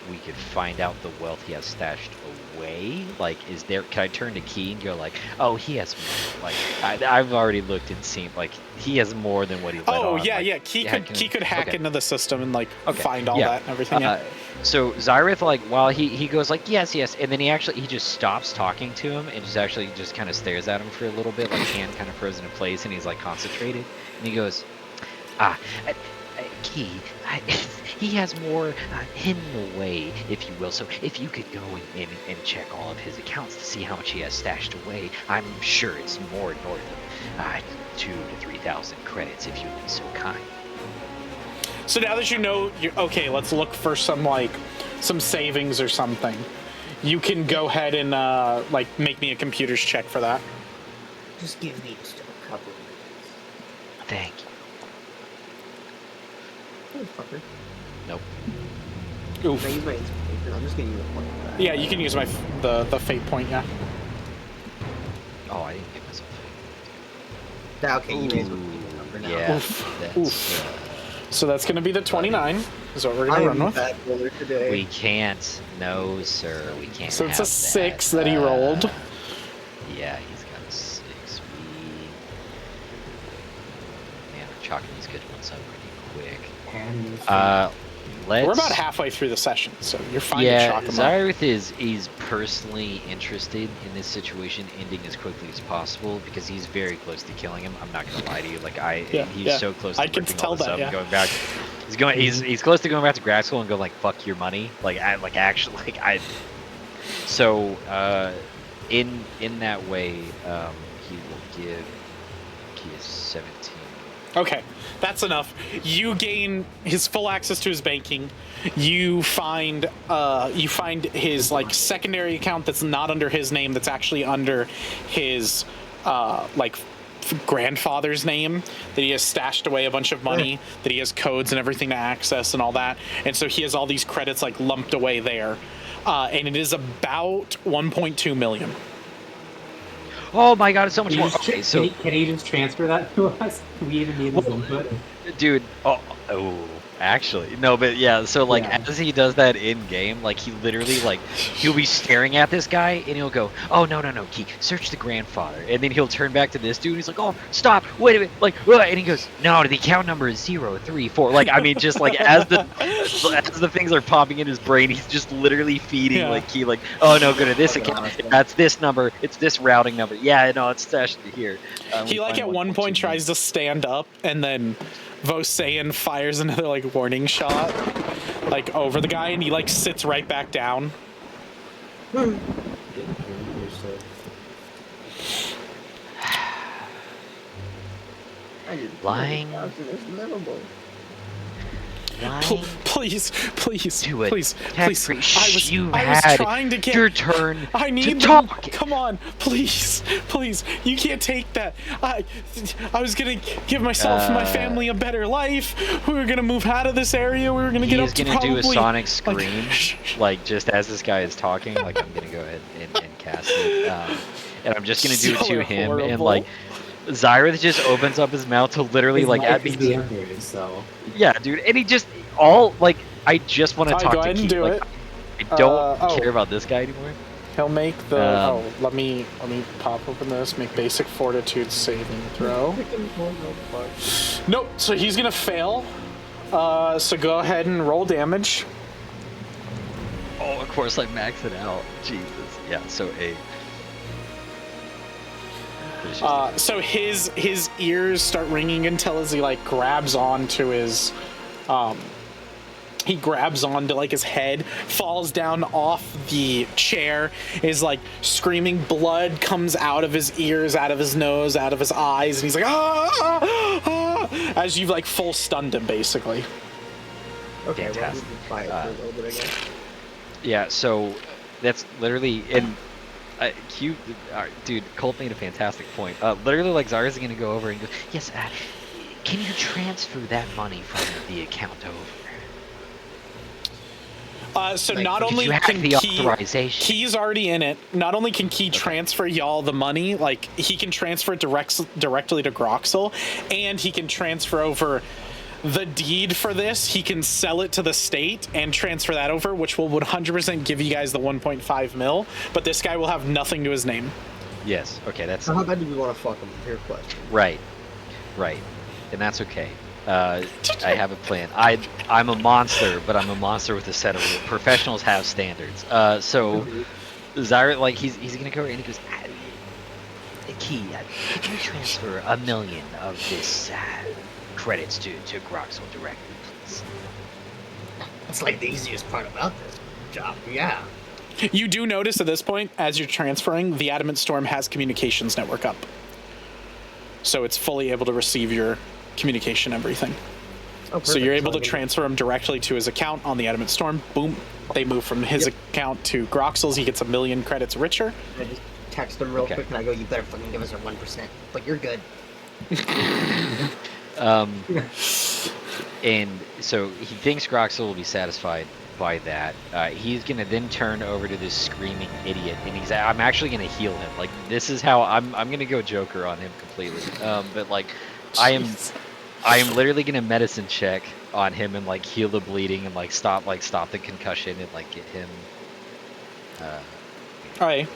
we could find out the wealth he has stashed away? Like, can I turn to Key and go like, oh, he has more. Like, I've already looked and seen, like, he has more than what he let Oh on. yeah, like, yeah. Key could hack okay. into the system and like Okay, find all yeah. that and everything. Yeah. So Zyrith, like, while he goes like, yes, and then he just stops talking to him and just kind of stares at him for a little bit, like hand kind of frozen in place, and he's like concentrated, and he goes, Key, he has more hidden away, if you will. So if you could go and check all of his accounts to see how much he has stashed away, I'm sure it's more north of 2,000 to 3,000 credits, if you'd be so kind. So now that you know, okay, let's look for some savings or something. You can go ahead and like make me a computer's check for that. Just give me just a couple of minutes. Thank you. Oh, fucker. Nope. Oof. Can I use my inspiration? I'm just gonna use a point for that. Yeah, you can use the fate point. Yeah. Oh, I didn't give myself Okay, you may as well keep the number now. Yeah. Oof. That's, Oof. So that's gonna be the 29. Is what we're gonna run I'm with. bad roller today. we can't. No, sir. We can't. So it's a have 6 that he rolled. Yeah, he's got a 6. Man, we're chalking these good ones up pretty quick. And Let's. We're about halfway through the session, so you're fine to Yeah, chalk them up. Zyrith is personally interested in this situation ending as quickly as possible because he's very close to killing him. I'm not gonna lie to you. Like he's so close to I can ripping tell all this that, up yeah. and going back. He's close to going back to grad school and go like fuck your money. So in that way, he will give Key a 17. Okay, that's enough. You gain his full access to his banking. You find his like secondary account that's not under his name, that's actually under his grandfather's name, that he has stashed away a bunch of money, that he has codes and everything to access and all that. And so he has all these credits like lumped away there. And it is about 1.2 million. Oh my god, it's so much Can more. you just Okay, so can he just transfer that to us? Do we even need his input? dude, actually, no, but yeah, so like Yeah. as he does that in game, like he literally like he'll be staring at this guy and he'll go, oh no, Key, search the grandfather, and then he'll turn back to this dude and he's like, oh stop, wait a minute, like, and he goes, no, the account number is 034. Like, I mean, just like as the things are popping in his brain, he's just literally feeding like Key, like, oh no, go to this account, that's this number, it's this routing number, yeah, no, it's stashed here. He like at one point tries to stand up, and then Vosayan fires another like warning shot like over the guy, and he like sits right back down. Lying. It's livable. Please, Do it. please. I I was was trying to get your turn. I need to them. talk. Come on, please. You can't take that. I was gonna give myself and my family a better life. We were gonna move out of this area. We were gonna get up to He's gonna do a probably, sonic scream, like just as this guy is talking. Like I'm gonna go ahead and cast it. and I'm just gonna do it Y'all to are him, and horrible. like Xyrith just opens up his mouth to literally His like life at me. is the Emperor's, so Yeah, dude, and he just all like I just want to Alright, talk go to ahead and Keith. do Like it. I don't Oh. care about this guy anymore. He'll make the. Um, let me pop open this. Make basic fortitude saving throw. Nope. So he's gonna fail. So go ahead and roll damage. Oh, of course I max it out. Jesus. Yeah. So 8. So his ears start ringing until as he like grabs onto his, he grabs onto like his head, falls down off the chair, is like screaming. Blood comes out of his ears, out of his nose, out of his eyes, and he's like as you've like full stunned him basically. Okay, Fantastic. well, we can fight for a little bit, I guess. Yeah. So that's literally and. Q, dude, Colt made a fantastic point. Literally, like Zara's is gonna go over and go, yes, can you transfer that money from the account over? So Like, not because only you have can the authorization. Key's already in it. Not only can Key transfer y'all the money, like he can transfer it directly to Groxel, and he can transfer over the deed for this. He can sell it to the state and transfer that over, which will 100% give you guys the 1.5 mil. But this guy will have nothing to his name. Yes. Okay. That's So how bad do you want to fuck him? Your question. right. Right. And that's okay. I have a plan. I'm a monster, but I'm a monster with a set of rules. Professionals have standards. So Zyra, like he's gonna go over and he goes, Key, can you transfer $1 million of this credits to Groxel directly, please? That's like the easiest part about this job. Yeah. You do notice at this point, as you're transferring, the Adamant Storm has communications network up. So it's fully able to receive your communication, everything. Oh, So you're able to perfect. transfer them directly to his account on the Adamant Storm. Boom. They move from his account to Groxel's. He gets 1 million credits richer. I just text him real Okay. quick and I go, you better fucking give us our 1%. But you're good. And so he thinks Groxel will be satisfied by that. He's gonna then turn over to this screaming idiot, and I'm actually gonna heal him. Like this is how I'm gonna go Joker on him completely. But like I am literally gonna medicine check on him and like heal the bleeding and like stop the concussion and like get him. All right.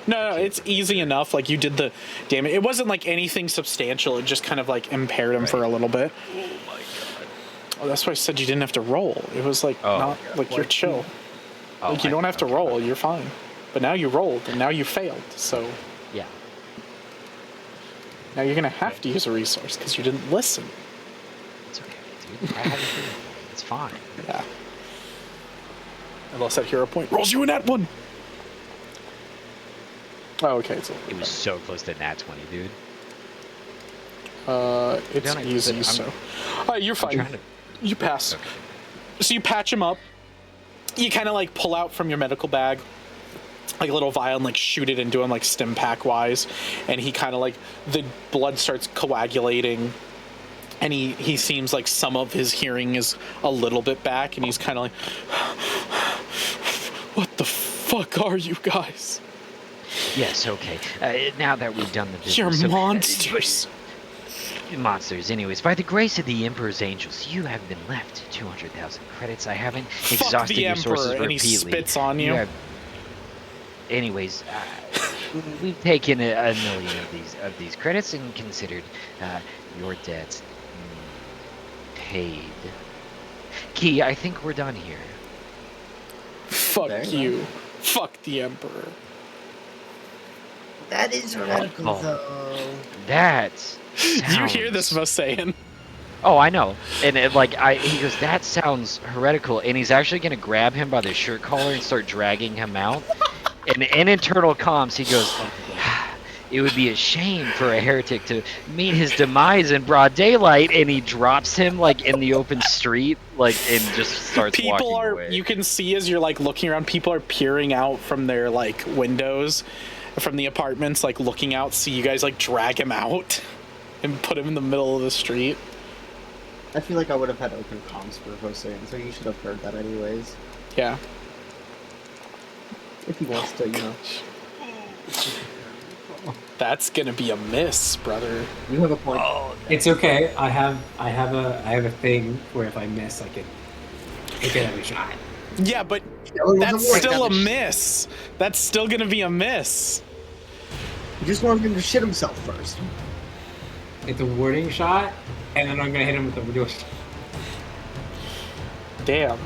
No, it's easy enough. Like you did the damage. It wasn't like anything substantial. It just kind of like impaired him for a little bit. Oh my god. Oh, that's why I said you didn't have to roll. It was like not like you're chill. Oh, Like you don't have to roll. You're fine. But now you rolled and now you failed. So Yeah. now you're gonna have to use a resource because you didn't listen. It's okay, dude. I have a feeling. It's fine. Yeah. Unless that hero point rolls you in that one. Oh, okay. It's It was so close to nat 20, dude. it's Don't I- easy. I'm- So you're I'm fine. trying to. You pass. Okay. So you patch him up. You kind of like pull out from your medical bag like a little vial and like shoot it into him like stim pack wise, and he kind of like the blood starts coagulating, and he seems like some of his hearing is a little bit back, and he's kind of like, what the fuck are you guys? Yes, okay. Now that we've done the business, You're so- monsters. Monsters. Anyways, by the grace of the Emperor's angels, you have been left 200,000 credits. I haven't Fuck exhausted the your sources Emperor, and he repeatedly. spits on you. Anyways, we've taken a million of these credits and considered your debt paid. Key, I think we're done here. Fuck There you. Fuck the Emperor. That is heretical, Oh. though. That You hear this, sounds- Mosayan? Oh, I know. And he goes, that sounds heretical. And he's actually going to grab him by the shirt collar and start dragging him out. And in internal comms, he goes, it would be a shame for a heretic to meet his demise in broad daylight. And he drops him like in the open street, like, and just starts People walking are, away. you can see as you're like looking around, people are peering out from their like windows from the apartments, like looking out, see you guys like drag him out and put him in the middle of the street. I feel like I would have had open comms for Hossein, so you should have heard that anyways. Yeah. If he wants to, you know. That's gonna be a miss, brother. You have a point. It's okay. I have a thing where if I miss, I can take another shot. Yeah, but that's still a miss. That's still gonna be a miss. You just want him to shit himself first. It's a warding shot, and then I'm gonna hit him with the reduce. Damn.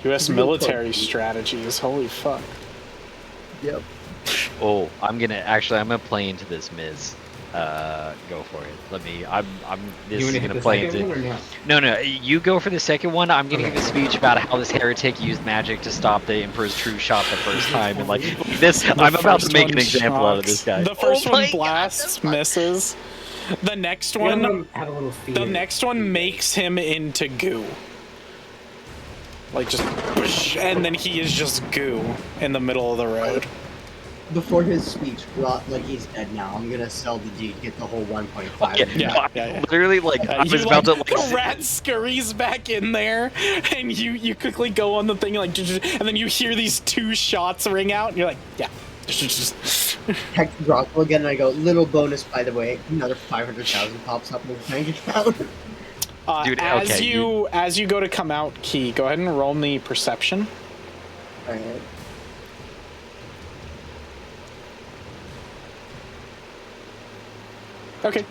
U.S. military strategies. Holy fuck. Yep. Oh, I'm gonna play into this miss. Go for it. This is gonna play into. No, you go for the second one. I'm gonna give a speech about how this heretic used magic to stop the Emperor's true shot the first time, and like this. I'm about to make an example out of this guy. The first one blasts, misses. The next one, the next one makes him into goo. Like just, and then he is just goo in the middle of the road. Before his speech, like he's dead now. I'm gonna sell the deed, get the whole 1.5. Yeah. Literally, like I was about to like. Rat scurries back in there, and you quickly go on the thing like, and then you hear these 2 shots ring out, and you're like, yeah. Hex Dracula again, and I go, little bonus by the way, another 500,000 pops up in his bank account. Dude, as you go to come out, Key, go ahead and roll me perception. Alright. Okay.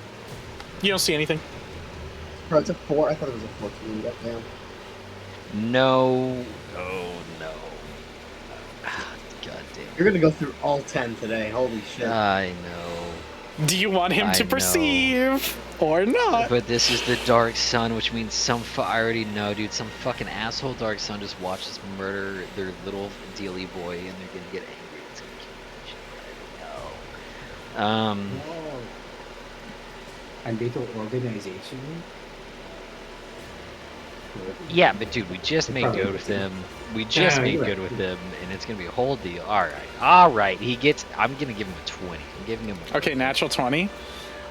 You don't see anything. Bro, it's a 4. I thought it was a 14. Goddamn. No. Oh no. God damn. You're gonna go through all 10 today. Holy shit. I know. Do you want him to know. perceive or not? But this is the Dark Sun, which means I already know, dude. Some fucking asshole Dark Sun just watched us murder their little dealy boy, and they're gonna get angry. It's gonna kill me. Whoa. And little organization. Yeah, but dude, we just made good with them. We just made good with right. them, and it's gonna be a whole deal. All right. I'm gonna give him a 20. I'm giving him. Okay, natural 20.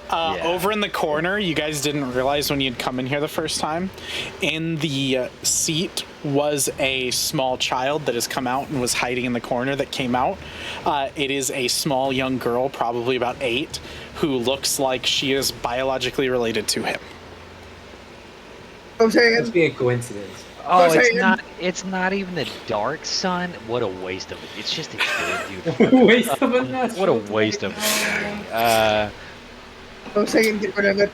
Yeah. Over in the corner, you guys didn't realize when you'd come in here the first time, in the seat was a small child that has come out and was hiding in the corner that came out. It is a small young girl, probably about 8, who looks like she is biologically related to him. I'm saying Must be a coincidence. Oh, it's not even the Dark Sun. What a waste of it. It's just a kid, dude. Waste of a natural. What a waste of it. I'm saying get rid of it.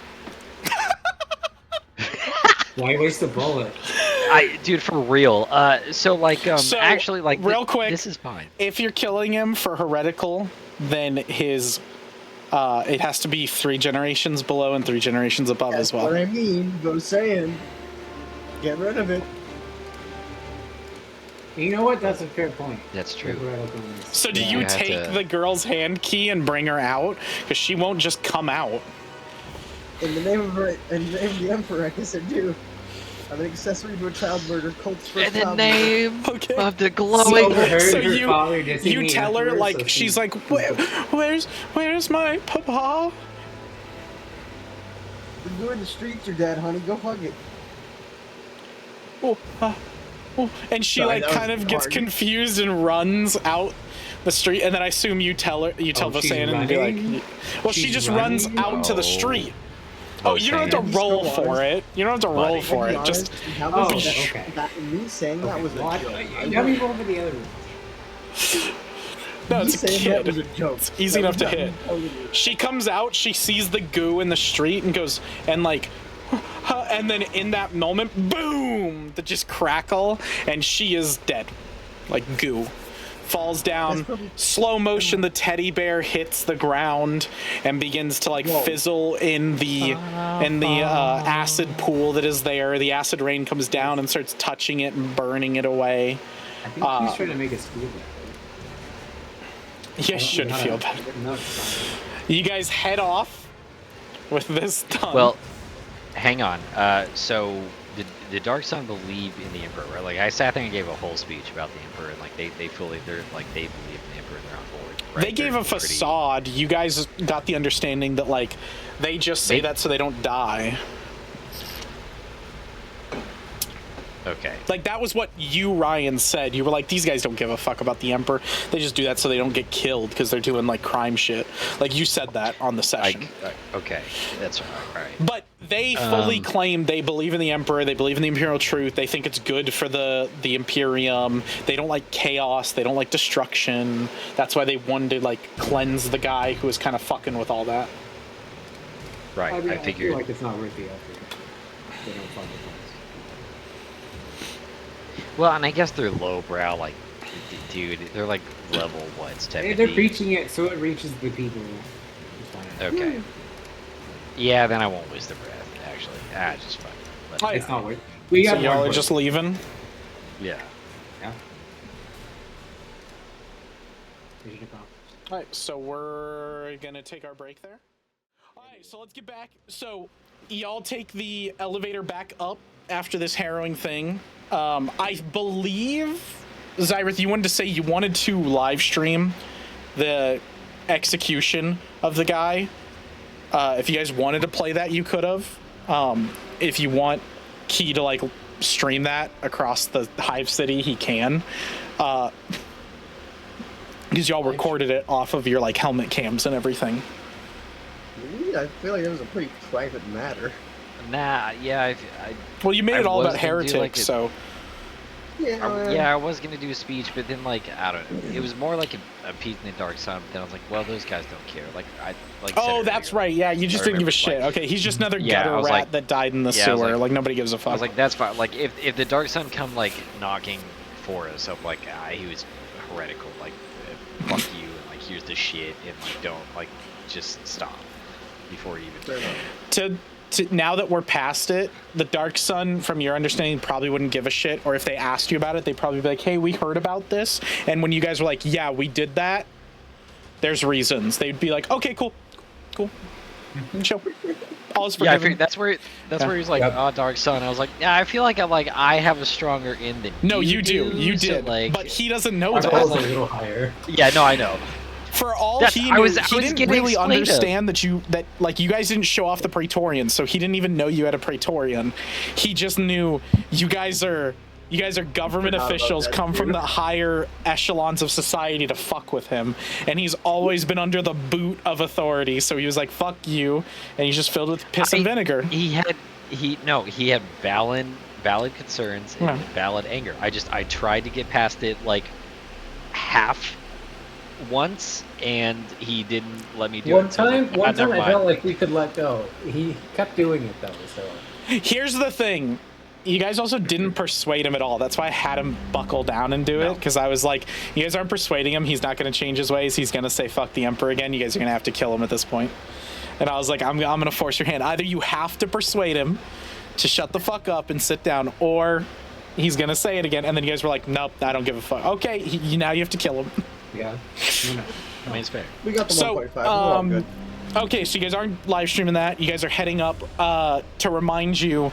Why waste the bullet? Dude, for real. So actually, like, real quick, this is fine. If you're killing him for heretical, then his it has to be 3 generations below and 3 generations above as well. That's what I mean. I'm saying get rid of it. You know what? That's a fair point. That's true. So do You you have take to- the girl's hand key and bring her out? Because she won't just come out. In the name of the Emperor, I guess I do. I'm an accessory to a child murder cult's first In the child name Okay. of the glowing. So her you father dissing you the tell her Emperor, like so she's like, where's my papa? You're in the streets, your dad, honey. Go hug it. Oh, and she Sorry, like that kind was of gets hard. confused and runs out the street, and then I assume you tell she's Vasan and be running? like, well, she She's just runs running? out to the Oh. street. Oh, you don't have Vasan. to roll Just go for it. You don't have to roll Buddy. for To it. be Just honest, that Oh, was okay. me saying that was a What? joke. Now we roll for the other one. no, Me it's a saying that kid. was a joke. It's easy That enough to was not hit. me telling you. She comes out, she sees the goo in the street and goes, and like, and then in that moment, boom, that just crackle, and she is dead. Like goo. Falls down, That's probably- slow motion, the teddy bear hits the ground and begins to like Whoa. fizzle in the acid pool that is there. The acid rain comes down and starts touching it and burning it away. I think she's trying to make us feel better. You should feel better. No, it's fine. You guys head off with this done. Well, hang on. So the Dark Sun believe in the Emperor, right? Like I sat there and gave a whole speech about the Emperor, and like they believe in the Emperor and they're on board. Right? they gave They're a pretty- facade. You guys got the understanding that like they just say They- that so they don't die. Okay. Like, that was what you, Ryan, said. You were like, these guys don't give a fuck about the Emperor. They just do that so they don't get killed because they're doing, like, crime shit. Like, you said that on the session. Okay, that's all right. But they fully claim they believe in the Emperor. They believe in the Imperial truth. They think it's good for the Imperium. They don't like chaos. They don't like destruction. That's why they wanted to, like, cleanse the guy who was kind of fucking with all that. Right, I mean, I figured. feel like it's not worth the effort. They don't fuck with us. Well, and I guess they're lowbrow, like, dude, they're like level what, 70? They're preaching it so it reaches the people. Okay. Yeah, then I won't waste the breath, actually. Just fuck it. Let it It's go. not worth. We So got y'all more are just leaving? Yeah. Yeah. Mission accomplished. All right, so we're going to take our break there. All right, so let's get back. So y'all take the elevator back up after this harrowing thing. I believe, Zyrith, you wanted to say you wanted to live stream the execution of the guy. If you guys wanted to play that, you could have. If you want Key to, like, stream that across the Hive City, he can. Because y'all recorded it off of your, like, helmet cams and everything. Really? I feel like it was a pretty private matter. Nah, yeah, Well, you made it all was about gonna do, heretics, like, so... I was gonna do a speech, but then, like, I don't know. It was more like a peek in the dark side, but then I was like, well, those guys don't care. Like, Oh, that's right. Yeah, you just didn't give a shit. Like, okay, he's just another yeah, gutter I was rat like- that died in the yeah, I was sewer. like- Like, nobody gives a fuck. I was like, that's fine. Like, if the Dark Sun come, like, knocking for us up, like, he was heretical, like, fuck you, and, like, here's the shit, and, like, don't, like, just stop before you even... to now that we're past it, the Dark Sun, from your understanding, probably wouldn't give a shit. Or if they asked you about it, they'd probably be like, hey, we heard about this. And when you guys were like, yeah, we did that, there's reasons. They'd be like, okay, cool. Chill. All is Yeah, I forgiven. figured that's where he's like, Yep. oh, Dark Sun. I was like, yeah, I feel like I have a stronger in than No, you do. You so, did. like, But he doesn't know Our that. goal's a little higher. yeah, no, I know. For all That's- he I knew, was he didn't getting really explained understand that you guys didn't show off the Praetorian, so he didn't even know you had a Praetorian. He just knew you guys are government Forgot about officials, that, come from too. the higher echelons of society to fuck with him, and he's always been under the boot of authority. So he was like, "Fuck you," and he's just filled with piss and vinegar. He had valid concerns and Yeah. valid anger. I tried to get past it like half once, and he didn't let me do One it. So I was time, like, never I mind. felt like we could let go. He kept doing it though, so. Here's the thing. You guys also didn't persuade him at all. That's why I had him buckle down and do it, because I was like, you guys aren't persuading him. He's not going to change his ways. He's going to say fuck the Emperor again. You guys are going to have to kill him at this point. And I was like, I'm going to force your hand. Either you have to persuade him to shut the fuck up and sit down, or he's going to say it again. And then you guys were like, nope, I don't give a fuck. Okay, now you have to kill him. Yeah. I mean, it's fair. We got the So, 1.5. We're all good. Okay, so you guys aren't live streaming that. You guys are heading up. To remind you,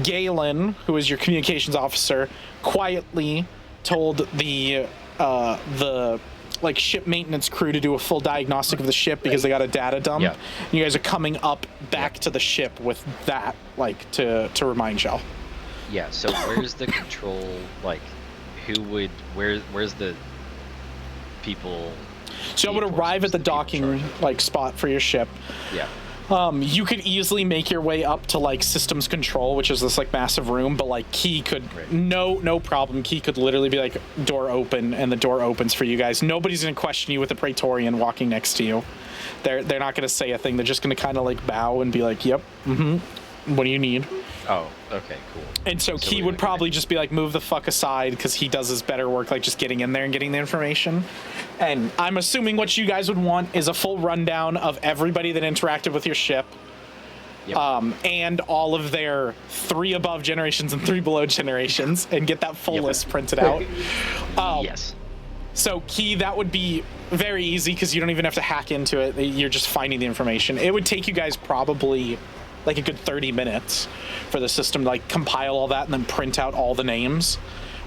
Galen, who is your communications officer, quietly told the like ship maintenance crew to do a full diagnostic of the ship because they got a data dump. Yeah. You guys are coming up back to the ship with that, like, to remind y'all. Yeah. So where's the control? Like, where's the people? So y'all would arrive at the docking like spot for your ship. Yeah. You could easily make your way up to like systems control, which is this like massive room, but like Key could no problem. Key could literally be like, door open, and the door opens for you guys. Nobody's gonna question you with a Praetorian walking next to you. They're not gonna say a thing. They're just gonna kind of like bow and be like, yep, what do you need? Oh, okay, cool. And so Key we're would gonna- probably just be like, move the fuck aside, because he does his better work, like just getting in there and getting the information. And I'm assuming what you guys would want is a full rundown of everybody that interacted with your ship. Yep. And all of their 3 above generations and 3 below generations, and get that full Yep. list printed out. Yes. So Key, that would be very easy because you don't even have to hack into it. You're just finding the information. It would take you guys probably like a good 30 minutes for the system to like compile all that and then print out all the names.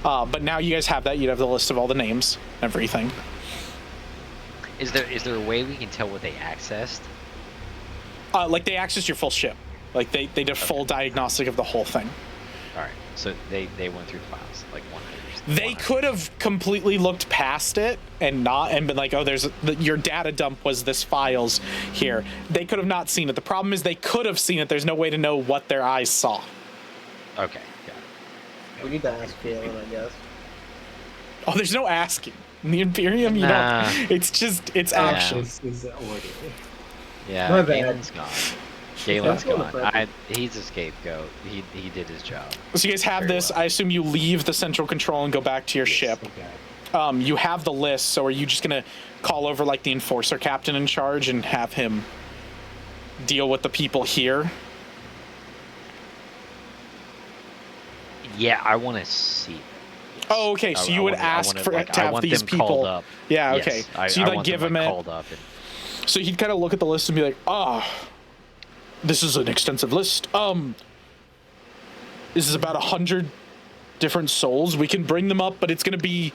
But now you guys have that. You'd have the list of all the names, everything. Is there a way we can tell what they accessed? Like they accessed your full ship. Like they did a full diagnostic of the whole thing. All right. So they went through the files like 100. They could have completely looked past it and been like, oh, your data dump was this files here. They could have not seen it. The problem is they could have seen it. There's no way to know what their eyes saw. Okay. Got it. We need to ask Galen, I guess. Oh, there's no asking. In the Imperium, you Nah. don't. It's action. This is order. Yeah. My bad. Galen's gone. Galen's That's gone. what He's a scapegoat. He did his job. So you guys have Very this. well. I assume you leave the central control and go back to your ship. Okay. You have the list, so are you just gonna call over like the enforcer captain in charge and have him deal with the people here? Yeah, I want to see them. Yes. Oh, okay. So you would ask I to want have these them people. called up. Yeah. Yes, Okay. I, So you'd I like want give them, him it. called up and So he'd kind of look at the list and be like, this is an extensive list. This is about 100 different souls. We can bring them up, but it's going to be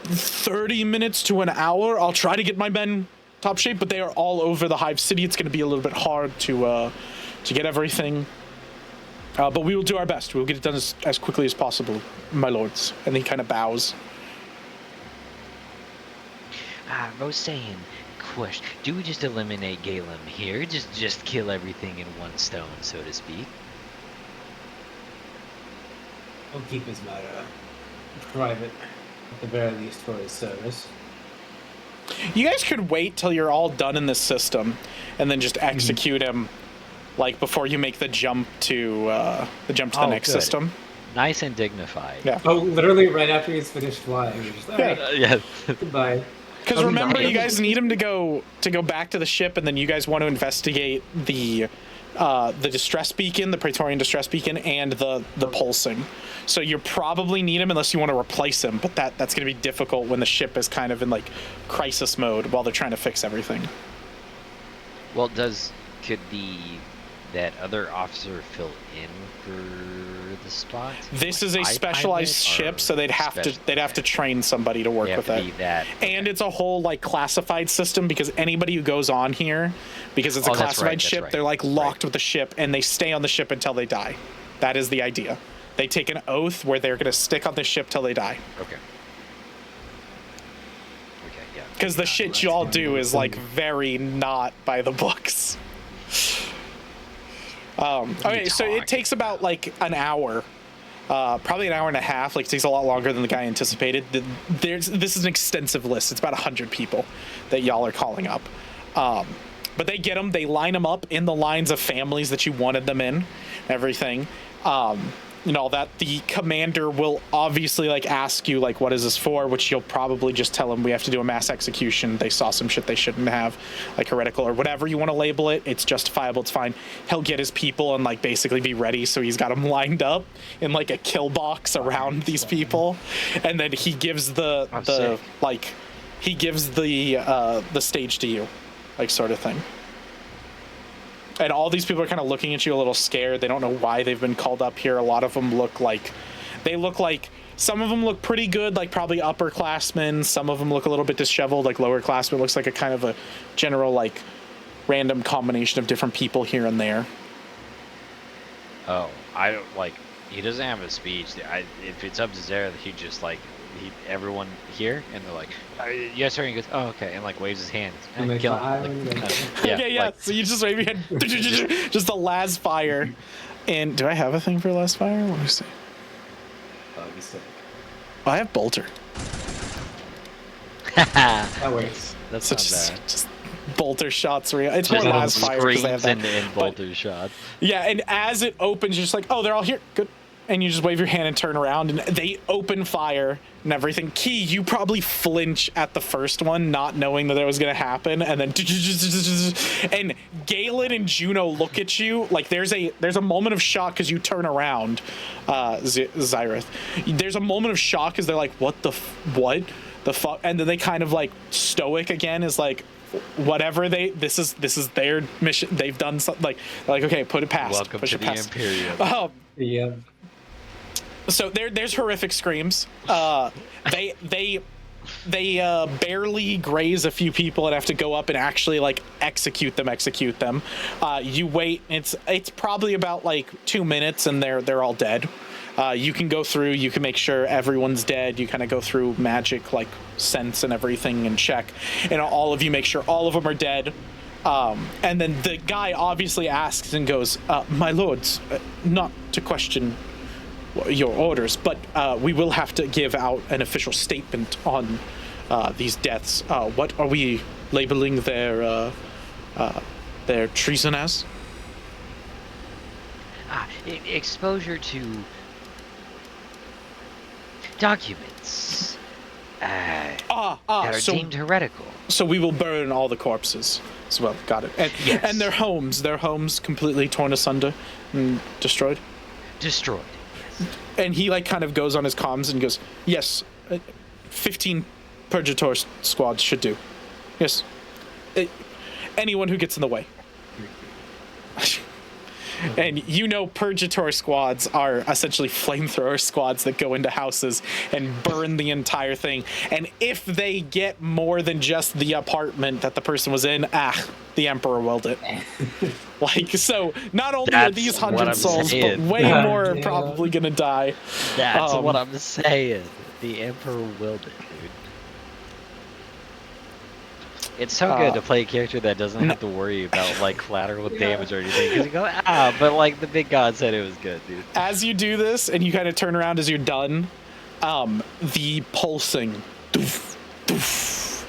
30 minutes to an hour. I'll try to get my men top shape, but they are all over the Hive City. It's going to be a little bit hard to get everything. But we will do our best. We'll get it done as quickly as possible, my lords. And he kind of bows. I was saying, question: do we just eliminate Galen here? Just kill everything in one stone, so to speak? We'll keep his matter private, at the very least, for his service. You guys could wait till you're all done in this system, and then just execute him, like before you make the jump to the next good. system. Nice and dignified. Yeah. Oh, literally right after he's finished flying, we're just, all right, Yeah. goodbye. Because remember, nice. you guys need him to go back to the ship, and then you guys want to investigate the distress beacon, the Praetorian distress beacon, and the pulsing. So you probably need him unless you want to replace him, but that's going to be difficult when the ship is kind of in like crisis mode while they're trying to fix everything. Well, could that other officer fill in for the spot? This is a Like, specialized I-pilot, ship, or so they'd have to train somebody to work They have with to it. be that. And it's a whole like classified system, because anybody who goes on here, because it's a Oh, that's classified right, that's ship, right. they're like locked Right. with the ship, and they stay on the ship until they die. That is the idea. They take an oath where they're going to stick on the ship till they die. Okay. Okay, yeah. Because the shit you all do is like very not by the books. Okay, so it takes about like an hour, probably an hour and a half. Like, it takes a lot longer than the guy anticipated. This is an extensive list. It's about 100 people that y'all are calling up. But they get them. They line them up in the lines of families that you wanted them in, everything. That the commander will obviously like ask you like, what is this for? Which you'll probably just tell him we have to do a mass execution. They saw some shit they shouldn't have, like heretical or whatever you want to label it. It's justifiable. It's fine. He'll get his people and like basically be ready. So he's got them lined up in like a kill box around these people, and then he gives the stage to you, like sort of thing. And all these people are kind of looking at you a little scared. They don't know why they've been called up here. A lot of them look like some of them look pretty good, like probably upperclassmen. Some of them look a little bit disheveled, like lowerclassmen. Looks like a kind of a general, like, random combination of different people here and there. Oh, I don't like. He doesn't have a speech. If it's up to Zara, he just like everyone here, and they're like, yes sir. And he goes, oh okay, and like waves his hands. And they Kill fire, him. and Like, they- Yeah. like, So you just wave your hand, just a las fire. And do I have a thing for las fire? Let me see. That'd be sick. Oh, I have bolter. That works. That's So not bad. just bolter shots. It's more Just las fire because screams they have that. and But- bolter shot. Yeah, and as it opens, you're just like, oh, they're all here. Good. And you just wave your hand and turn around, and they open fire and everything. Key, you probably flinch at the first one, not knowing that it was going to happen, and then and Galen and Juno look at you like there's a moment of shock because you turn around, Zyrith. There's a moment of shock because they're like, what the fuck, and then they kind of like stoic again, is like, whatever this is their mission. They've done something like okay, put it past. Welcome push to it the past. Imperium. Yeah. So there's horrific screams. They They barely graze a few people and have to go up and actually like execute them. You wait. It's probably about like 2 minutes, and they're all dead. You can go through. You can make sure everyone's dead. You kind of go through magic like sense and everything and check, and all of you make sure all of them are dead. And then the guy obviously asks and goes, "My lords, not to question your orders, but we will have to give out an official statement on these deaths. What are we labeling their treason as?" Exposure to documents that are deemed heretical. So we will burn all the corpses as well. Got it. And, Yes. and their homes completely torn asunder and destroyed. Destroyed. Yes. And he like kind of goes on his comms and goes, "Yes, 15 Purgator squads should do. Yes, anyone who gets in the way." And you know, Purgator squads are essentially flamethrower squads that go into houses and burn the entire thing. And if they get more than just the apartment that the person was in, the Emperor willed it. Like, so not only are these 100 souls, but way more are probably gonna die. That's what I'm saying. The Emperor willed it, dude. It's so good to play a character that doesn't have to worry about like collateral damage or anything. Because you go, but like the big god said it was good, dude. As you do this and you kind of turn around as you're done, the pulsing, doof, doof,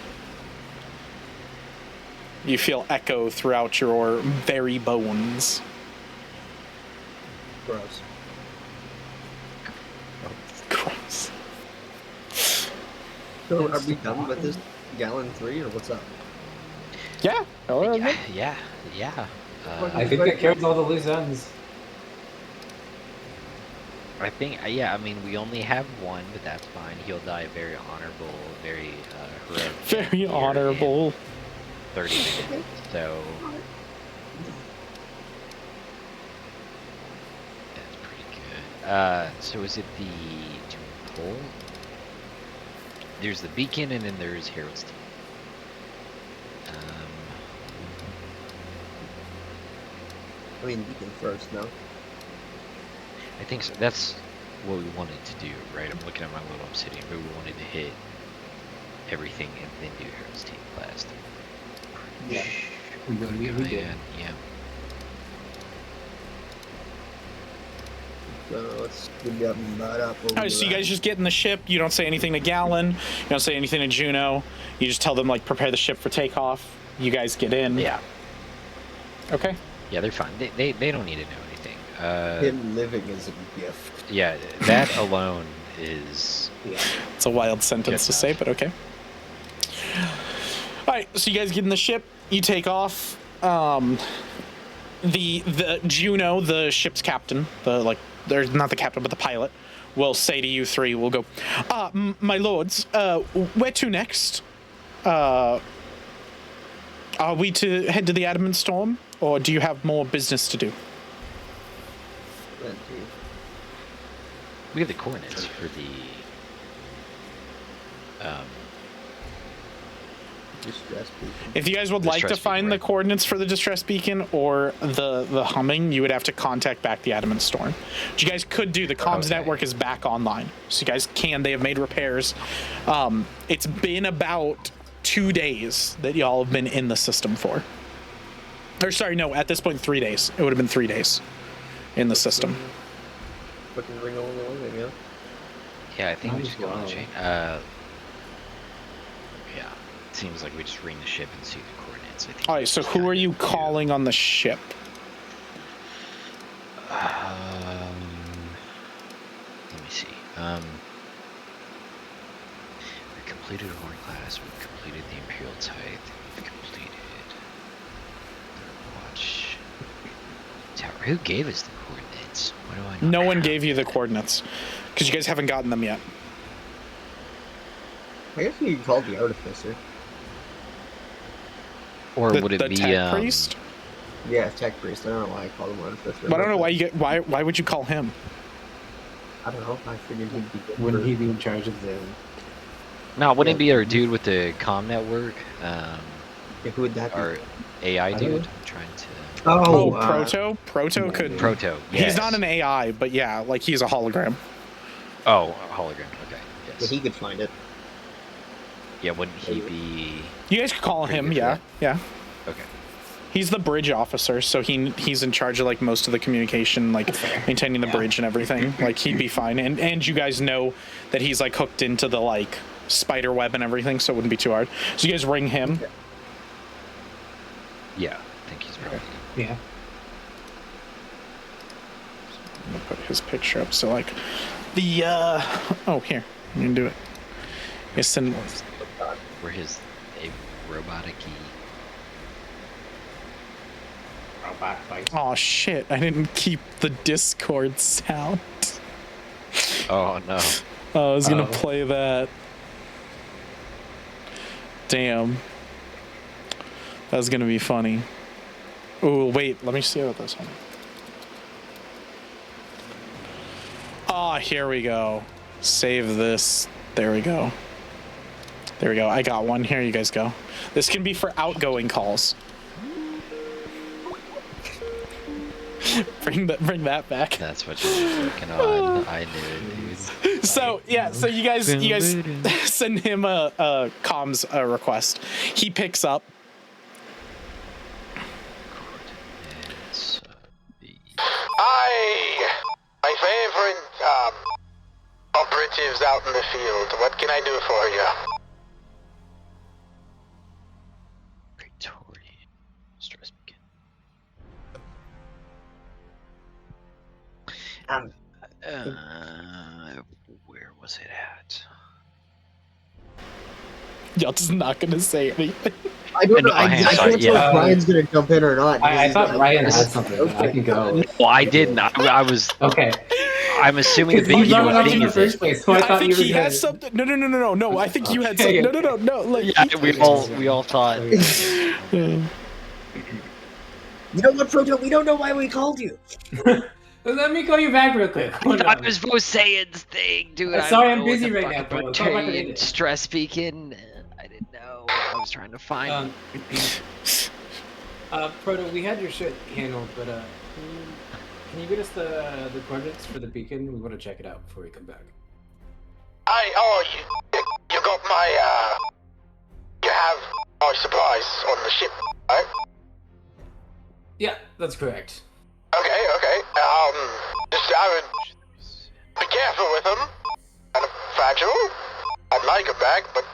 you feel echo throughout your very bones. Gross. Gross. So are we done with this Gallon 3 or what's up? Yeah. Yeah. I think that carries all the loose ends. I think, I mean, we only have one, but that's fine. He'll die a very honorable, very heroic. Very honorable. 30 minutes. So that's pretty good. So is it the pole? There's the beacon, and then there's Harold's team. I mean, beacon first, no? I think so. That's what we wanted to do, right? I'm looking at my little obsidian, but we wanted to hit everything and then do Harold's team last. Yeah. We did. Yeah. So let's give that mud up. All right, so you guys just get in the ship. You don't say anything to Gallon. You don't say anything to Juno. You just tell them, like, prepare the ship for takeoff. You guys get in. Yeah. Okay. Yeah, they're fine. They don't need to know anything. Him living is a gift. Yeah, that alone is... Yeah. It's a wild sentence to say, but okay. All right, so you guys get in the ship. You take off. The Juno, the ship's captain, there's not the captain, but the pilot, will say to you three, we'll go, my lords, where to next? Are we to head to the Adamant Storm, or do you have more business to do? We have the coordinates for the... Distress beacon. If you guys would like to Distress find beacon, the right. coordinates for the distress beacon or the humming, you would have to contact back the Adamant Storm. Which you guys could do. The comms network is back online. So you guys can. They have made repairs. It's been about 2 days that y'all have been in the system for. Or sorry, no, at this point 3 days. It would have been 3 days in the system. Fucking ring along the way, yeah. Yeah, I think we just go on the chain. Yeah. Seems like we just ring the ship and see the coordinates. I think All right, so who are you calling on the ship? Let me see. We completed Horn Class. We completed the Imperial Tithe. We've completed the Watch Tower. Who gave us the coordinates? What do I know? No one gave you the coordinates because you guys haven't gotten them yet. I guess you could call the Artificer. Or would it the be tech priest? Yeah, Tech Priest. I don't know why I call him Artificer. But I don't know why would you call him? I don't know. I figured he'd be good. Wouldn't he be in charge of the No, wouldn't it be our dude with the comm network? Yeah, who would that be? Our AI don't dude? know. I'm trying to. Oh, Proto yeah, could. Proto. Yes. He's not an AI, but yeah, like he's a hologram. Oh, a hologram. Okay. Yeah, Yes. he could find it. Yeah, wouldn't he be? You guys could call Pretty him. good for Yeah, that. yeah. Okay. He's the bridge officer, so he's in charge of like most of the communication, like maintaining the bridge and everything. Like he'd be fine, and you guys know that he's like hooked into the like spider web and everything, so it wouldn't be too hard. So you guys ring him. Yeah, I think he's probably. Yeah. I'm gonna put his picture up. So like the oh here, you can do it. Yes, and Where his a robotic-y. Robot fight. oh shit, I didn't keep the Discord sound. Oh no. Oh, I was gonna Oh. play that. Damn. That was gonna be funny. Oh wait, let me see what this one. Ah, here we go. Save this. There we go. There we go. I got one. Here you guys go. This can be for outgoing calls. bring that back. That's what you're working on. I knew it, dude. So yeah, so you guys send him a comms request. He picks up. Coordinates, Hi! My favorite, operatives out in the field. What can I do for you? Praetorian stress begin. Where was it at? Y'all just not gonna say anything. I don't know. No, I sorry, can't tell yeah. if Ryan's gonna jump in or not. because I he's thought like- Ryan had something. But I can go. Well, I didn't. I was. Okay. I'm assuming the Because big you brought you it were up in being the is first it. place, so I I thought think you were he gonna... has something. No. I think you had Okay. something. No. Like, Yeah, we all thought. You know what, Proto? We don't know why we called you. Let me call you back real quick. Hold I on. was Vosayan's thing, dude. I'm I sorry, don't I'm know busy what the right now, fuck bro. I'll call back Praetorian later. stress beacon. I didn't know. I was trying to find. Proto, we had your shit handled, but can you get us the coordinates for the beacon? We want to check it out before we come back. You got my, you have my supplies on the ship, right? Yeah, that's correct. Okay. Just, I would be careful with them. Kind of fragile. I'd like them back, but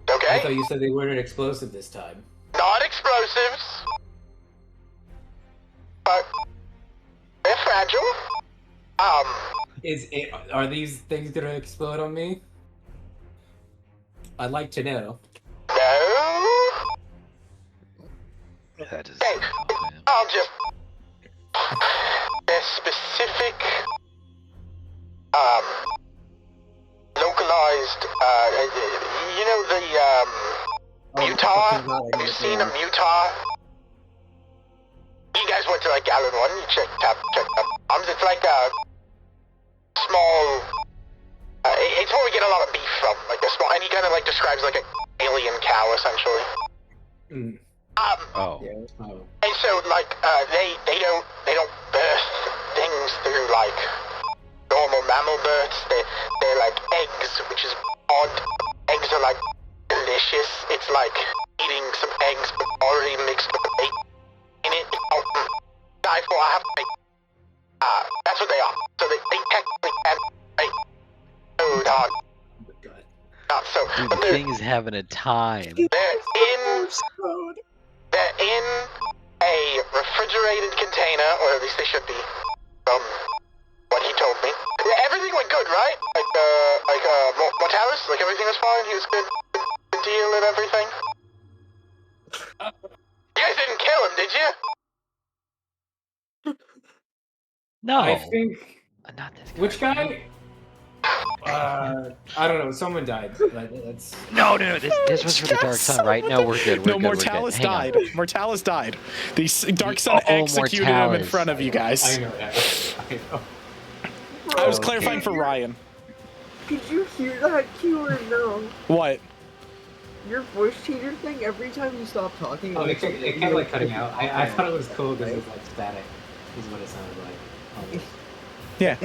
I thought okay. you said they weren't explosive this time. Not explosives. But they're fragile. Are these things gonna explode on me? I'd like to know. No. That is. Hey, I'll just. They're specific, localized, you know the, mutar? Have you seen a mutar? You guys went to like Gallon 1, you checked out arms. It's like a small, it's where we get a lot of beef from, like a small, and he kind of like describes like an alien cow essentially. Mm. Oh. Yeah. Oh. And so, like, they don't birth things through like normal mammal births. They're like eggs, which is odd. Eggs are like delicious. It's like eating some eggs but already mixed with bacon in it. Die for I have to make. That's what they are. So they technically can make food on. God. Not so. Dude, But the thing is having a time. They're in a refrigerated container, or at least they should be, from what he told me. Everything went good, right? Mortalis? Like, everything was fine? He was good deal and everything? You guys didn't kill him, did you? No. I think. Not this guy. Which guy? I don't know. Someone died. That's. No. This was for the Dark Sun, right? No, we're good. No, Mortalis died. Mortalis died. The Dark Sun Oh, executed him in Mortalis. front of you I guys. know that. I know. I was clarifying for Ryan. Did you hear that, Q, or no? What? Your voice changer thing, every time you stop talking, Oh, makes it kept like cutting out. I thought it was cool because it was like static, is what it sounded like. Almost. Yeah.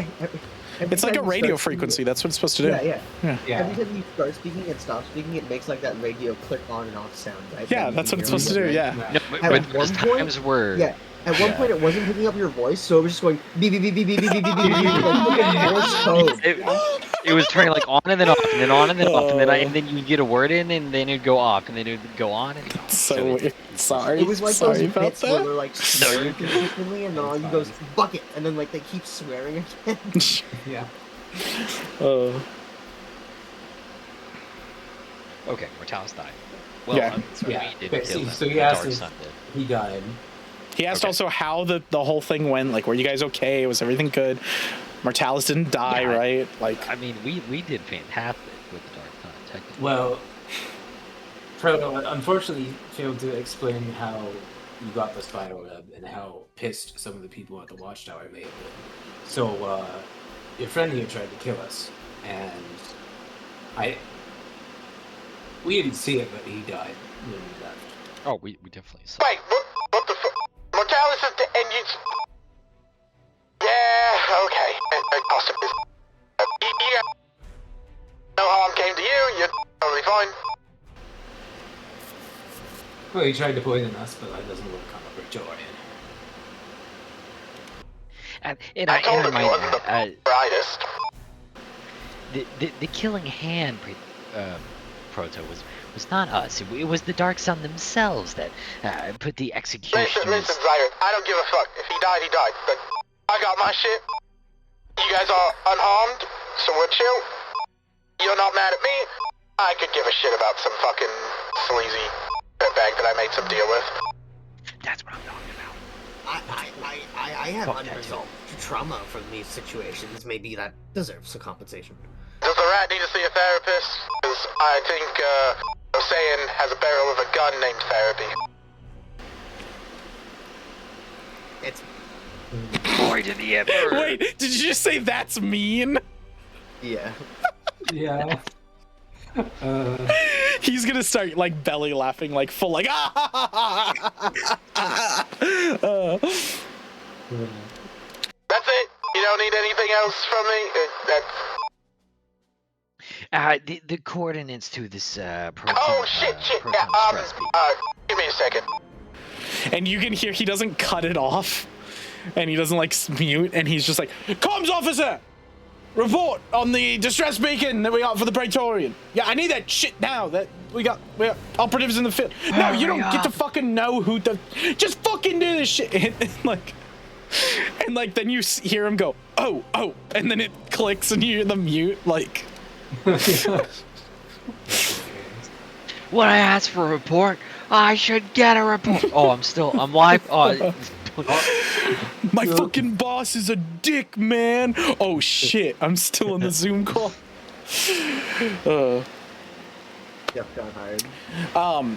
Every It's like time a you radio start speaking, frequency. That's what it's supposed to do. Yeah. Yeah. Every time you start speaking and stop speaking, it makes like that radio click on and off sound, right? Yeah, That you that's can what it's hear supposed to on do. the Yeah. other end. No, At but one there's point- times where Yeah. At one Yeah. point, it wasn't picking up your voice, so it was just going beep beep beep beep beep beep beep beep beep beep like fucking Morse code. it was turning like on and then off and then on and then off and then Oh. and then you'd get a word in and then it'd go off and then it'd go on and off. So weird. Sorry. It was like Sorry those about bits where that. they're like swearing consistently, and then all you goes bucket, and then like they keep swearing again. Yeah. Okay, Mortalis died. Well, Yeah. so Yeah. we didn't Okay, kill him. so he The asked Dark if Sun did. he died. He asked Okay. also how the whole thing went. Like, were you guys okay? Was everything good? Mortalis didn't die, Yeah. right? Like, I mean, we did fantastic with the Dark Sun, technically. Well, Proto unfortunately failed to explain how you got the spider web and how pissed some of the people at the Watchtower may have been. So, your friend here tried to kill us, and we didn't see it, but he died when we left. Oh, we definitely saw. Wait, what the fuck? Mortalis is the engine. Yeah, okay. Possibly. Yeah. No harm came to you. You're totally fine. Well, he tried to poison us, but that doesn't work on a Praetorian. And I told him he might wasn't the add, brightest. the killing hand, Proto was not us. It was the Dark Sun themselves that put the executions. Listen, Zyre, I don't give a fuck. If he died, he died. But I got my shit. You guys are unharmed, so we're chill. You're not mad at me. I could give a shit about some fucking sleazy dirtbag that I made some deal with. That's what I'm talking about. I have Fuck that unresolved trauma from these situations. Maybe that deserves some compensation. Does the rat need to see a therapist? Because I think, Hossein has a barrel of a gun named Therapy. It's Boy to the Emperor. wait, did you just say that's mean? yeah. Yeah. He's gonna start like belly laughing, like full, like That's it. You don't need anything else from me? The coordinates to this proton. Oh, shit. Proton Yeah, stress peak. give me a second. And you can hear he doesn't cut it off, and he doesn't like mute, and he's just like, "Comms officer, report on the distress beacon that we got for the Praetorian. Yeah, I need that shit now. That we got operatives in the field. No, you don't get to fucking know who the. Just fucking do this shit." And like then you hear him go, "Oh, and then it clicks, and you hear the mute like. When I ask for a report, I should get a report. Oh, I'm live. Oh, My fucking boss is a dick, man. Oh shit, I'm still on the Zoom call. Jeff got hired.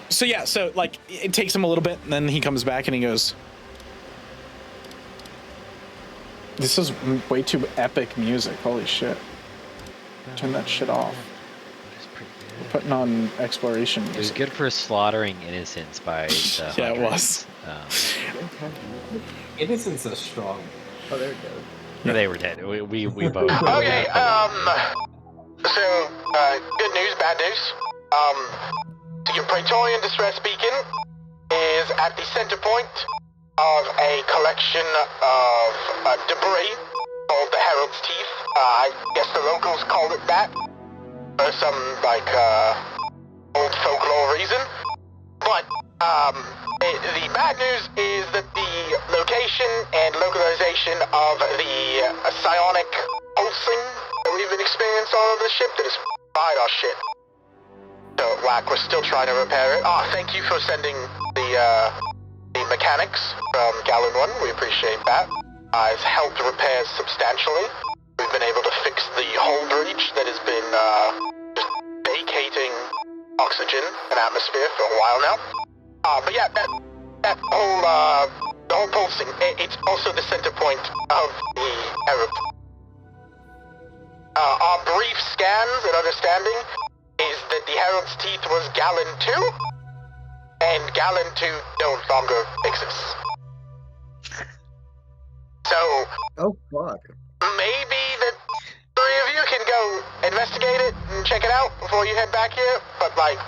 So yeah, so like it takes him a little bit, and then he comes back and he goes, "This is way too epic music. Holy shit. Turn that shit off. It's pretty We're good. putting on exploration It was music." good for slaughtering innocents by the Yeah, it hundreds. Innocence is strong. Oh, there it goes. They were dead. We both. Okay, so, good news, bad news. The Praetorian distress beacon is at the center point of a collection of debris called the Herald's Teeth. I guess the locals called it that for some, like, old folklore reason. But, the bad news is that the location and localization of the psionic pulsing that we've been experiencing all over the ship that has fried our shit. So, like, we're still trying to repair it. Thank you for sending the mechanics from Gallon 1. We appreciate that. It's helped repair substantially. We've been able to fix the hull breach that has been, just vacating oxygen and atmosphere for a while now. But yeah, that whole, the whole pulsing, it's also the center point of the Arab. our brief scans and understanding is that the Herald's Teeth was Gallon 2, and Gallon 2 no longer exists. So, Oh fuck. maybe the three of you can go investigate it and check it out before you head back here, but like,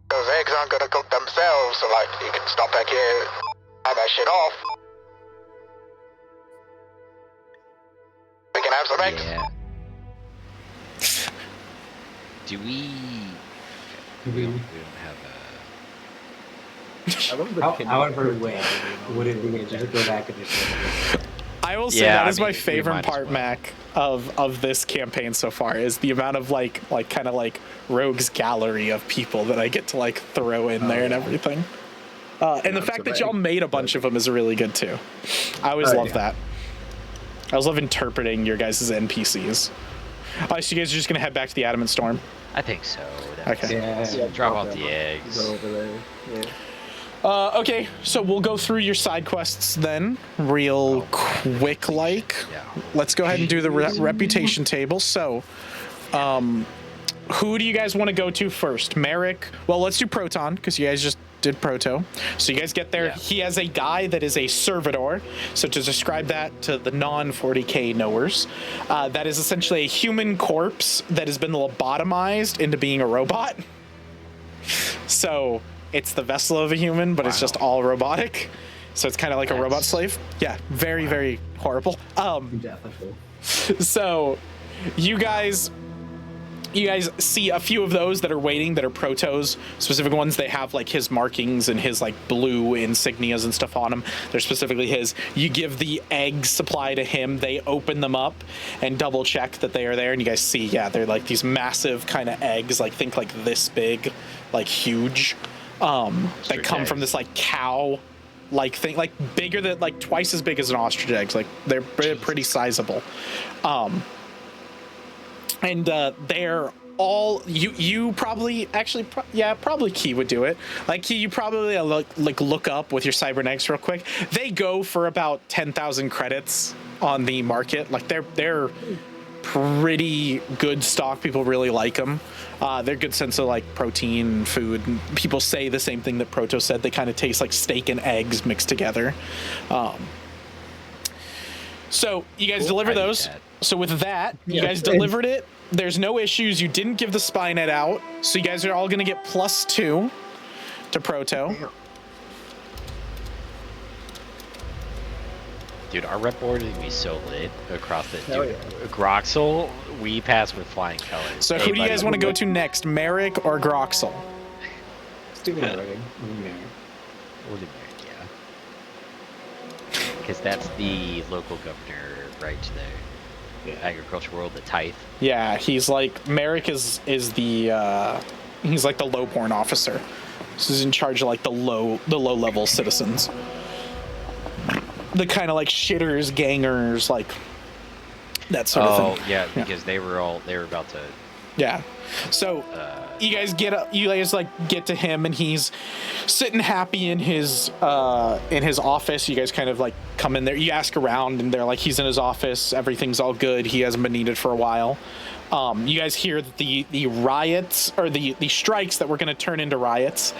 those eggs aren't gonna cook themselves, so like, you can stop back here, have that shit off. We can have some eggs. Yeah. Do we? Do We we- don't have I love the pin- However way, would it be just go back and just I will say Yeah, that I is my mean, we favorite might as part, well. Mac, of this campaign so far is the amount of like kind of like rogues gallery of people that I get to like throw in there and everything. And the fact that y'all made a bunch of them is really good too. I always love that. I always love interpreting your guys' NPCs. So you guys are just gonna head back to the Adamant Storm? I think so. Okay. yeah. Drop off them the eggs. Go over there. Yeah. Okay, so we'll go through your side quests then, real quick like. Yeah. Let's go ahead and do the reputation table. So, who do you guys want to go to first? Merrick? Well, let's do Proton, because you guys just did Proto. So you guys get there. Yeah. He has a guy that is a servitor. So to describe that to the non-40k knowers, that is essentially a human corpse that has been lobotomized into being a robot. So it's the vessel of a human, but it's just all robotic. So it's kind of like a robot slave. Yeah, very, very horrible. Definitely. So you guys see a few of those that are waiting that are protos, specific ones. They have like his markings and his like blue insignias and stuff on them. They're specifically his. You give the egg supply to him. They open them up and double check that they are there. And you guys see, yeah, they're like these massive kind of eggs, like think like this big, like huge, that come from this like cow like thing, like bigger than like twice as big as an ostrich eggs. Like they're pretty sizable. And they're all you probably actually probably Key would do it. Like Key, you probably look up with your cybernetics real quick. They go for about 10,000 credits on the market. Like they're pretty good stock. People really like them. They're good sense of like protein food. And people say the same thing that Proto said. They kind of taste like steak and eggs mixed together. So you guys deliver those. So with that, you guys delivered it. There's no issues. You didn't give the spy net out. So you guys are all going to get +2 to Proto. Dude, our rep board is gonna be so lit across the Hell dude. Groxel, we pass with flying colors. So Hey, who do you buddy. guys want to go to next, Merrick or Groxel? Let's do that already. We'll do Merrick, yeah. Because that's the local governor right there. Yeah. Agriculture world, the tithe. Yeah, he's like Merrick is the he's like the lowborn officer. So he's in charge of like the low level citizens. The kind of like shitters, gangers, like that sort of thing. Yeah, because they were about to Yeah. So you guys get to him and he's sitting happy in his office. You guys kind of like come in there. You ask around and they're like, he's in his office. Everything's all good. He hasn't been needed for a while. You guys hear that the riots or the strikes that were going to turn into riots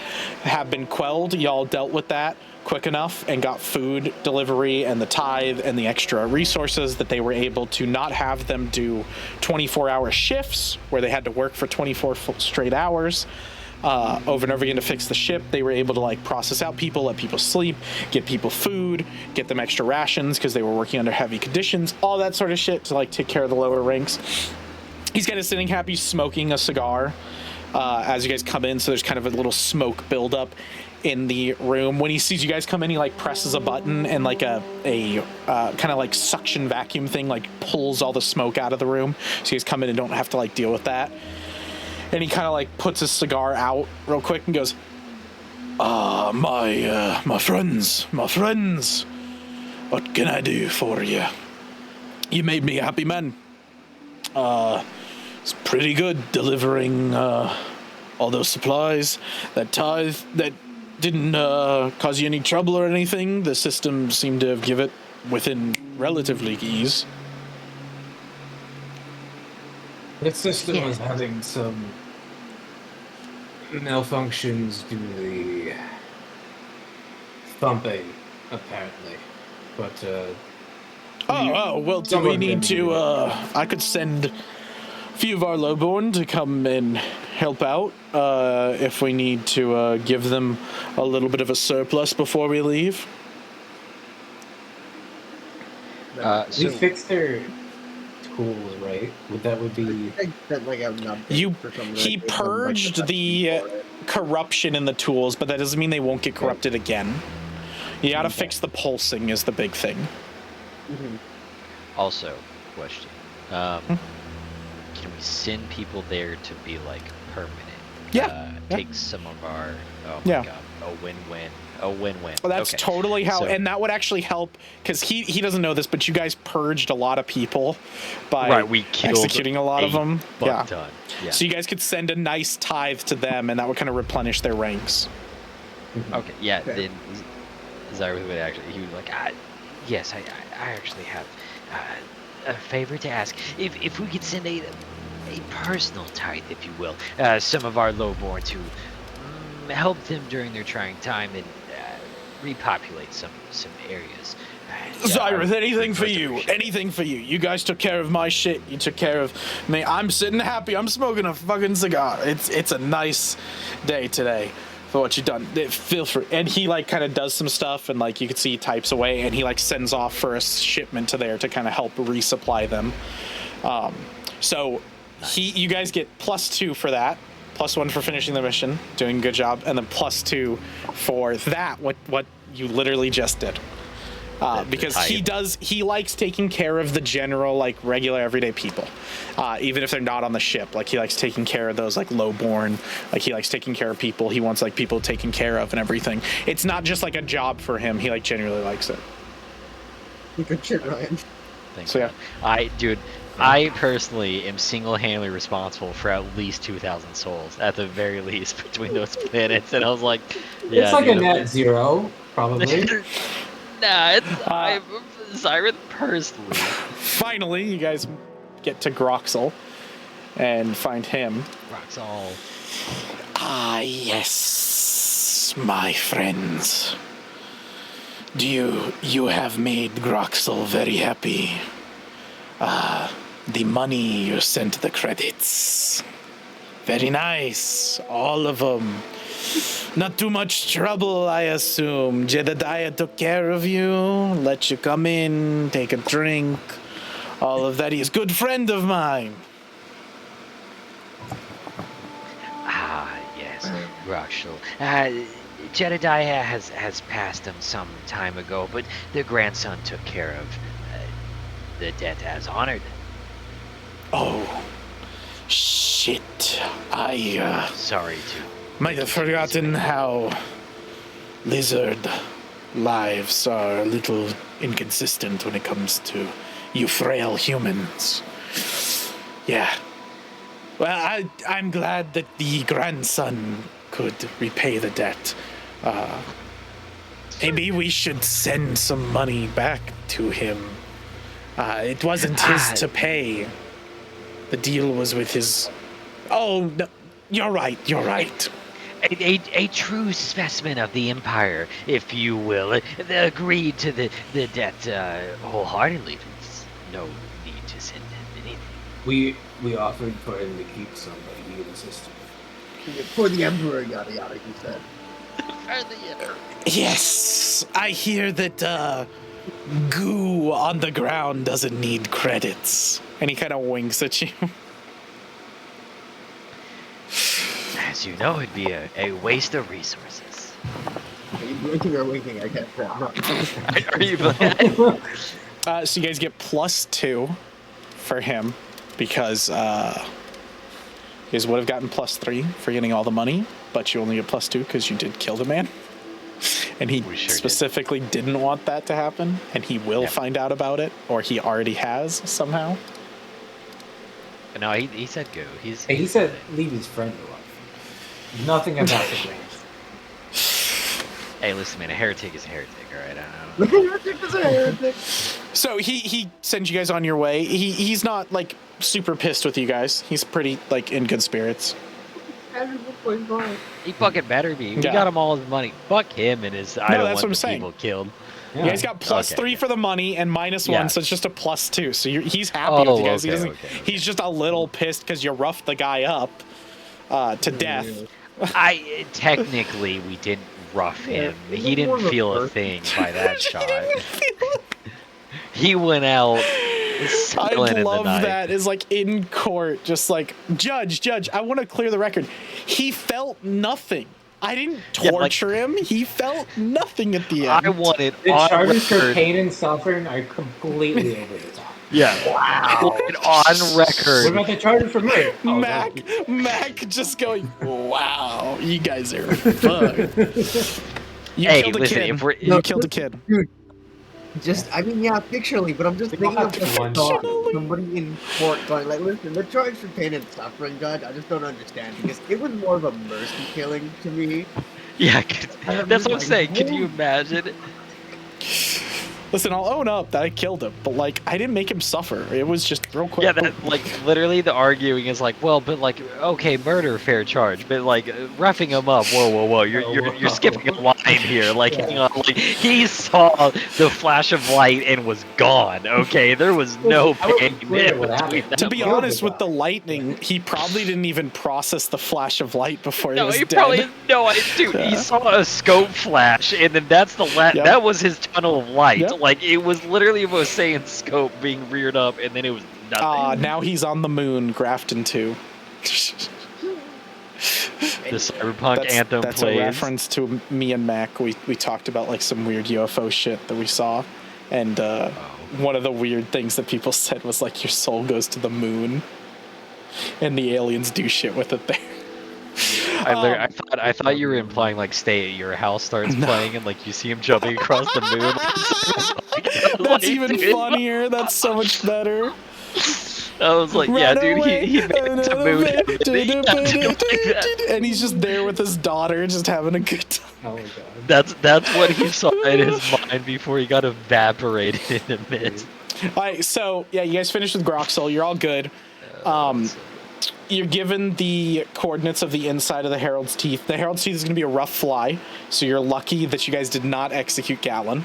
have been quelled. Y'all dealt with that quick enough and got food delivery and the tithe and the extra resources that they were able to not have them do 24-hour shifts where they had to work for 24 straight hours over and over again to fix the ship. They were able to like process out people, let people sleep, get people food, get them extra rations because they were working under heavy conditions, all that sort of shit to like take care of the lower ranks. He's kind of sitting happy smoking a cigar as you guys come in, so there's kind of a little smoke buildup in the room. When he sees you guys come in, he like presses a button and like a kind of like suction vacuum thing like pulls all the smoke out of the room, so you guys come in and don't have to like deal with that. And he kind of like puts his cigar out real quick and goes, my friends, what can I do for you? You made me happy, man. It's pretty good delivering all those supplies. That tithe, that didn't cause you any trouble or anything. The system seemed to give it within relatively ease. This system Yeah. was having some malfunctions due to the thumping, apparently. But Well, do we someone need remedied to, it. I could send a few of our lowborn to come and help out, if we need to, give them a little bit of a surplus before we leave. We So fixed their tools, right? Would be I sent like an update You, for something. he Like, gave them, like, purged recipe the for it. corruption in the tools, but that doesn't mean they won't get corrupted again. You gotta Okay. fix the pulsing is the big thing. Mhm. also, question. Can we send people there to be like permanent? Yeah, yeah. Take some of our. Oh my Yeah. god. A win-win. A win-win. Well, that's okay. totally how, So- and that would actually help because he doesn't know this, but you guys purged a lot of people by Right, we killed executing a lot of them. Yeah. Ton. Yeah. So you guys could send a nice tithe to them, and that would kind of replenish their ranks. Okay, yeah, Okay. then Zyra would actually, he was like, yes, I actually have a favor to ask. If we could send a personal tithe, if you will, some of our lowborn to help them during their trying time and repopulate some areas. Cyrus, I anything would for most you. appreciate it. Anything for you. You guys took care of my shit. You took care of me. I'm sitting happy. I'm smoking a fucking cigar. It's a nice day today for what you've done. Feel free. And he like kind of does some stuff, and like you can see he types away, and he like sends off for a shipment to there to kind of help resupply them. So you guys get +2 for that. +1 for finishing the mission, doing a good job, and then +2 for that. What you literally just did. Because he likes taking care of the general, like, regular everyday people, even if they're not on the ship. Like, he likes taking care of those, like, lowborn. Like, he likes taking care of people. He wants, like, people taken care of and everything. It's not just like a job for him. He like genuinely likes it. Good shit, Ryan. Thanks, So, yeah. man. I personally am single-handedly responsible for at least 2,000 souls, at the very least, between those planets. And I was like, yeah, it's like a dude, net zero, probably. Nah, it's Zyra personally. Finally, you guys get to Groxel and find him. Rocks all. Ah, yes, my friends. You have made Groxel very happy. The money you sent the credits. Very nice. All of them. Not too much trouble, I assume. Jedediah took care of you, let you come in, take a drink. All of that. He's a good friend of mine. Yes, Rockshall. Jedediah has passed him some time ago, but the grandson took care of the debt as honored. Oh, shit. I Sorry to. might have forgotten how lizard lives are a little inconsistent when it comes to you frail humans. Yeah. Well, I'm glad that the grandson could repay the debt. Maybe we should send some money back to him. It wasn't his to pay. The deal was with his... Oh, no. You're right. A true specimen of the Empire, if you will, agreed to the debt wholeheartedly. There's no need to send him anything. We offered for him to keep some, but he insisted. For the Emperor, yada yada, he said. Yes, I hear that goo on the ground doesn't need credits. And he kind of winks at you. As you know, it'd be a waste of resources. Are you blinking or winking? I can't tell. Are you? So you guys get +2 for him because you guys would have gotten +3 for getting all the money, but you only get +2 because you did kill the man. And he We sure specifically didn't want that to happen, and he will Yep. find out about it, or he already has somehow. No, he said go. Hey, he said leave his friend alone. Nothing about the plan. Hey, listen, man, a heretic is a heretic, all right? I don't know. Heretic is a heretic. So he sends you guys on your way. He's not like super pissed with you guys. He's pretty like in good spirits. He fucking better be. We Yeah. got him all his money. Fuck him and his. I don't that's want what I'm the saying. people killed. You guys got plus Okay, 3 yeah. for the money and minus Yeah. 1, so it's just a plus 2. So he's happy Oh, with you guys. okay, He doesn't. okay. He's just a little pissed because you roughed the guy up to death. Technically we didn't rough him. He didn't feel a thing by that shot. He went out I silent in the love night. that is like in court, just like judge. I want to clear the record. He felt nothing. I didn't torture him. He felt nothing at the end. I wanted The on charges for record. pain and suffering are completely over the top. Yeah. Wow. On record. What about the charges for murder? Oh, Mac just going, wow, you guys are fucked. You Hey, killed a listen, kid. if we're- You killed a kid. Dude, I mean, yeah, fictionally, but I'm just thinking of the One thought shot. of somebody in court going, like, listen, the charge for pain and suffering, Judge, I just don't understand, because it was more of a mercy killing to me. Yeah, I'm that's just what I'm like, saying. Can whoa. you imagine? Listen, I'll own up that I killed him, but like, I didn't make him suffer. It was just real quick. Yeah, that like literally the arguing is like, well, but like, okay, murder, fair charge, but like roughing him up, whoa, you're skipping a line here. Like, hang on, like he saw the flash of light and was gone. Okay, there was no I would pain be clear in what between happened. them. To be Killed honest, the with guy. the lightning, he probably didn't even process the flash of light before he No, was he dead. probably no. Dude, he Yeah. saw a scope flash, and then that's the Yep. that was his tunnel of light. Yep. Like it was literally was saying scope being reared up, and then it was nothing. Now he's on the moon, Grafton 2. The cyberpunk anthem that's plays. a reference to me and Mac. We talked about like some weird UFO shit that we saw, and one of the weird things that people said was like your soul goes to the moon, and the aliens do shit with it there. I thought you were implying like stay at your house starts playing and like you see him jumping across the moon. That's even funnier. That's so much better. I was like, yeah, Run dude, away, he made it to moon. and he's just there with his daughter, just having a good time. Oh my god. That's what he saw in his mind before he got evaporated in the mist. All right, so yeah, you guys finished with Groxel. You're all good. You're given the coordinates of the inside of the Herald's Teeth. The Herald's Teeth is going to be a rough fly, so you're lucky that you guys did not execute Gallon,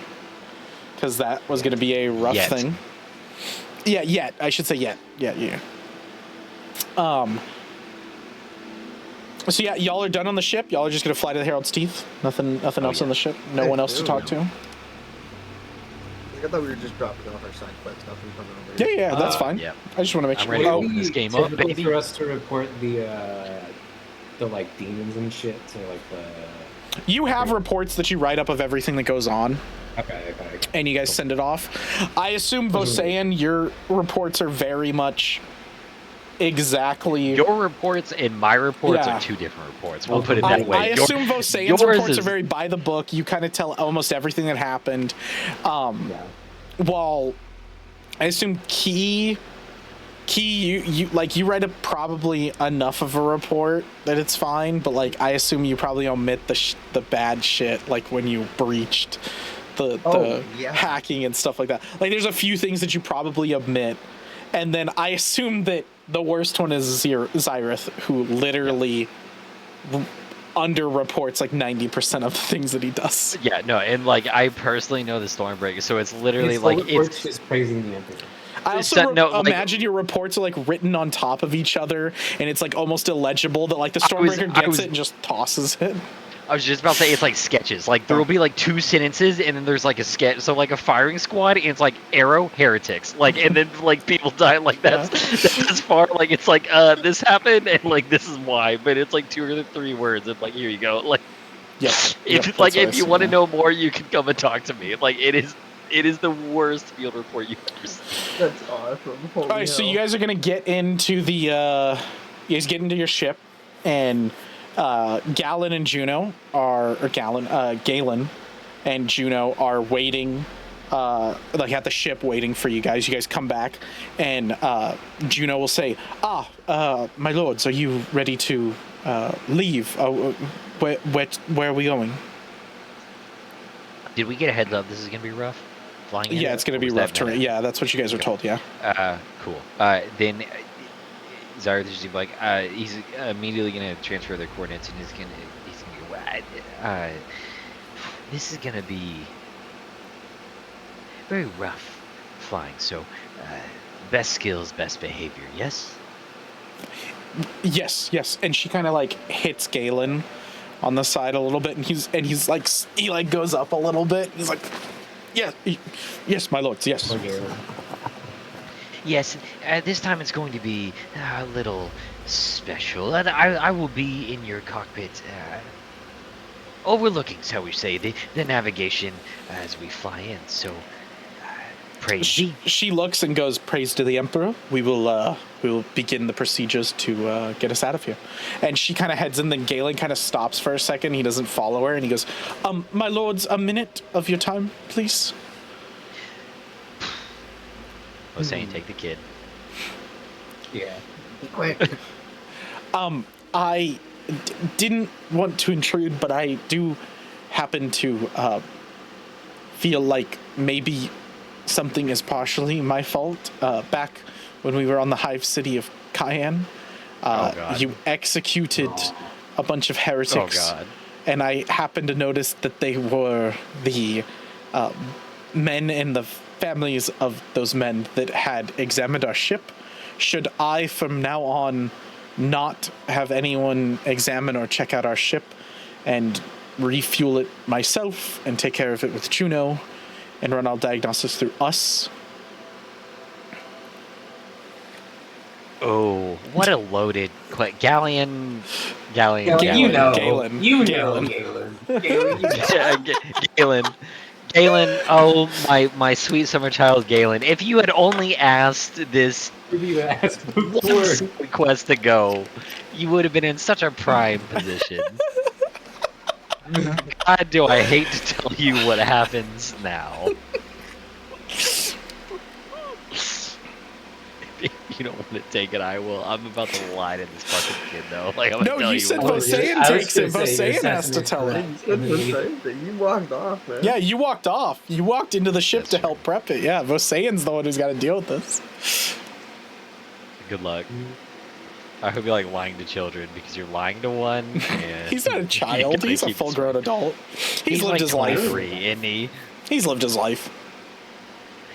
because that was going to be a rough thing. Yeah, yet. I should say yet. Yeah. So yeah, y'all are done on the ship. Y'all are just going to fly to the Herald's Teeth. Nothing else on the ship. No one else to talk to. I thought we were just dropping off our side quest stuff and coming over here. Yeah, that's fine. Yeah. I just want to make I'm sure. ready to Oh, open this game up, Typical baby. for us to report the like demons and shit to like the. you have reports that you write up of everything that goes on. Okay. And you guys send it off. I assume, Vosayan, your reports are very much exactly. Your reports and my reports Yeah. are two different reports. We'll put it that way. I assume Vosayan's yours reports is- are very by the book. You kind of tell almost everything that happened. While I assume Key, you write up probably enough of a report that it's fine. But like, I assume you probably omit the bad shit, like when you breached the hacking and stuff like that. Like, there's a few things that you probably omit, and then I assume that the worst one is Zyrith, who literally under reports like 90% of the things that he does. Yeah, no, and like I personally know the Stormbreaker, so it's literally It's like reports just praising the Emperor. I also like- imagine your reports are like written on top of each other, and it's like almost illegible that like the I was- Stormbreaker I gets was- it and just tosses it. I was just about to say it's like sketches. Like there will be like two sentences, and then there's like a sketch. So like a firing squad, and it's like arrow heretics. Like and then like people die. Like that's as far. Like it's like this happened, and like this is why. But it's like 2 or 3 words, and like here you go. Like if like if you want to know more, you can come and talk to me. Like it is the worst field report you've ever seen. That's awesome. All right, so you guys are gonna get into the you guys get into your ship, and Galen and Juno Galen and Juno are waiting like at the ship waiting for you guys. You guys come back, and Juno will say, my lords, are you ready to leave? Where are we going? Did we get a heads up? This is gonna be rough. flying in? Yeah, it's going Or to be was that rough terrain. meta? Yeah, that's what you guys were told. Yeah. Cool. Then Zarathustra is like, he's immediately gonna transfer their coordinates, and he's gonna go. This is gonna be very rough flying. So, best skills, best behavior. Yes. Yes. And she kind of like hits Galen on the side a little bit, and he's like he like goes up a little bit. He's like, yes, my lords, yes. Yes, this time it's going to be a little special. And I will be in your cockpit, overlooking, shall we say, the navigation as we fly in. So, praise thee. She looks and goes, "Praise to the Emperor. We will begin the procedures to get us out of here." And she kind of heads in. Then Galen kind of stops for a second. He doesn't follow her, and he goes, "My lords, a minute of your time, please." I was saying, take the kid. Yeah. Be quick. I didn't want to intrude, but I do happen to feel like maybe something is partially my fault. Back when we were on the Hive City of Cayenne, God. you executed a bunch of heretics. Oh, God. And I happened to notice that they were the men and the families of those men that had examined our ship. Should I, from now on, not have anyone examine or check out our ship and refuel it myself and take care of it with Juno and run all diagnostics through us? Oh, what a loaded Galleon. You know, Galen. you know, Galen. Galen. Galen, you know. Yeah, Galen, oh my sweet summer child Galen, if you had only asked this If you asked one before. request to go, you would have been in such a prime position. God, do I hate to tell you what happens now. If you don't want to take it, I will. I'm about to lie to this fucking kid, though. Like, I'm No, gonna tell you said what Oh, Vosean I was takes it. gonna say, Vosean has to tell it. You walked off, man. Yeah, you walked off. You walked into the ship That's to true. help prep it. Yeah, Vosean's the one who's got to deal with this. Good luck. I hope you're like lying to children because you're lying to one. And He's not a you child. gotta He's a keep full-grown sweet. adult. He's lived like his life. 23, isn't he? He's lived his life.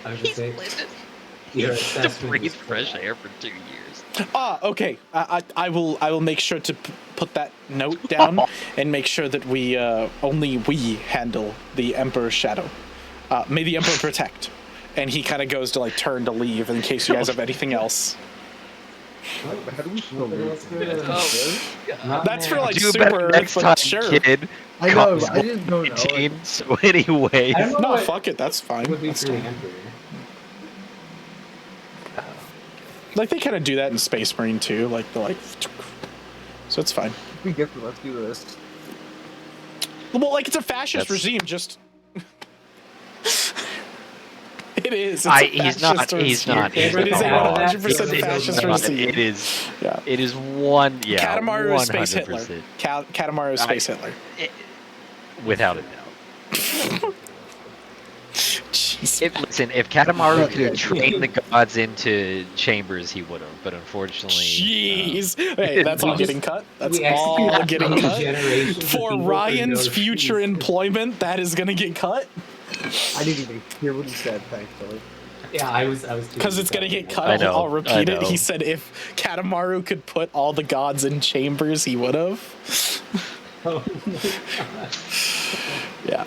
I was gonna say, lived your to assessment breathe is fresh correct. air for 2 years. Okay. I will make sure to put that note down and make sure that we only we handle the Emperor's shadow. May the Emperor protect. And he kind of goes to like turn to leave in case you guys have anything else. How do we still Let's move? go to- Not That's for now. like Do super better Earth, next but time, sure. kid. I know, Comes I just don't know. 18, so anyways. I don't know No, what fuck it. That's fine. would be That's for the fine. Emperor. Like they kind of do that in Space Marine too. Like they're like, so it's fine. Be different. Let's do this. Well, like it's a fascist That's- regime. Just it is. It's a He's fascist not. regime. He's not. He's It is a not. 100% fascist regime. It is. Yeah. It is one. Yeah. Catamaru is Space 100%. Hitler. Catamaru is Space Hitler. Without a doubt. Jeez. Listen, if Catamaru could have trained the gods into chambers, he would have. But unfortunately, Jeez. Hey, that's all We getting just- cut. That's we all execute getting cut. generations of For people Ryan's no future fees. employment, that is gonna get cut I didn't even hear what he said, thankfully. Yeah, I was. because it's gonna get cut. I know, I'll repeat I it. know. He said if Catamaru could put all the gods in chambers, he would have. Oh, Yeah.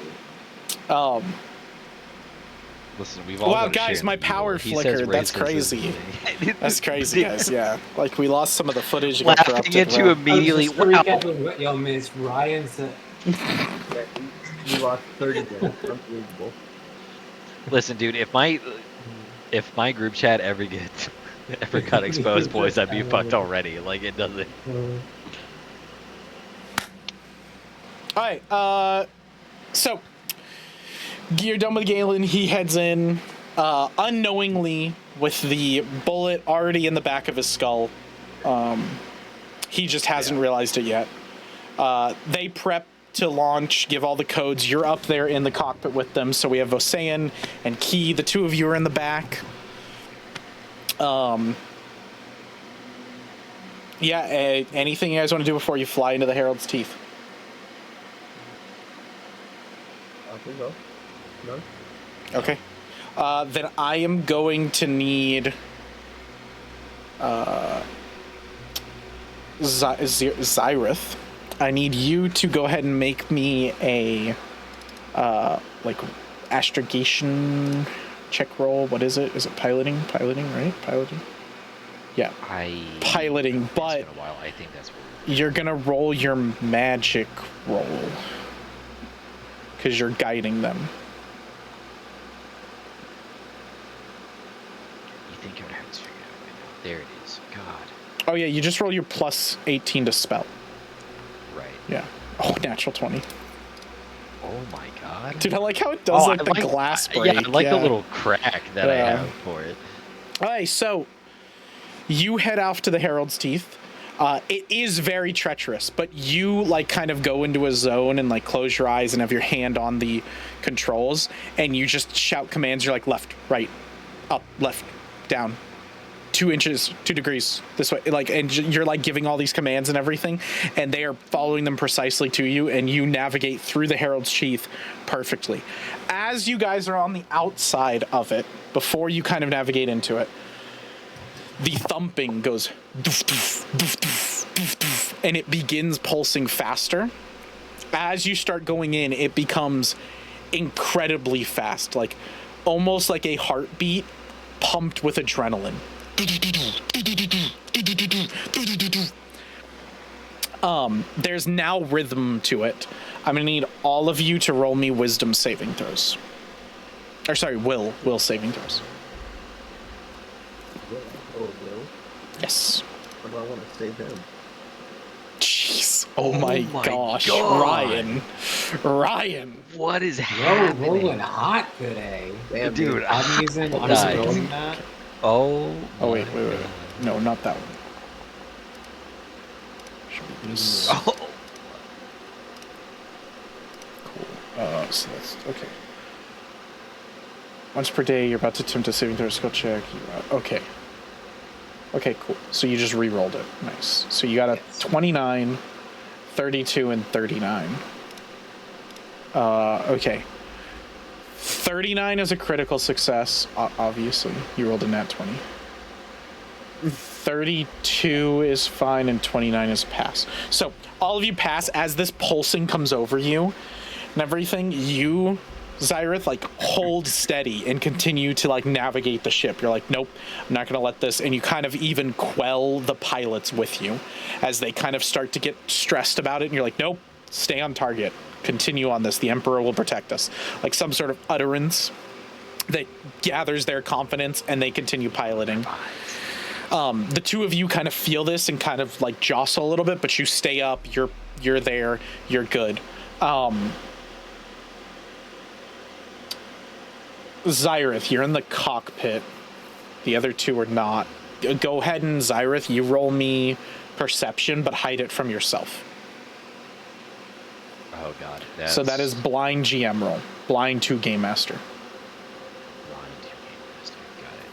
listen, we've all. Wow, got to guys, share my in the power evil. He says flickered. That's racism. crazy. That's crazy, guys. Yeah, like we lost some of the footage. It got Laughing corrupted. into Well, immediately. Just to Wow. recap what y'all missed, Ryan said. Yeah, we lost 30 days. Unbelievable. Listen, dude, if my group chat ever got exposed, boys, I'd be fucked already. Like it doesn't. All right. So you're done with Galen. He heads in unknowingly with the bullet already in the back of his skull. He just hasn't realized it yet. They prep to launch, give all the codes. You're up there in the cockpit with them. So we have Osean and Key. The two of you are in the back. Yeah, anything you guys want to do before you fly into the Herald's Teeth? I think so. No? Okay. Then I am going to need Zyrith. I need you to go ahead and make me a like astrogation check roll. What is it? Is it piloting? Piloting, right? Piloting? Yeah. Piloting, but it's been a while. I think that's what you're gonna roll your magic roll because you're guiding them. you think I would have to figure it out right now. There it is. God. Oh yeah, you just roll your plus 18 to spell. Right. Yeah. Oh, natural 20. Oh my God. Dude, I like how it does I the glass break. Yeah, I like the little crack that I Yeah. have for it. Alright, so you head off to the Herald's Teeth. It is very treacherous, but you like kind of go into a zone and like close your eyes and have your hand on the controls, and you just shout commands. You're like left, right, up, left, down, 2 inches, 2 degrees this way, like, and you're like giving all these commands and everything, and they are following them precisely to you, and you navigate through the Herald's Teeth perfectly. As you guys are on the outside of it, before you kind of navigate into it, the thumping goes doof, doof, doof, doof, doof, doof, and it begins pulsing faster. As you start going in, it becomes incredibly fast, like almost like a heartbeat pumped with adrenaline. There's now rhythm to it. I'm gonna need all of you to roll me wisdom saving throws. Or sorry, will saving throws. Oh, Will? Yes. What do I want to save him? Jeez. Oh my gosh. God. Ryan. What is Yo, happening? rolling hot today. Damn, Dude, I'm using Nice. rolling that. Oh. Oh wait. my God. No, not that one. Should be this. Oh. Cool. So that's okay. Once per day, you're about to attempt a saving throw skill check. Okay. Okay, cool. So you just re-rolled it. Nice. So you got a 29, 32, and 39. Okay. 39 is a critical success, obviously. You rolled a nat 20. 32 is fine, and 29 is pass. So all of you pass. As this pulsing comes over you and everything, you, Zyrith, like hold steady and continue to like navigate the ship. You're like, nope, I'm not gonna let this. And you kind of even quell the pilots with you as they kind of start to get stressed about it. And you're like, nope, stay on target. Continue on this. The Emperor will protect us. Like some sort of utterance that gathers their confidence, and they continue piloting. The two of you kind of feel this and kind of like jostle a little bit, but you stay up. You're there. You're good. Zyrith, you're in the cockpit. The other two are not. Go ahead and Zyrith, you roll me perception, but hide it from yourself. Oh God. So that is blind GM roll. Blind to Game Master. Blind to Game Master. Got it.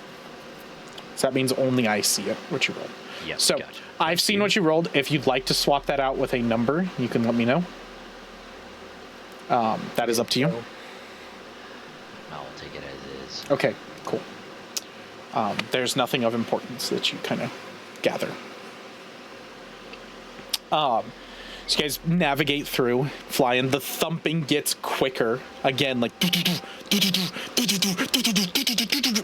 So that means only I see it, what you rolled. Yep. So Gotcha. I've seen what you rolled. If you'd like to swap that out with a number, you can let me know. That is up to you. I'll take it as is. Okay, cool. There's nothing of importance that you kind of gather. So you guys navigate through, fly in. The thumping gets quicker again, like,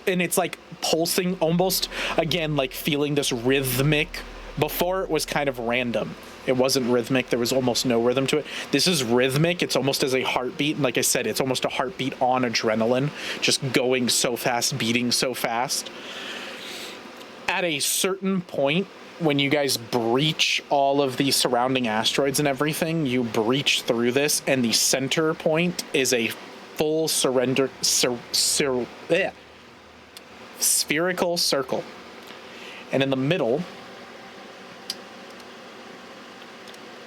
and it's like pulsing almost again, like feeling this rhythmic. Before it was kind of random. It wasn't rhythmic. There was almost no rhythm to it. This is rhythmic. It's almost as a heartbeat. And like I said, it's almost a heartbeat on adrenaline, just going so fast, beating so fast. At a certain point, when you guys breach all of the surrounding asteroids and everything, you breach through this, and the center point is a full spherical circle. And in the middle,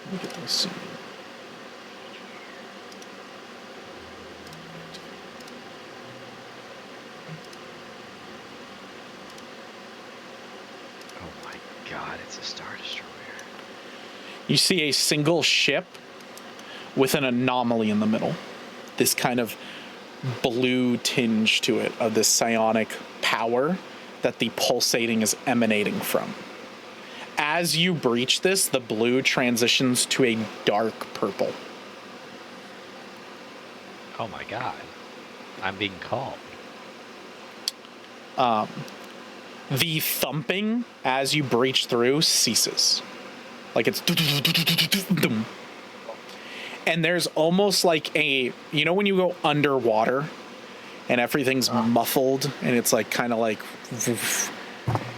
let me get this. my god, it's a Star Destroyer. You see a single ship with an anomaly in the middle. This kind of blue tinge to it of this psionic power that the pulsating is emanating from. As you breach this, the blue transitions to a dark purple. Oh my god. I'm being called. The thumping as you breach through ceases. Like it's... And there's almost like a... You know when you go underwater and everything's muffled and it's like kind of like...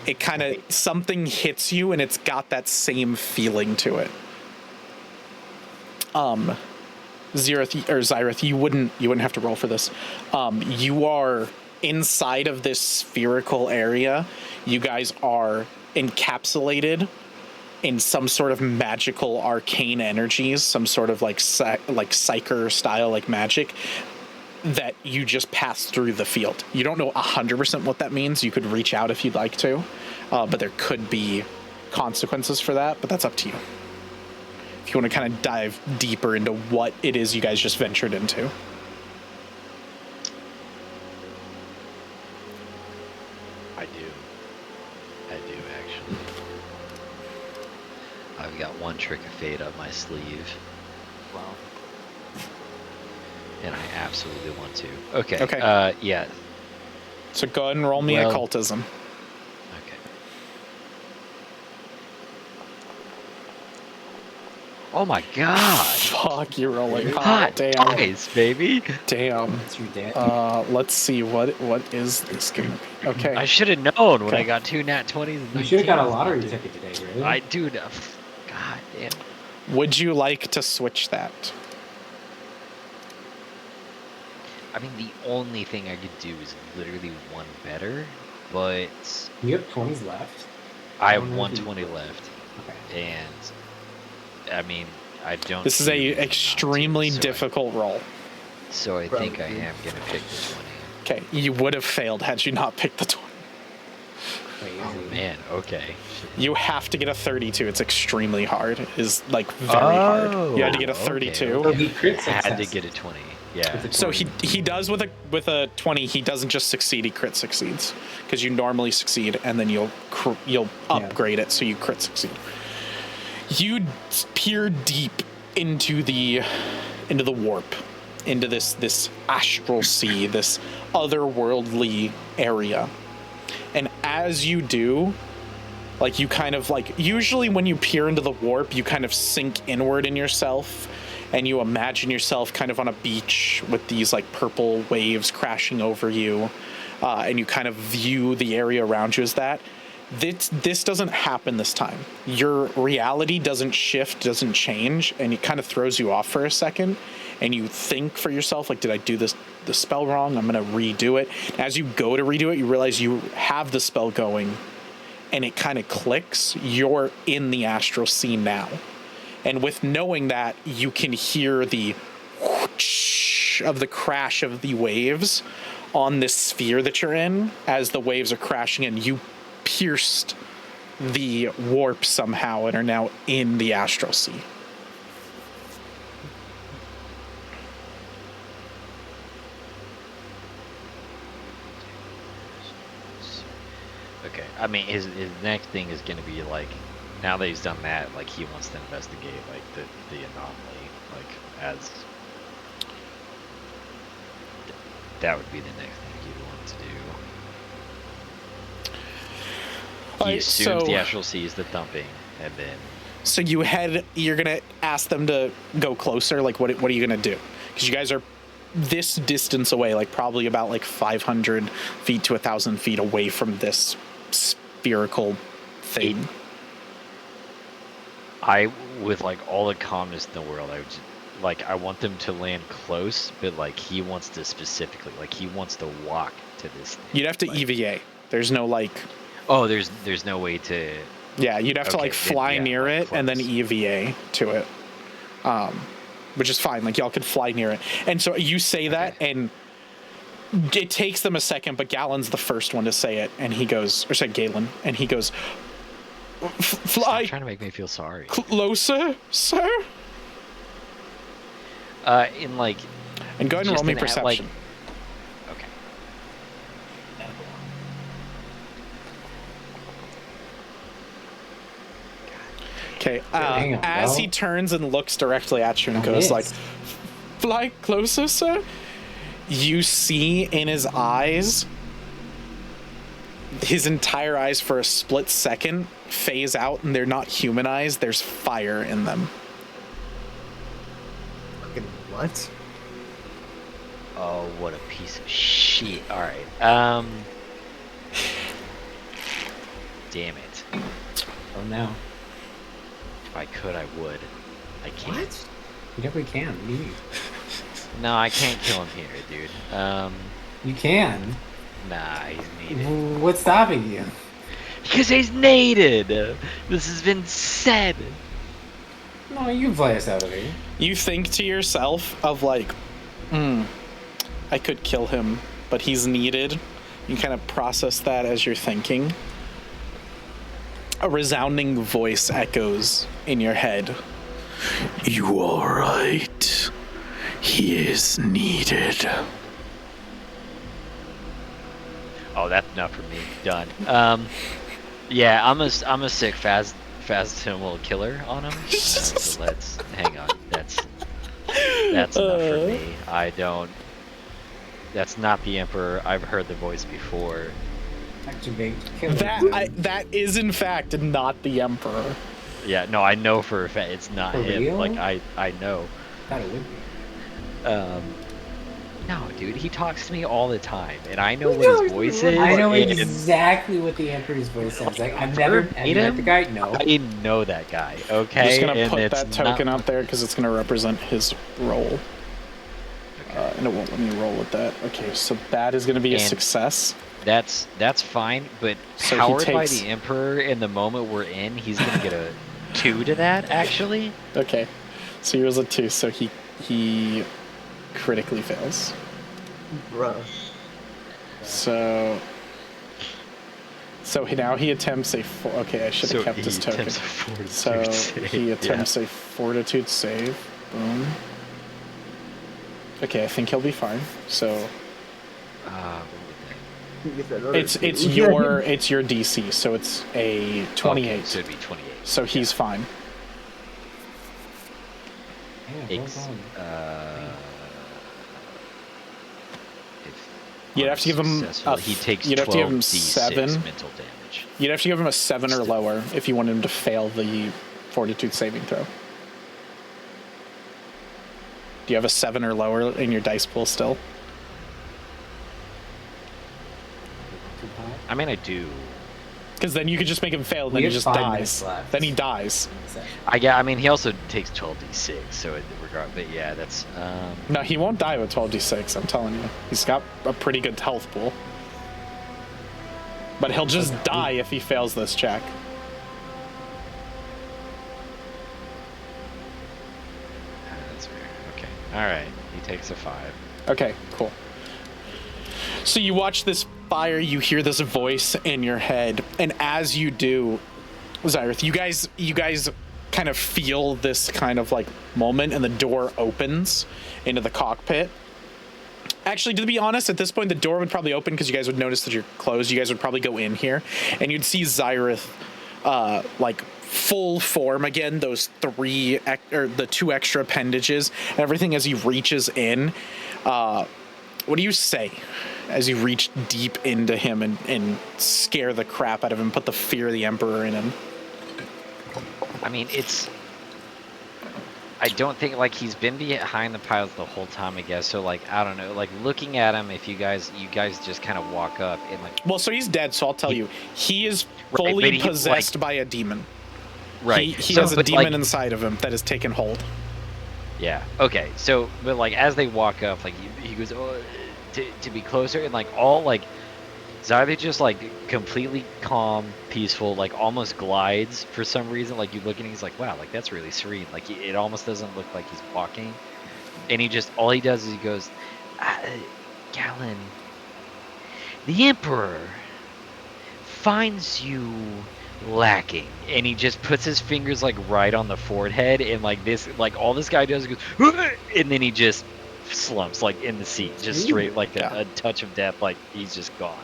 It kind of... Something hits you and it's got that same feeling to it. Zyrith, you wouldn't have to roll for this. You are inside of this spherical area. You guys are encapsulated in some sort of magical arcane energies, some sort of like psyker style like magic that you just pass through the field. You don't know 100% what that means. You could reach out if you'd like to, but there could be consequences for that, but that's up to you. If you want to kind of dive deeper into what it is you guys just ventured into. I do actually. I've got one trick of fate up my sleeve. Wow. And I absolutely want to. Okay. Okay. Yeah. So go ahead and roll me occultism. Okay. Oh my god. Fuck, you're rolling hot. Hot Damn. dice, baby. Damn. That's your dad. Let's see, what is this gonna be? Okay. I should have known when Okay. I got 2 nat 20s. And You should have got a 19s. lottery ticket today, really. Dude, god damn. Would you like to switch that? I mean, the only thing I could do is literally one better, but You have 20s left. I have don't know if you- 120 left, Okay. and I mean, I don't. This is see a reason not to, extremely so difficult roll. So I think I Probably. am gonna pick the 20. Okay, you would have failed had you not picked the 20. Crazy. Man, okay. You have to get a 32. It's extremely hard. It is like very hard. You had to get a okay, 32. So he crit Had to success. get a 20. Yeah. With a So 20. he does with a 20. He doesn't just succeed. He crit succeeds because you normally succeed and then you'll upgrade it so you crit succeed. You peer deep into the warp, into this astral sea, this otherworldly area, and as you do, like you kind of like usually when you peer into the warp, you kind of sink inward in yourself. And you imagine yourself kind of on a beach with these like purple waves crashing over you, and you kind of view the area around you as that. This doesn't happen this time. Your reality doesn't shift, doesn't change, and it kind of throws you off for a second. And you think for yourself, like, did I do the spell wrong? I'm gonna redo it. As you go to redo it, you realize you have the spell going, and it kind of clicks. You're in the astral scene now. And with knowing that, you can hear the whoosh of the crash of the waves on this sphere that you're in as the waves are crashing in. You pierced the warp somehow and are now in the astral sea. Okay. I mean, his next thing is gonna be like, now that he's done that, like he wants to investigate like the anomaly, like as that would be the next thing he'd want to do. He Alright, assumes so- the astral sees the thumping, and then So you're gonna ask them to go closer. Like, what are you gonna do? Because you guys are this distance away, like probably about like 500 feet to 1,000 feet away from this spherical thing. I, with like all the calmness in the world, I would just, like, I want them to land close, but like he wants to specifically, like he wants to walk to this thing. You'd have to like, EVA. There's no like, Oh, there's no way to. yeah, you'd have to Okay, like then, fly yeah, near like it and then close. EVA to it, which is fine. Like y'all could fly near it. And so you say that, and it takes them a second, but Galen's the first one to say it, and he goes, or said Galen, and he goes, Stop Fly trying to make me feel sorry. closer, sir. In like. And go ahead and just roll me in at, perception. Like, okay. Okay. Hang on, As he bro. turns and looks directly at you and I goes like, missed. "Fly closer, sir." You see in his eyes, his entire eyes for a split second phase out, and they're not human eyes. There's fire in them. Fucking what? Oh, what a piece of shit. All right. Damn it. Oh no. If I could, I would. I can't. What? You definitely can. What do you mean? No, I can't kill him here, dude. You can. Nah, he's needed. What's stopping you? Because he's needed. This has been said. No, you can fly us out of here. You think to yourself of like, I could kill him, but he's needed. You kind of process that as you're thinking. A resounding voice echoes in your head. You are right. He is needed. Oh, that's enough for me. Done. Yeah, I'm a sick fast Himel killer on him. So let's hang on. That's enough for me. I don't. That's not the Emperor. I've heard the voice before. Activate killer. That is in fact not the Emperor. Yeah, no, I know for a fact it's not For him. real? Like I know. Thought it would be. No, dude, he talks to me all the time, and I know what his voice is. I know and exactly what the Emperor's voice sounds like. I've never have Meet you met him? the guy? No. I know that guy. Okay, I'm just gonna and put it's that token not... out there because it's gonna represent his role. And it won't let me roll with that. Okay, so that is gonna be a And- success. That's fine, but So he powered by takes- the Emperor in the moment we're in, he's gonna get a 2 to that actually. Okay, so yours a 2, so he critically fails. Bruh. So now he attempts a okay. I should have kept his token. attempts a fortitude So save. he attempts a fortitude save. Boom. Okay, I think he'll be fine. So it's your DC, so it's a 28. Okay, so it'd be 28. So he's fine. Yeah, well Ex- done. if You'd have to give him unsuccessful, a he takes you'd have to give him 12d6 7. mental damage. You'd have to give him a 7 or lower if you want him to fail the fortitude saving throw. Do you have a 7 or lower in your dice pool still? Too high? I mean, I do. Because then you could just make him fail, and We then he have just 5 minutes dies. left. Then he dies. I mean, he also takes 12d6, so it regard. But yeah, that's No, he won't die with 12d6, I'm telling you. He's got a pretty good health pool. But he'll just die if he fails this check. that's weird. Okay, all right. He takes a 5. Okay, cool. So you watch this fire, you hear this voice in your head, and as you do, Zyrith, you guys kind of feel this kind of like moment, and the door opens into the cockpit. Actually, to be honest, at this point, the door would probably open because you guys would notice that you're closed. You guys would probably go in here, and you'd see Zyrith, like full form again. Those the 2 extra appendages, and everything as he reaches in. What do you say as you reach deep into him and scare the crap out of him, put the fear of the Emperor in him? I mean, I don't think, like, he's been behind the piles the whole time, I guess. So, like, I don't know. Like, looking at him, if you guys just kind of walk up and, like... Well, so he's dead, so I'll tell you. He is Right, fully but he, possessed like- by a demon. Right. He So, has a but, demon like, inside of him that has taken hold. Yeah. Okay. So, but, like, as they walk up, like, he goes, oh, to be closer, and, like, all, like... Zyther just, like, completely calm, peaceful, like, almost glides for some reason. Like, you look and he's like, wow, like, that's really serene. Like, it almost doesn't look like he's walking. And all he does is he goes, Galen, the Emperor finds you lacking, and he just puts his fingers like right on the forehead, and like this, like all this guy does is goes, and then he just slumps like in the seat, just straight like a touch of death, like he's just gone.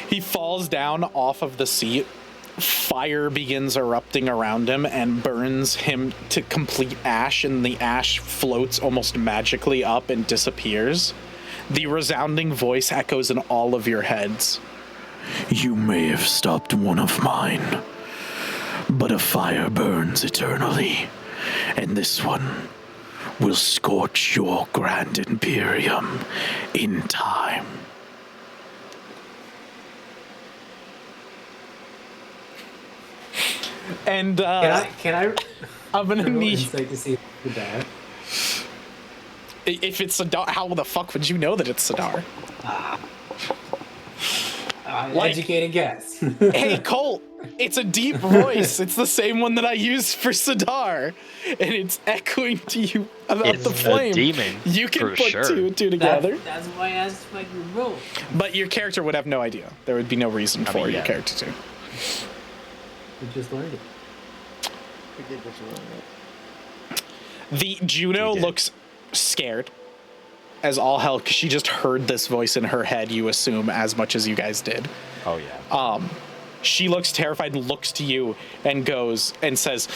He falls down off of the seat. Fire begins erupting around him and burns him to complete ash, and the ash floats almost magically up and disappears. The resounding voice echoes in all of your heads. You may have stopped one of mine, but a fire burns eternally, and this one will scorch your grand imperium in time. And Can I I'm gonna roll need insight to see the die? if it's Sadar. How the fuck would you know that it's Sadar? Educated guess. Hey Colt, it's a deep voice. It's the same one that I used for Sadar, and it's echoing to you about It's the flame. a demon. You can for put sure. two and two together, That's why I asked if I could roll. but your character would have no idea. There would be no reason for your yeah. character to. We just learned it. We did just learn it. The Juno We did. looks scared as all hell because she just heard this voice in her head, you assume, as much as you guys did. Oh yeah. She looks terrified and looks to you and goes and says,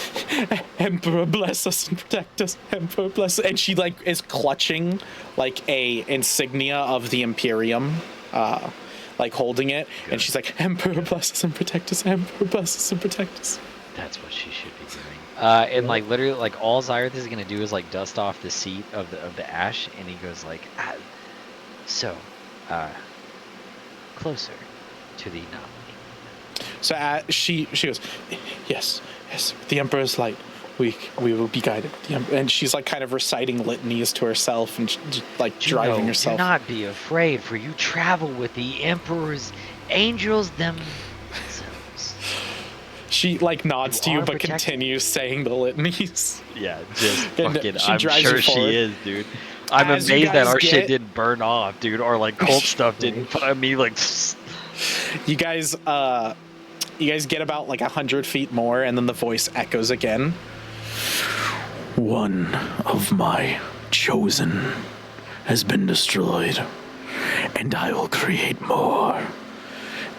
Emperor, bless us and protect us. Emperor, bless us. And she like is clutching like a insignia of the Imperium, like holding it. Good. And she's like, Emperor, bless us and protect us. Emperor, bless us and protect us. That's what she should be doing. And like literally, like all Zyrith is gonna do is like dust off the seat of the ash, and he goes like, closer to the nominee. So she goes, yes, the Emperor's light. We will be guided. And she's like kind of reciting litanies to herself and like driving Juno, herself. do not be afraid, for you travel with the Emperor's angels themselves. She like nods You to you, are but protected. continues saying the litanies. Yeah, just And fucking. she I'm drives you sure forward. she is, dude. I'm As you amazed that guys our get- shit didn't burn off, dude, or like cold stuff didn't. I mean, like. You guys get about like 100 feet more, and then the voice echoes again. One of my chosen has been destroyed, and I will create more.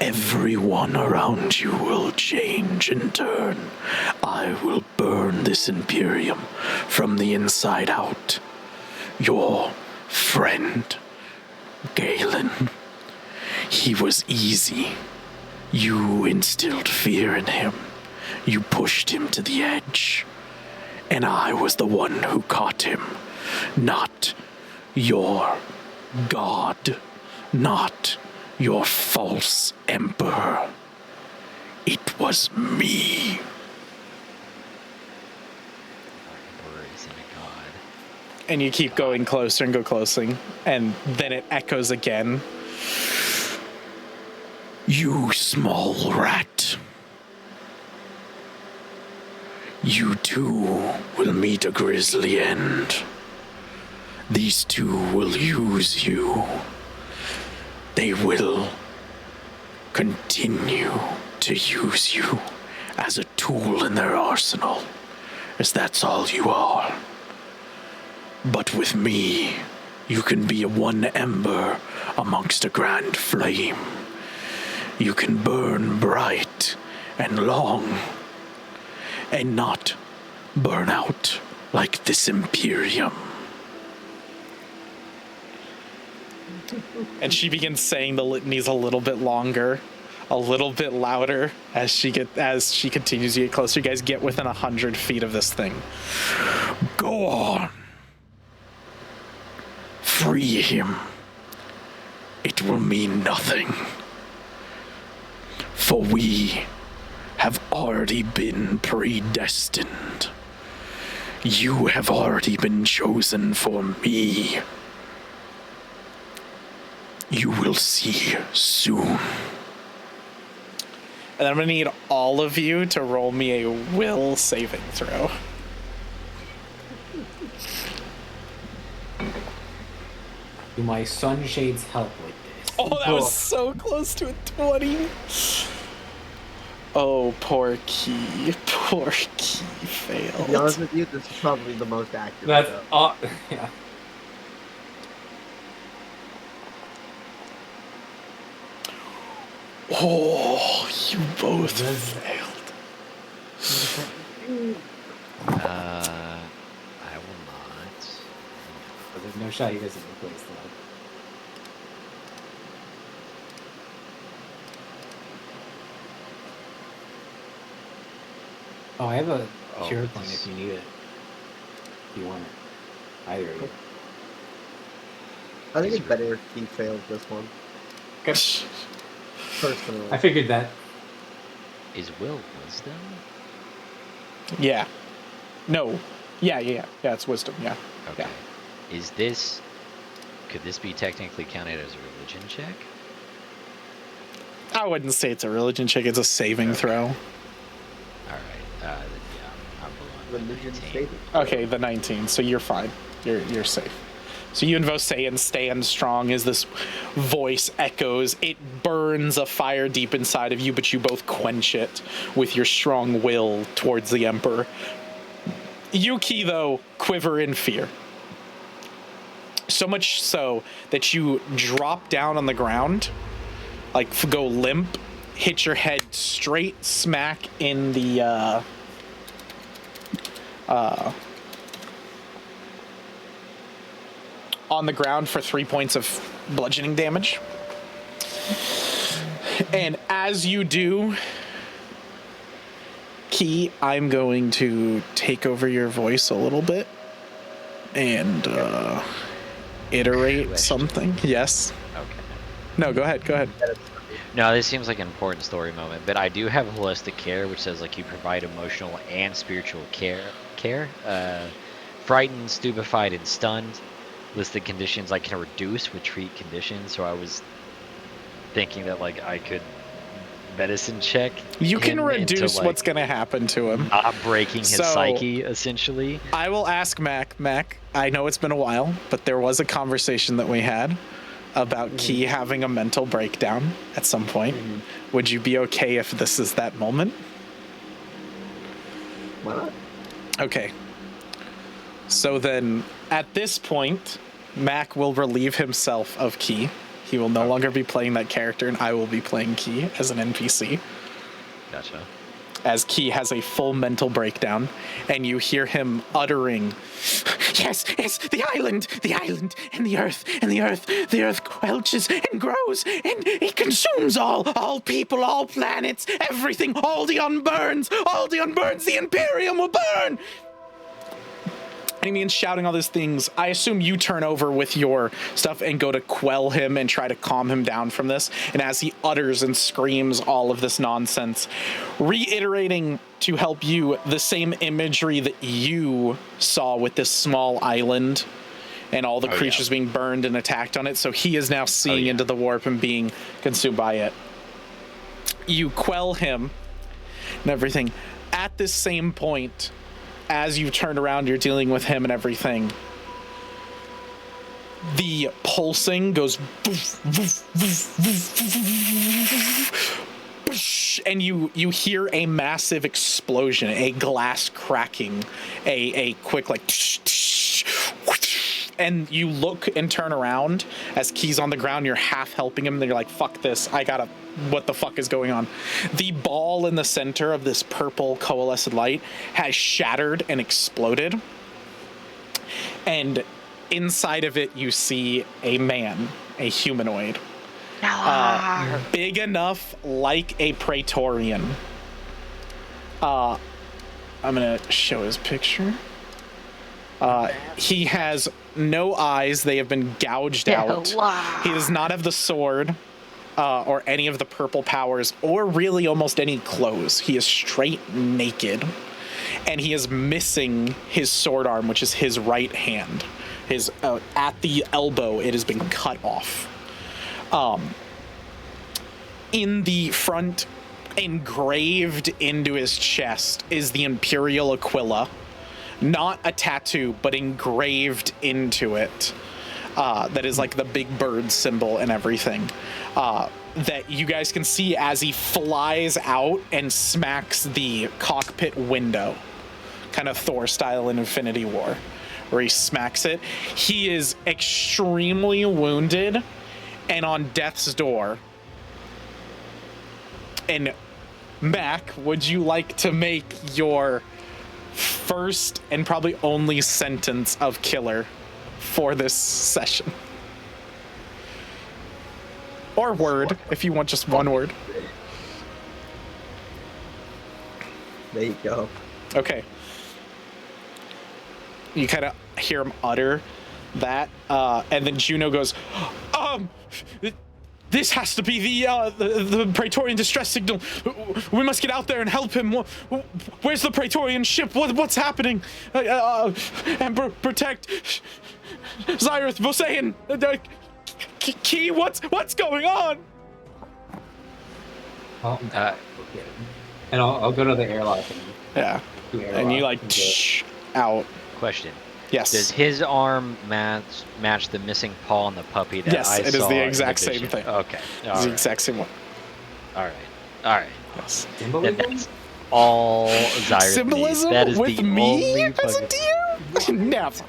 Everyone around you will change in turn. I will burn this Imperium from the inside out. Your friend, Galen. He was easy. You instilled fear in him. You pushed him to the edge. And I was the one who caught him. Not your god. Not your false emperor. It was me. Emperor isn't a god. And you keep going closer and go closer, and then it echoes again. You small rat. You too will meet a grisly end. These two will use you. They will continue to use you as a tool in their arsenal, as that's all you are. But with me, you can be a one ember amongst a grand flame. You can burn bright and long, and not burn out like this Imperium. And she begins saying the litanies a little bit longer, a little bit louder as she continues to get closer. You guys get within 100 feet of this thing. Go on. Free him. It will mean nothing. For we have already been predestined. You have already been chosen for me. You will see soon. And I'm going to need all of you to roll me a will saving throw. Do my sunshades help with this? Oh, that was so close to a 20. Oh, poor Key. Poor Key To be honest failed. with you, this is probably the most accurate. That's though. all. Yeah. Oh, you both failed. I will not. But there's no shot he doesn't replace that. Oh, I have a Oh, cure but point this- if you need it. If you want it. Either of you. I think it's better if he failed this one. Personally. I figured that. Is will wisdom? Yeah. No. Yeah, it's wisdom, yeah. Okay. Is this? Could this be technically counted as a religion check? I wouldn't say it's a religion check, it's a saving throw. All right. Then yeah, I'm below. Religion 19. saving. Okay, the 19, so you're fine. You're safe. So you and Vosean stand strong as this voice echoes. It burns a fire deep inside of you, but you both quench it with your strong will towards the Emperor. Yuki, though, quiver in fear. So much so that you drop down on the ground, like go limp, hit your head straight smack in the on the ground for 3 points of bludgeoning damage. And as you do, Key, I'm going to take over your voice a little bit and iterate something. Yes. Okay. No, go ahead. No, this seems like an important story moment, but I do have holistic care, which says like you provide emotional and spiritual care. Frightened, stupefied, and stunned. Listed conditions I can reduce with treat conditions. So I was thinking that like I could medicine check. You can him into, reduce like, what's going to happen to him. not breaking his So- psyche, essentially. I will ask Mac. Mac, I know it's been a while, but there was a conversation that we had about Key having a mental breakdown at some point. Would you be okay if this is that moment? Why not? Okay. So then, at this point, Mac will relieve himself of Key. He will no longer be playing that character, and I will be playing Key as an NPC. Gotcha. As Key has a full mental breakdown, and you hear him uttering, yes, the island, and the earth, the earth quelches and grows, and it consumes all people, all planets, everything, all the unburns, the Imperium will burn! And he means shouting all these things. I assume you turn over with your stuff and go to quell him and try to calm him down from this. And as he utters and screams all of this nonsense, reiterating to help you the same imagery that you saw with this small island and all the creatures being burned and attacked on it. So he is now seeing into the warp and being consumed by it. You quell him and everything. At this same point, as you turn around, you're dealing with him and everything. The pulsing goes and you hear a massive explosion, a glass cracking, a quick like, and you look and turn around as Key's on the ground. You're half helping him, and then you're like, fuck this, what the fuck is going on? The ball in the center of this purple coalescent light has shattered and exploded. And inside of it, you see a man, a humanoid. Big enough like a Praetorian. I'm gonna show his picture. He has no eyes. They have been gouged out. He does not have the sword or any of the purple powers or really almost any clothes. He is straight naked. And he is missing his sword arm, which is his right hand. His at the elbow, it has been cut off. In the front, engraved into his chest, is the Imperial Aquila. Not a tattoo, but engraved into it. That is like the big bird symbol and everything. that you guys can see as he flies out and smacks the cockpit window, kind of Thor style in Infinity War, where he smacks it. He is extremely wounded and on death's door. And Mac, would you like to make your first and probably only sentence of killer for this session? Or word, if you want just one word. There you go. Okay. You kind of hear him utter that, and then Juno goes, this has to be the Praetorian distress signal. We must get out there and help him. Where's the Praetorian ship? What's happening? And protect Zyrith Vosayan. Key, what's going on? And I'll go to the airlock. Yeah. And you like out. Question. Yes. Does his arm match the missing paw on the puppy that yes, I saw? Yes, it is the exact same thing. Okay. It's the exact same one. All right. Yes. That's all Zyrith Symbolism needs. That is with the me only as a deer? Never.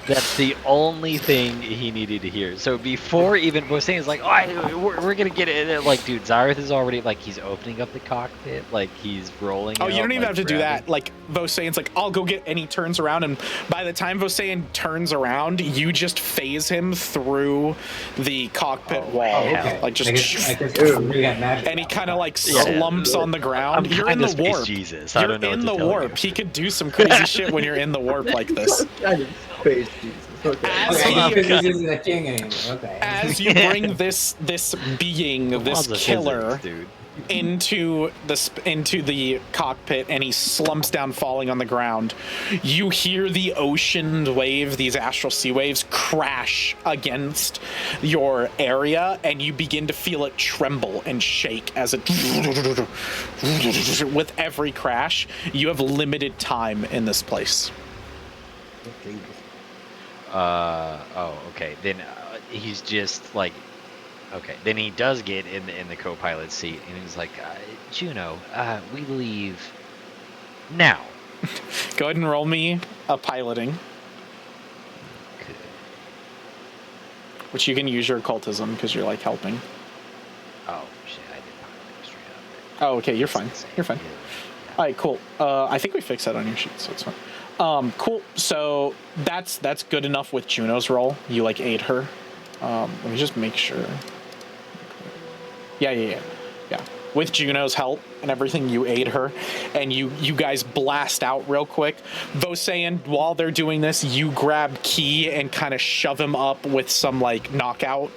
That's the only thing he needed to hear. So before even Bosain is like, we're gonna get it. Like, dude, Zyrith is already like he's opening up the cockpit, like he's rolling. Oh, you don't even have to do grabbing. that. Like Vosain's like, I'll go get, and he turns around, and by the time Vosain turns around, you just phase him through the cockpit wall, okay. like just. I guess we got magic. And he kind of like slumps on the ground. You're in the warp. Jesus, You're I don't know in what the to tell warp. you. He could do some crazy shit when you're in the warp like this. Space Jesus. Okay. As because he isn't a king anymore. Okay. As you bring this being, this Laws of killer, physics, dude. into the cockpit, and he slumps down, falling on the ground, you hear the ocean wave, these astral sea waves, crash against your area, and you begin to feel it tremble and shake as it with every crash. You have limited time in this place. Okay. Then he's just like, okay. Then he does get in the co-pilot seat, and he's like, Juno, we leave now. Go ahead and roll me a piloting, Okay. which you can use your occultism because you're like helping. Oh shit! I did pilot straight up. Oh, okay, you're fine. Insane. You're fine. Yeah. All right, cool. I think we fixed that on your sheet, so it's fine. Cool. So that's good enough with Juno's roll. You like aid her. Let me just make sure. Yeah. With Juno's help and everything, you aid her, and you guys blast out real quick. Vosayan, while they're doing this, you grab Key and kind of shove him up with some like knockout,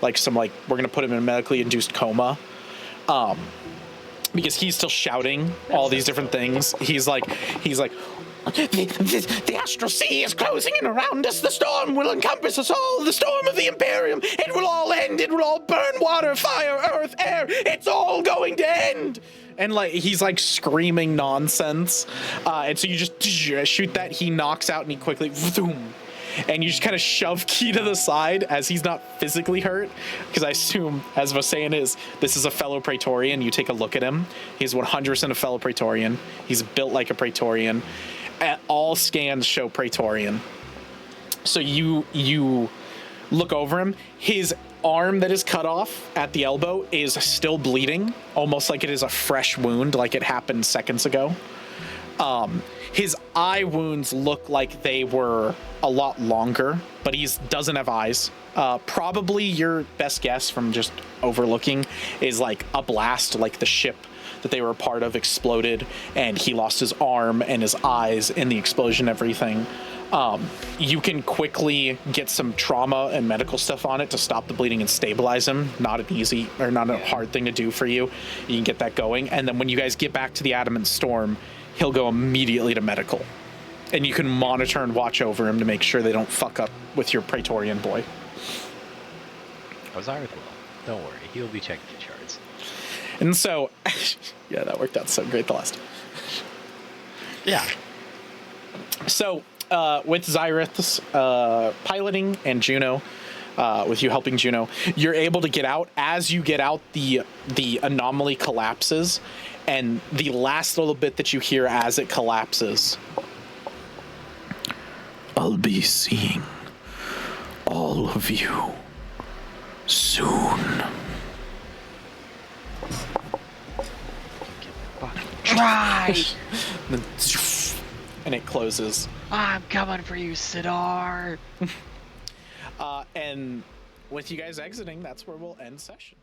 like some like we're gonna put him in a medically induced coma. Because he's still shouting all these different things. He's like, the astral sea is closing in around us. The storm will encompass us all. The storm of the Imperium. It will all end. It will all burn. Water, fire, earth, air. It's all going to end. And like he's like screaming nonsense. And so you just shoot that. He knocks out and he quickly, boom. And you just kind of shove Key to the side as he's not physically hurt. Because I assume, as Vosayan is, this is a fellow Praetorian. You take a look at him. He's 100% a fellow Praetorian. He's built like a Praetorian. All scans show Praetorian. So you look over him. His arm that is cut off at the elbow is still bleeding, almost like it is a fresh wound, like it happened seconds ago. His eye wounds look like they were a lot longer, but he doesn't have eyes. Probably your best guess from just overlooking is like a blast, like the ship that they were a part of exploded, and he lost his arm and his eyes in the explosion, everything. You can quickly get some trauma and medical stuff on it to stop the bleeding and stabilize him. Not a hard thing to do for you. You can get that going. And then when you guys get back to the Adamant Storm, he'll go immediately to medical. And you can monitor and watch over him to make sure they don't fuck up with your Praetorian boy. Zyrith will. Don't worry. He'll be checking the charts. And so, yeah, that worked out so great the last time. Yeah. So, with Zyrith's piloting and Juno, with you helping Juno. You're able to get out. As you get out, the anomaly collapses, and the last little bit that you hear as it collapses, I'll be seeing all of you soon. Try! And it closes. I'm coming for you, Sidar! And with you guys exiting, that's where we'll end session.